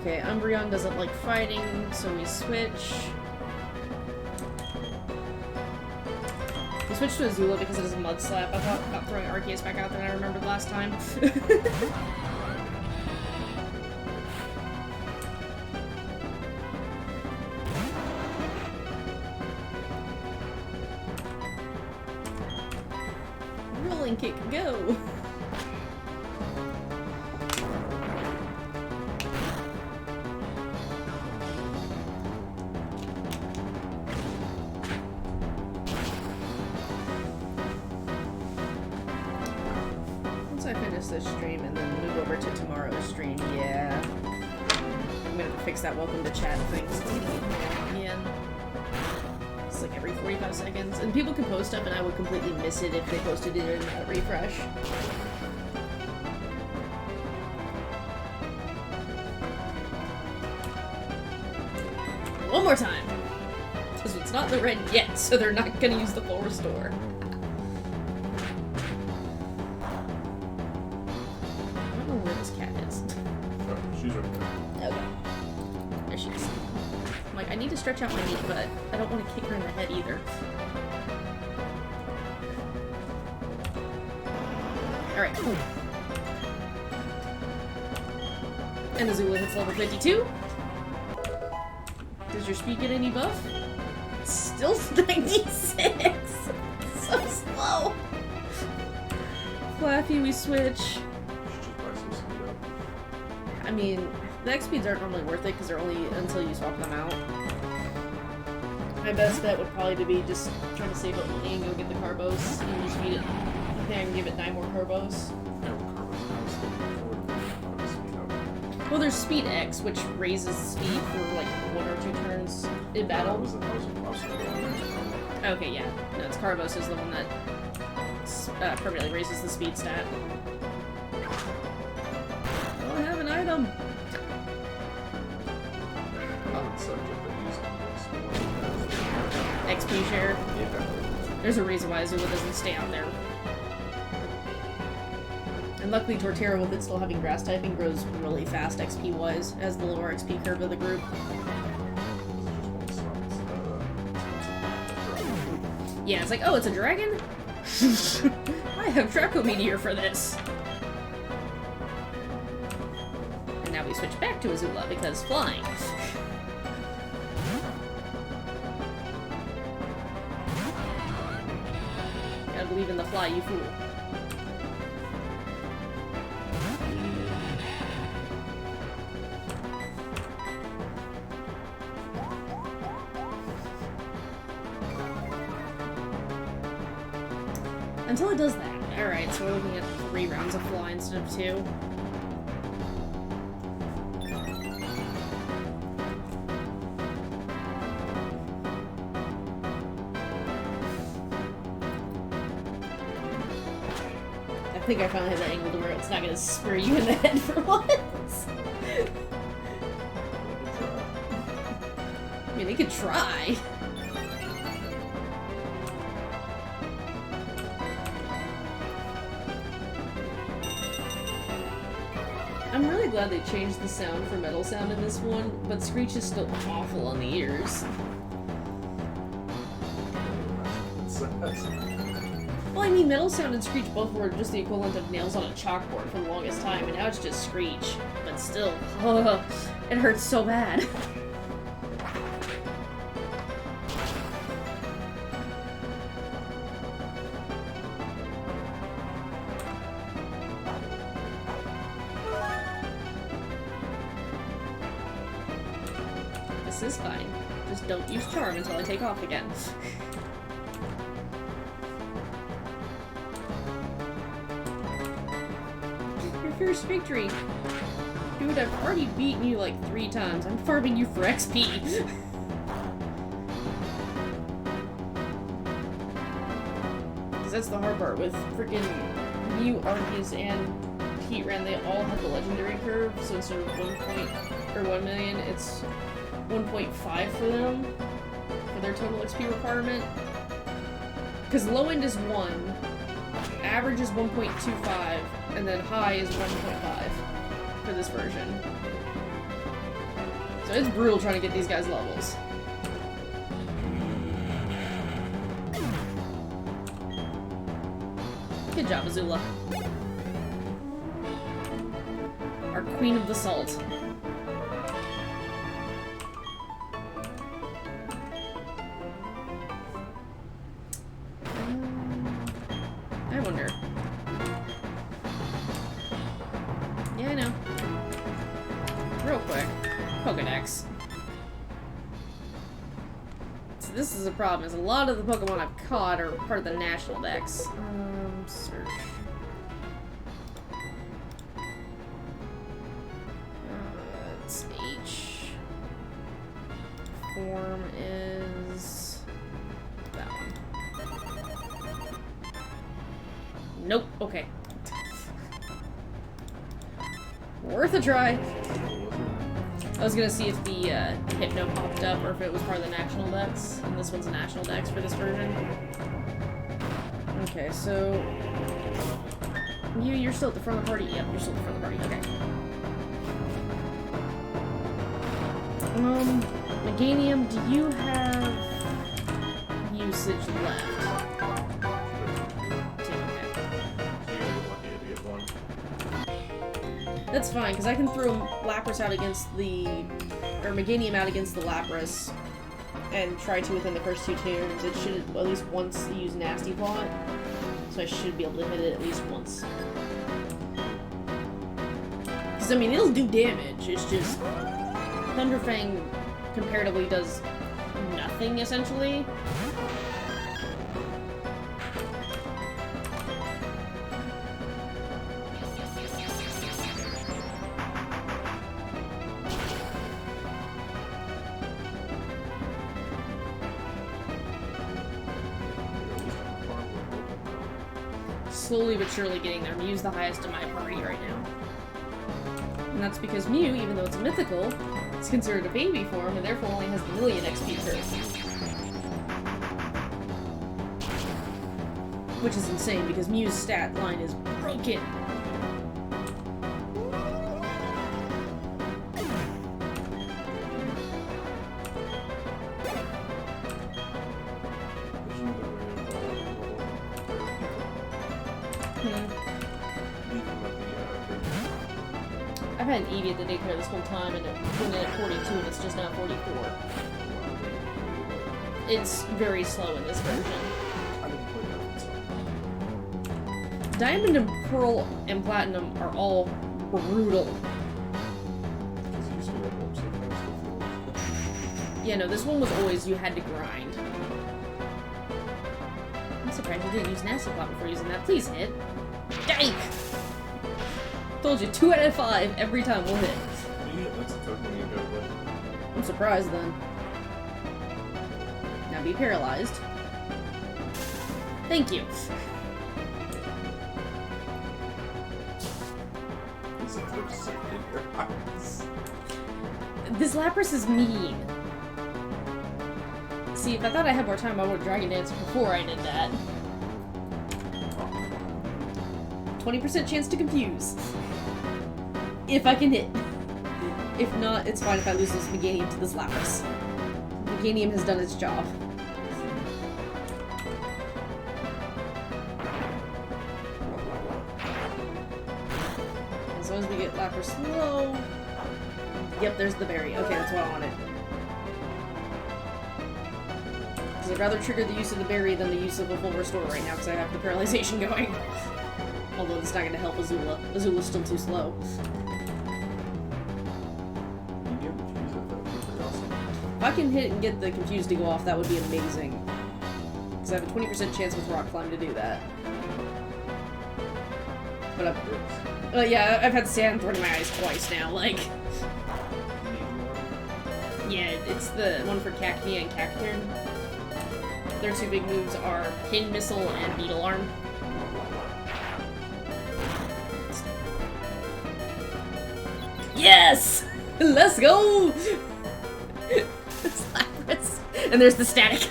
Okay, Umbreon doesn't like fighting, so we switch. We switched to Azula because it is a Mud Slap. I thought about throwing Arceus back out there and I remembered last time. Rolling kick, go! This stream and then move over to tomorrow's stream. Yeah. I'm gonna fix that welcome to chat thing. Again. It's like every 45 seconds. And people can post stuff and I would completely miss it if they posted it in a refresh. One more time. Because it's not in the red yet, so they're not gonna use the full restore. I need to stretch out my knee, but I don't want to kick her in the head either. Alright. And Azula hits level 52. Does your speed get any buff? Still 96! So slow! Flaffy, we switch. I mean, the X speeds aren't normally worth it because they're only until you swap them out. My best bet would probably be just trying to save up money and go get the Carbos and just feed it. I think I can give it 9 more Carbos. Well, there's Speed X, which raises speed for like 1 or 2 turns in battle. Okay, yeah. No, it's Carbos is the one that permanently raises the speed stat. I don't have an item! XP share. There's a reason why Azula doesn't stay on there. And luckily Torterra, with it still having grass typing, grows really fast XP wise, as the lower XP curve of the group. Yeah, it's like, oh, it's a dragon? I have Draco Meteor for this! And now we switch back to Azula because flying. Believe in the fly, you fool. Until it does that. Alright, so we're looking at 3 rounds of fly instead of 2. I think I finally have that angle to where it's not gonna spur you in the head for once. I mean, they could try. I'm really glad they changed the sound for Metal Sound in this one, but Screech is still awful on the ears. Well, I mean, Metal Sound and Screech both were just the equivalent of nails on a chalkboard for the longest time, and now it's just Screech. But still, it hurts so bad. This is fine. Just don't use Charm until I take off again. Your first victory! Dude, I've already beaten you like 3 times. I'm farming you for XP. Because that's the hard part with freaking Mew, Arceus, and Heatran. They all have the legendary curve, so instead of 1 million, it's 1.5 for them, for their total XP requirement. Because low end is 1, average is 1.25, and then high is 1.5 for this version. So it's brutal trying to get these guys levels. Good job, Azula. Our Queen of the Salt. I wonder. Yeah, I know. Real quick. Pokedex. So this is a problem, is a lot of the Pokemon I've caught are part of the National Dex. Search. It's H. Form is that one. Nope. Okay. Worth a try. I was gonna see if the Hypno popped up or if it was part of the National Dex, and this one's a National Dex for this version. Okay, so you're still at the front of the party. Yep, you're still at the front of the party. Okay. Meganium, do you have usage left? That's fine, because I can throw Lapras out against the... or Meganium out against the Lapras and try to within the first 2 turns. It should at least once use Nasty Plot, so I should be able to hit it at least once. Because, I mean, it'll do damage, it's just... Thunderfang comparatively does nothing, essentially. Slowly but surely getting there. Mew's the highest in my party right now. And that's because Mew, even though it's mythical, it's considered a baby form and therefore only has the million XP curve. Which is insane because Mew's stat line is broken. I've had an Eevee at the daycare this whole time, and it went in at 42, and it's just now 44. It's very slow in this version. Diamond and Pearl and Platinum are all brutal. Yeah, no, this one was always you had to grind. I'm surprised you didn't use Nasty Plot before using that. Please hit. Yike! Told you, 2 out of 5 every time we'll hit. Yeah, that's a token you go with. I'm surprised then. Now be paralyzed. Thank you. It's like they're sick in your eyes. This Lapras is mean. See, if I thought I had more time, I would have Dragon Danced before I did that. 20% chance to confuse. If I can hit. If not, it's fine if I lose this Meganium to this Lapras. Meganium has done its job. As long as we get Lapras slow. Yep, there's the berry. Okay, that's what I wanted. Because I'd rather trigger the use of the berry than the use of a full restore right now, because I have the paralyzation going. Although it's not going to help Azula. Azula's still too slow. You get what you use it, though. It's pretty awesome. If I can hit and get the Confuse to go off, that would be amazing. Because I have a 20% chance with Rock Climb to do that. But yeah, I've had sand thrown in my eyes twice now, like... Yeah, it's the one for Cacnea and Cacturn. Their 2 big moves are Pin Missile and Beetle Arm. Yes! Let's go! It's Lapras. And there's the static.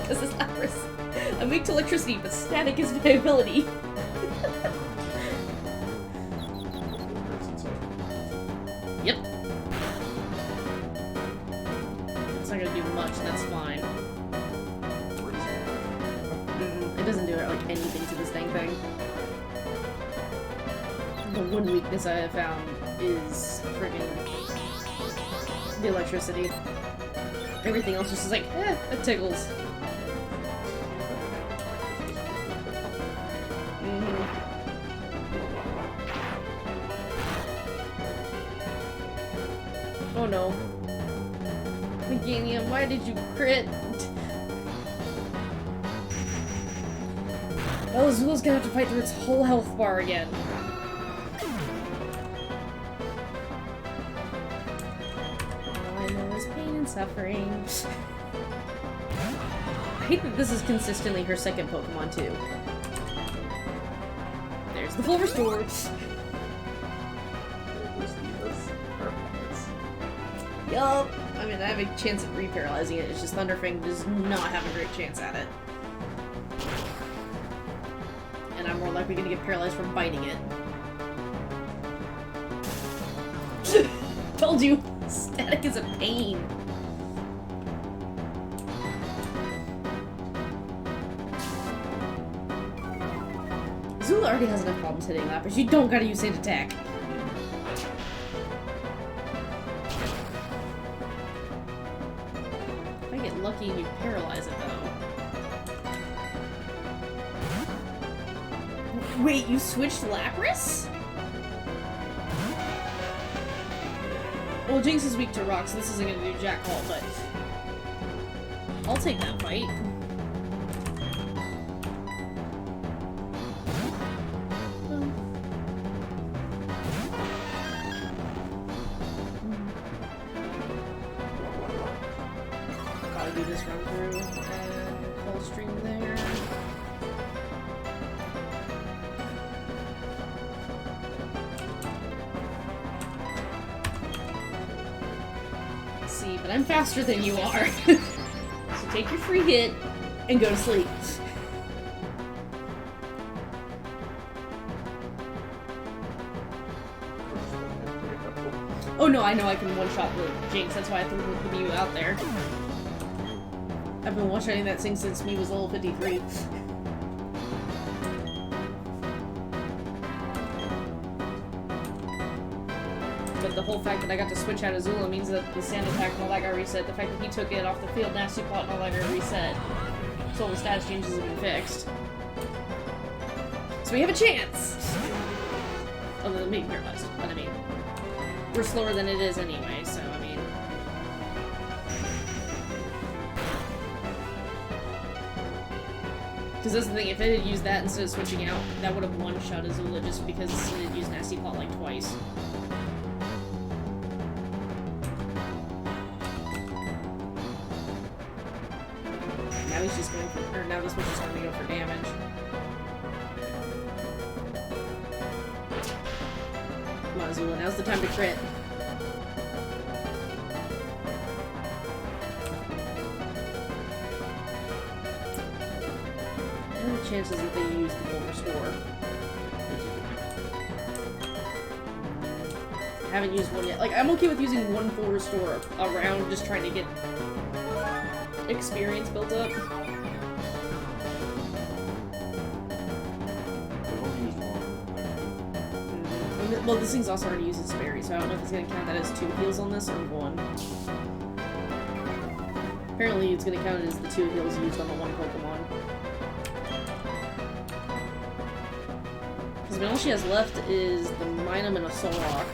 This is Lapras. I'm weak to electricity, but static is my ability. Yep. It's not gonna do much, that's fine. It doesn't do like anything to this dang thing. The one weakness I have found is friggin' the electricity. Everything else just is like, it tickles. Oh no. Meganium, why did you crit? Oh, Azula's gonna have to fight through its whole health bar again. All I know is pain and suffering. I hate that this is consistently her second Pokemon, too. There's the full restore. Yup. I mean, I have a chance at re-paralyzing it. It's just Thunderfang does not have a great chance at it. And I'm more likely gonna get paralyzed from biting it. Told you! Static is a pain. Azula already has enough problems hitting Lapras. You don't gotta use Sand Attack. If I get lucky and you paralyze it, though. Wait, you switched Lapras? Well, Jinx is weak to rock, so this isn't gonna do jack all, but... I'll take that fight. Gotta do this run through, and full stream there. See, but I'm faster than you are. So take your free hit and go to sleep. Oh no, I know I can one-shot the Jinx, that's why I threw the Mew out there. I've been one-shotting that thing since Mew was level 53. But the whole fact that I got to switch out Azula means that the Sand Attack and all that got reset. The fact that he took it off the field, Nasty Plot and all that got reset. So all the status changes have been fixed. So we have a chance! Other than being paralyzed, but I mean... We're slower than it is anyway, so I mean... Because that's the thing, if it had used that instead of switching out, that would have one-shot Azula just because it had used Nasty Plot like twice. Now he's just going for, or now this one's just going to go for damage. Come on, Azula, now's the time to crit. Chances that they use the full restore. I haven't used one yet. Like, I'm okay with using one full restore around, just trying to get experience built up. They've only used one. Well, this thing's also already uses Sperry, so I don't know if it's going to count that as 2 heals on this or 1. Apparently, it's going to count it as the 2 heals used on the one Pokemon. Because all she has left is the Minun and a Solrock.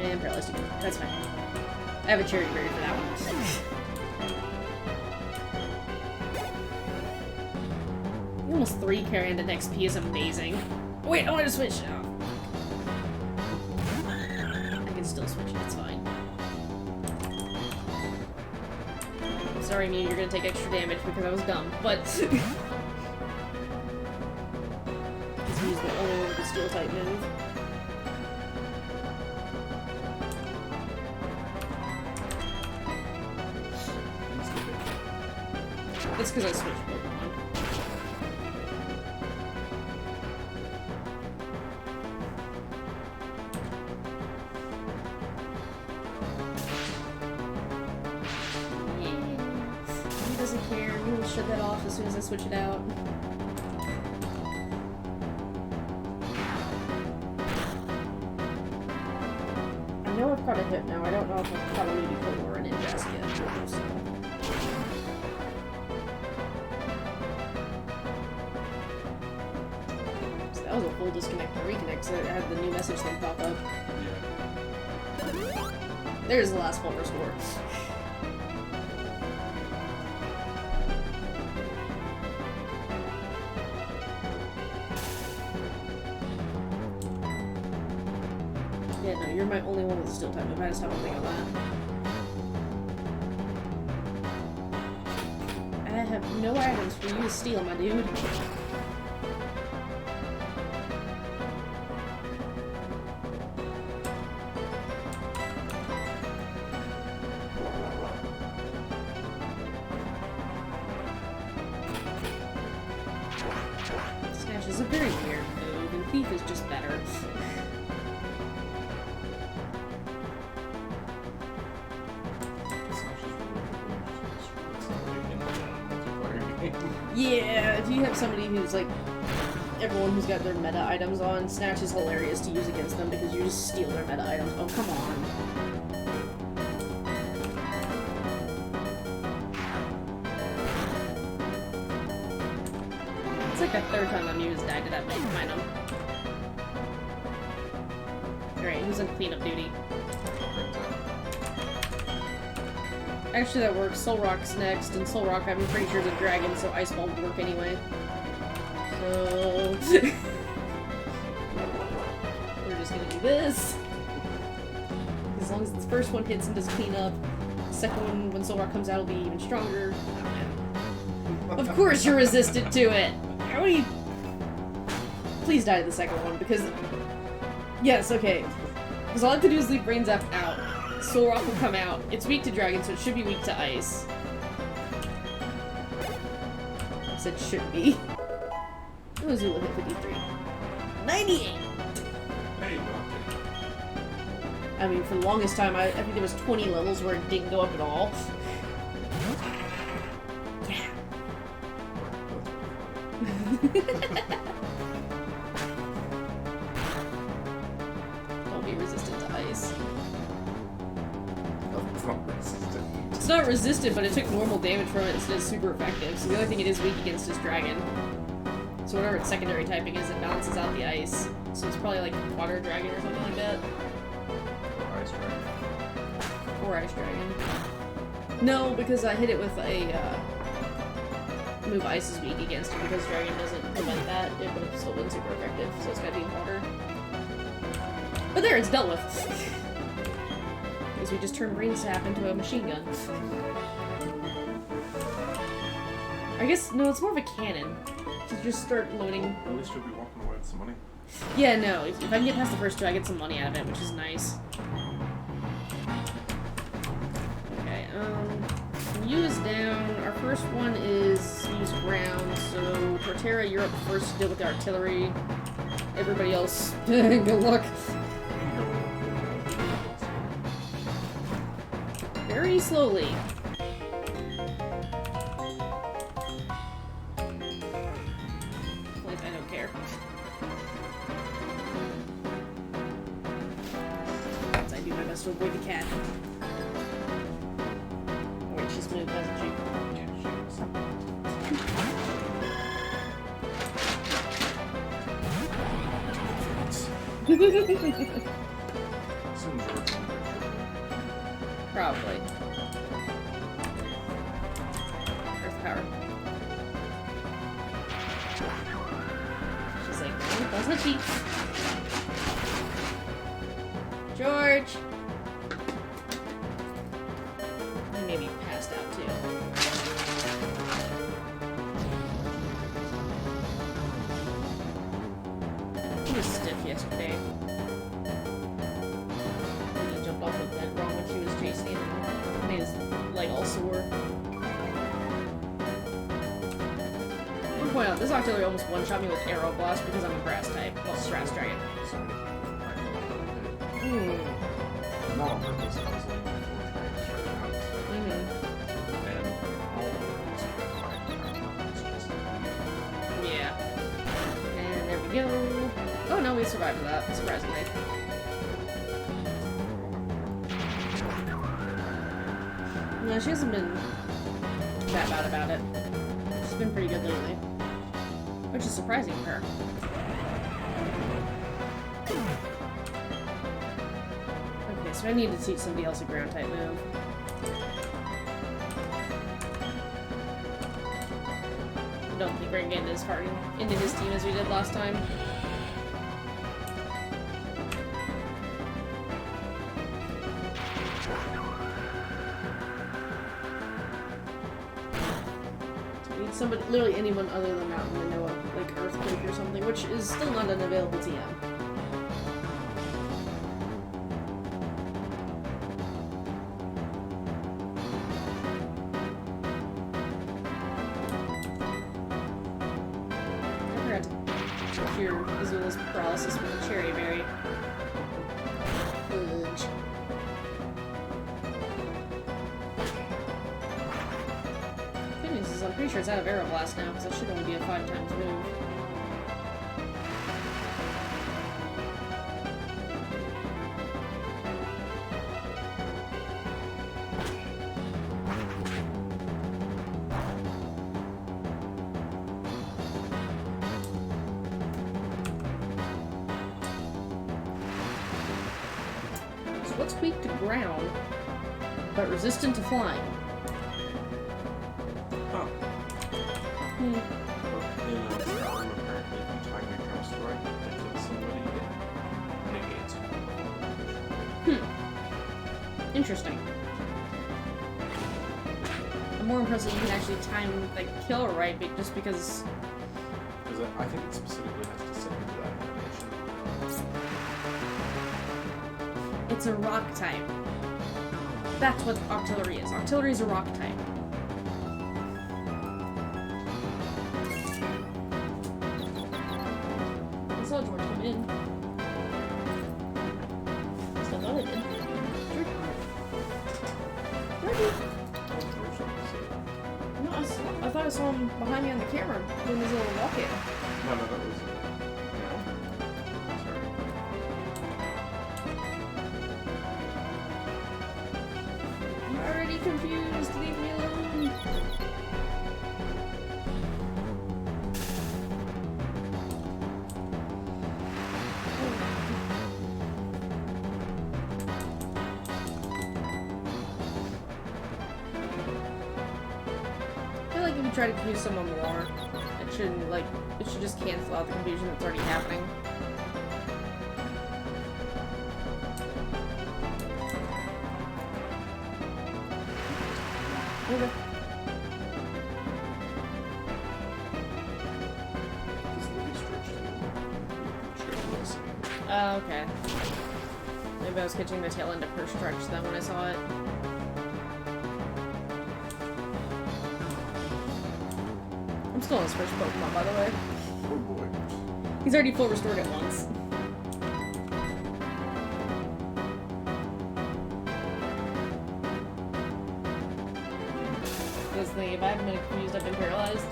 And Paralyzed again. That's fine. I have a Cherry Berry for that one. You almost 3 carrying the next P is amazing. Wait, I want to switch now. I can still switch it, it's fine. Sorry, Mew, you're gonna take extra damage because I was dumb, but... Because he's the only one with the Steel-type move. That's because I switched Pokemon. Doesn't care. We will shut that off as soon as I switch it out. I know I've caught a hit now. I don't know if I've caught a Ludicolo or an Injust yet. So. That was a full disconnect and reconnect, so I had the new message thing pop up. Yeah. There's the last full restore. Yeah, no, you're my only one with a Steel type move. I just have one thing on that. I have no items for you to steal, my dude. Snatch is a very weird move, and Thief is just better. Yeah, if you have somebody who's like everyone who's got their meta items on, Snatch is hilarious to use against them because you just steal their meta items. Oh, come on. It's like the 3rd time that Mew has died to that Minun. Alright, who's on cleanup duty? Actually, that works. Solrock's next, and Solrock, I'm pretty sure, is a dragon, so Ice Ball would work anyway. So... we're just gonna do this. As long as the first one hits and does cleanup, the second one, when Solrock comes out, will be even stronger. Oh, of course you're resistant to it! How do you... Please die to the second one, because... Yes, okay. Because all I have to do is leave Brain Zap out. Solrock will come out. It's weak to dragon, so it should be weak to ice. I said should be. It was Azula hit 53. 98! Hey, well, I mean, for the longest time, I think there was 20 levels where it didn't go up at all. Yeah. Don't be resistant to ice. It's not resistant, but it took normal damage from it instead of super effective, so the only thing it is weak against is dragon. So whatever its secondary typing is, it balances out the ice. So it's probably like water dragon or something like that. Ice Dragon. Or ice dragon. No, because I hit it with a move Ice is weak against it because Dragon doesn't prevent that. It would have still been super effective, so it's gotta be water. But there, it's dealt with. Because we just turned Rain Sap into a machine gun. I guess, no, it's more of a cannon. To just start loading. At least you'll be walking away with some money. Yeah, no, if I can get past the first two, I get some money out of it, which is nice. Okay, use down. Our first one is use ground, so Torterra, you're up first to deal with the artillery. Everybody else, good luck. Very slowly. Like, I don't care. As I do my best to avoid the cat. Wait, she's moved, hasn't she? Yeah, Soon George will be there. Probably. Earth power. She's like, no, that's not cheap. George! He may be passed out too. He was stiff yesterday. He jumped off the vent wrong when she was chasing him and made his leg all sore. One point out, this Octillery almost one-shot me with Arrow Blast because I'm a grass type. Well, Grass Dragon. Sorry. Hmm. Not on purpose, I was leaning before trying to start out. Mm-hmm. And all of it was fine. It's just Yeah. And there we go. Oh no, we survived that, surprisingly. No, she hasn't been that bad about it. She's been pretty good lately. Which is surprising for her. Okay, so I need to teach somebody else a ground type move. I don't think we're gonna get as far into his team as we did last time. Somebody, literally anyone other than Mountain to know of, like Earthquake or something, which is still not an available TM. I forgot to cure Azula's paralysis with a cherry berry. Fudge. I'm pretty sure it's out of Arrow Blast now, because that should only be a 5 times move. So what's weak to ground, but resistant to flying? in Skyrim, apparently, if you time your jump strike to kill somebody, it negates. Interesting. I'm more impressed that you can actually time the kill right, just because. Because I think it specifically has to set into that animation. It's a rock type. That's what Octillery is. Octillery is a rock type. I saw George come in. So I thought I did. Georgie. No, I thought I saw him behind me on the camera doing his little walk-in. No, that was sorry. I'm already confused. Leave me alone. try to confuse someone more. It shouldn't, like, it should just cancel out the confusion that's already happening. Okay. Okay. Maybe I was catching the tail end of her stretch then when I saw it. I'm still on his first Pokemon, by the way. Oh boy. He's already full restored it once. This thing, if I haven't been confused, I've been paralyzed.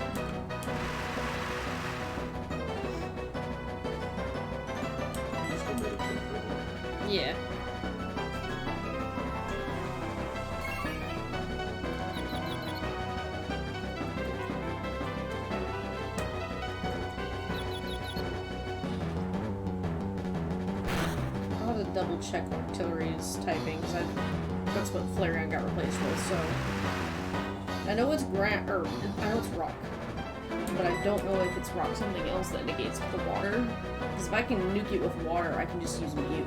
Yeah. I'll have to double check Artillery's typing, because that's what Flareon got replaced with, so... I know it's I know it's rock. But I don't know if it's rock something else that negates the water. Because if I can nuke it with water, I can just use Mew.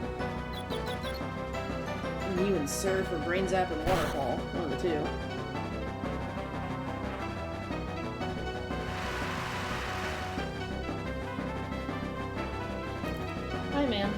Mew and Surf or Brain Zap and Waterfall. One of the two. Hi, man.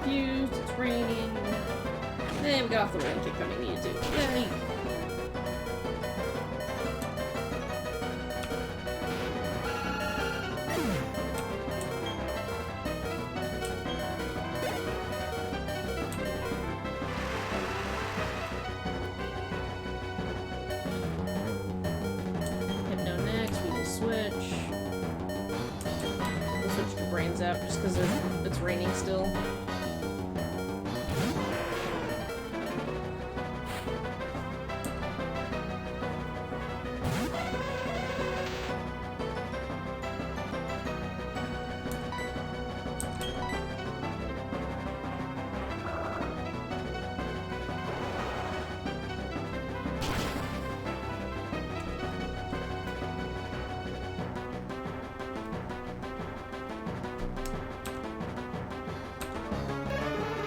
It's raining. And we got off the rain kick that we needed to. Yay! Hypno next, we will switch. We'll switch to Brain Zap just because it's raining still.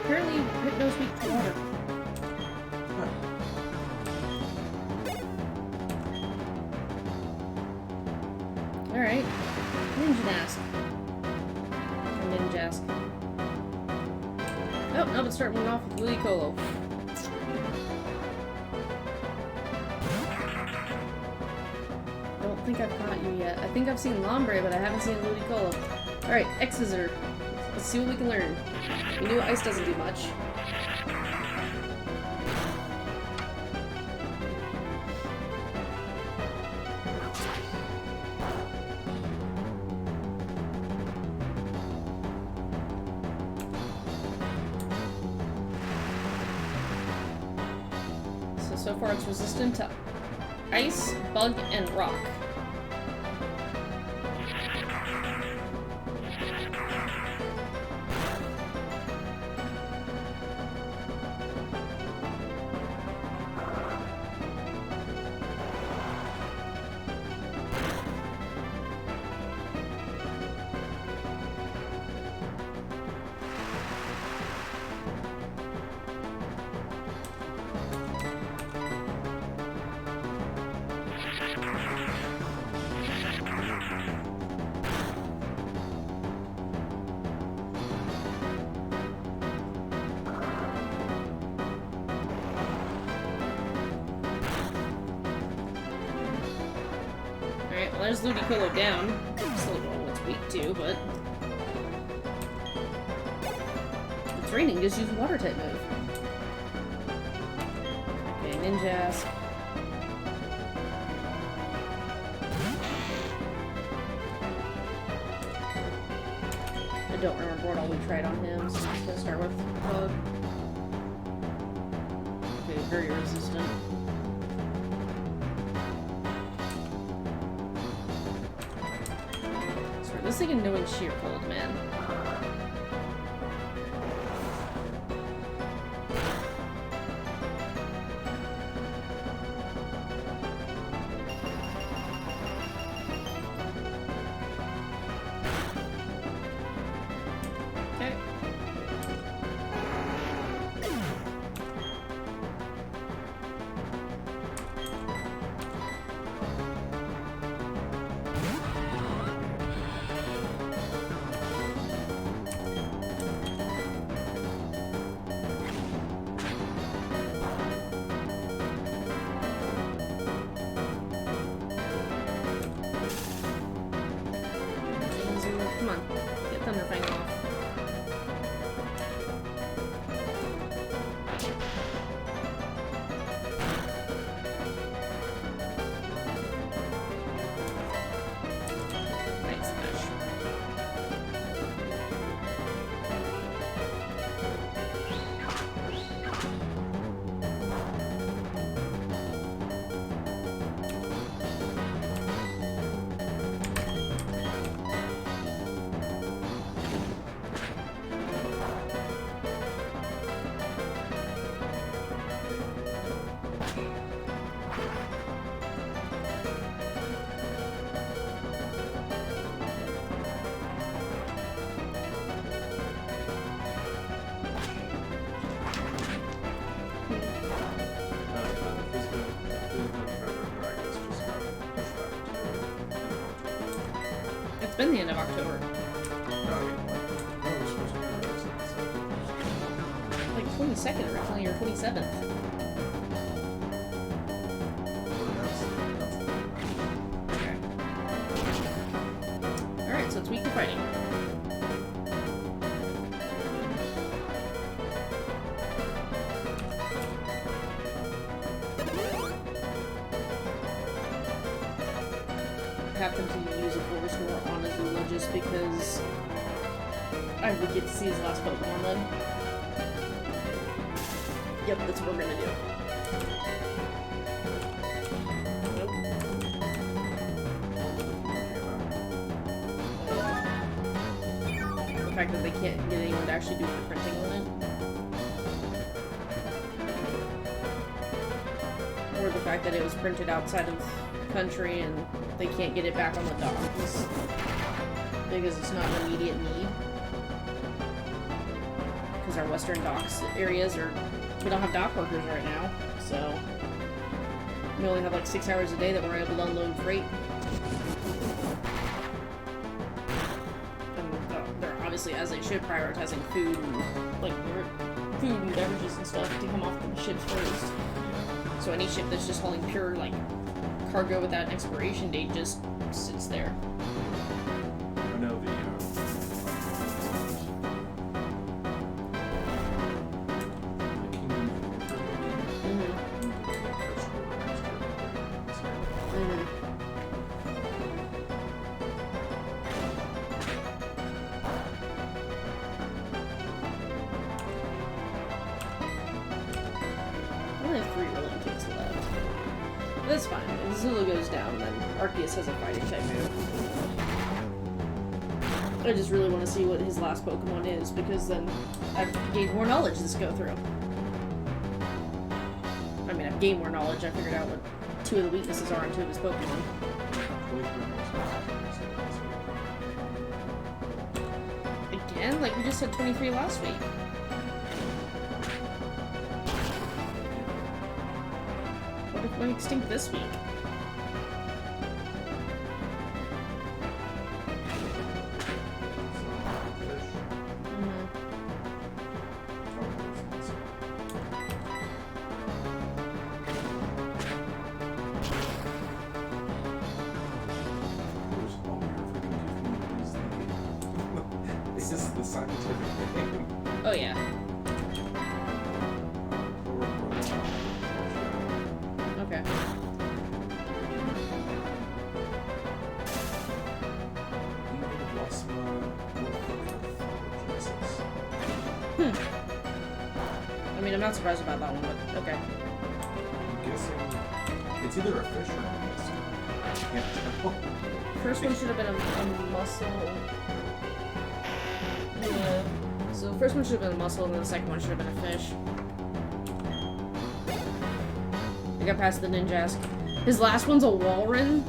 Apparently, Hypno's weak to water. Alright. Ninjanask. Or Ninjask. Oh, now it's starting off with Ludicolo. I don't think I've caught you yet. I think I've seen Lombre, but I haven't seen Ludicolo. Alright, X-Scissor. Let's see what we can learn. We knew ice doesn't do much. So far it's resistant to ice, bug, and rock. Well, there's Ludicolo down. Still don't know what's weak to, but... It's raining, just use a water type move. Okay, Ninjask. I don't remember what all we tried on him, so I'm just gonna start with Bug. Okay, very resistant. Sorry, this thing annoying sheer cold, man. Okay. Come on, get Thunderfang off. Nice smash. It's been the end of October. Like 22nd originally, or 27th. Okay. Alright, so it's week of fighting. Have them to use a Bulbasaur on Azula just because I would get to see his last Pokemon then. Yep, that's what we're gonna do. Nope. The fact that they can't get anyone to actually do the printing on it. Or the fact that it was printed outside of the country and they can't get it back on the docks because it's not an immediate need. Because our western docks areas we don't have dock workers right now, so we only have like 6 hours a day that we're able to unload freight. And they're obviously, as they should, prioritizing food and like food and beverages and stuff to come off the ships first. So any ship that's just hauling pure like cargo without an expiration date just sits there. I know the I only have 3 rolling kicks left. That's fine. If Zulu goes down, then Arceus has a fighting type move. I just really want to see what his last Pokemon is, because then I've gained more knowledge this go through. I mean, I've gained more knowledge. I figured out what 2 of the weaknesses are in 2 of his Pokemon. Again? Like, we just had 23 last week. What if we extinct this week? This is the scientific name. Oh, yeah. Okay. I mean, I'm not surprised about that one, but okay. I'm guessing it's either a fish or a mussel. I can't tell. First one should have been a mussel. Yeah. So the first one should have been a mussel, and then the second one should have been a fish. I got past the Ninjask. His last one's a Walren.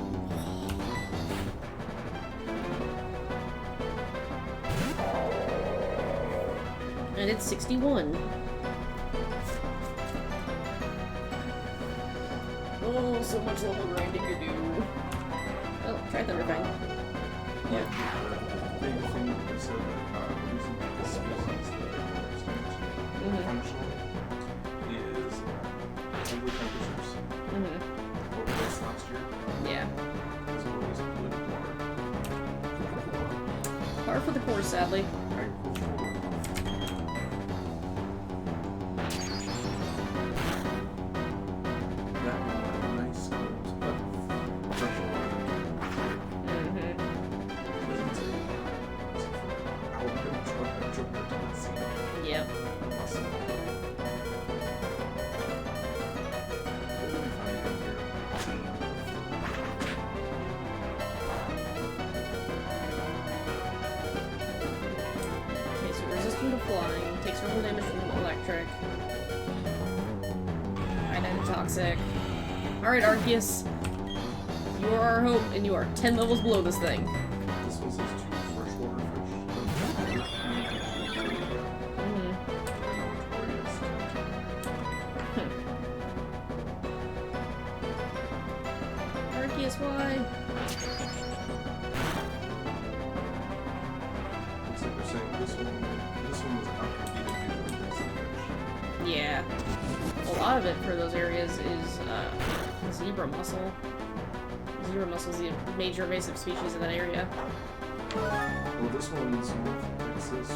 And it's 61. Oh, so much level grinding to do. Oh, try Thunderfang. Yeah. The big thing that they said that using the species that are more extinct functionally is over temperatures. Over this last year. Yeah. As well as polluted water. Par for the course, sadly. Agricultural runoff. That nice amount of fresh water. Doesn't say how much Yep. Okay, so resistant to flying, takes normal damage from electric. Iodine toxic. Alright, Arceus. You are our hope, and you are 10 levels below this thing. This one says 2 freshwater fish. Arceus, why? Looks like they're saying this one was outcompeted due to aggressive fish. Yeah. A lot of it for those areas is zebra mussel. Zebra mussel is the major invasive species in that area. Well, this one's North Texas was the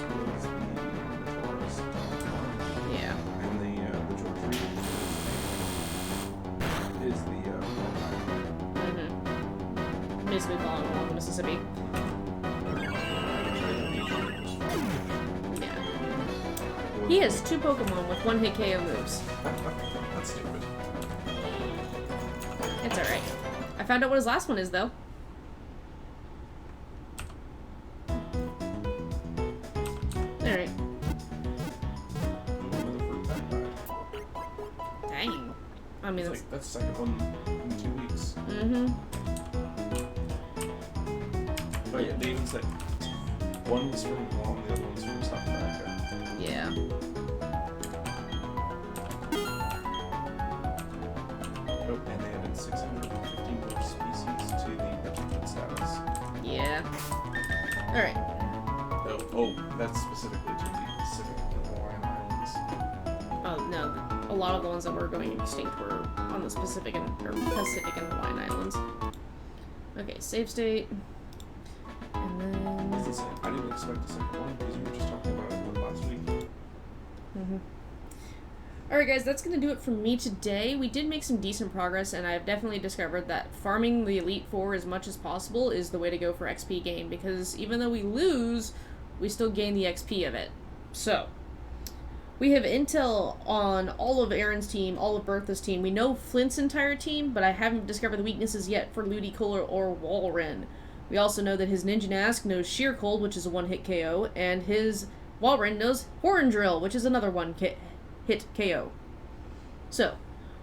Taurus, Yeah. and the George Reed is the Basically following along the Mississippi. Yeah. He has 2 Pokemon with 1-hit KO moves. That's stupid. It's alright. I found out what his last one is, though. Alright. Dang. I mean, It's like that's the second one in 2 weeks. But yeah, they even said one was from Guam, the other one's from South America. yeah. Oh, and they added 615 more species to the protected status. Yeah. Alright. Oh, that's specifically to the Pacific and Hawaiian Islands. Oh, no. A lot of the ones that were going extinct were on the Pacific and Hawaiian Islands. Okay, save state. And then... It's the same. I didn't expect the second one because we were just talking about it last week. Alright guys, that's going to do it from me today. We did make some decent progress, and I've definitely discovered that farming the Elite Four as much as possible is the way to go for XP gain, because even though we lose, we still gain the XP of it. So, we have intel on all of Aaron's team, all of Bertha's team. We know Flint's entire team, but I haven't discovered the weaknesses yet for Ludicolo or Walren. We also know that his Ninjask knows Sheer Cold, which is a 1-hit KO, and his Walren knows Horn Drill, which is another 1-hit KO. So,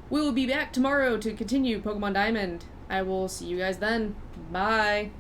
we will be back tomorrow to continue Pokemon Diamond. I will see you guys then. Bye!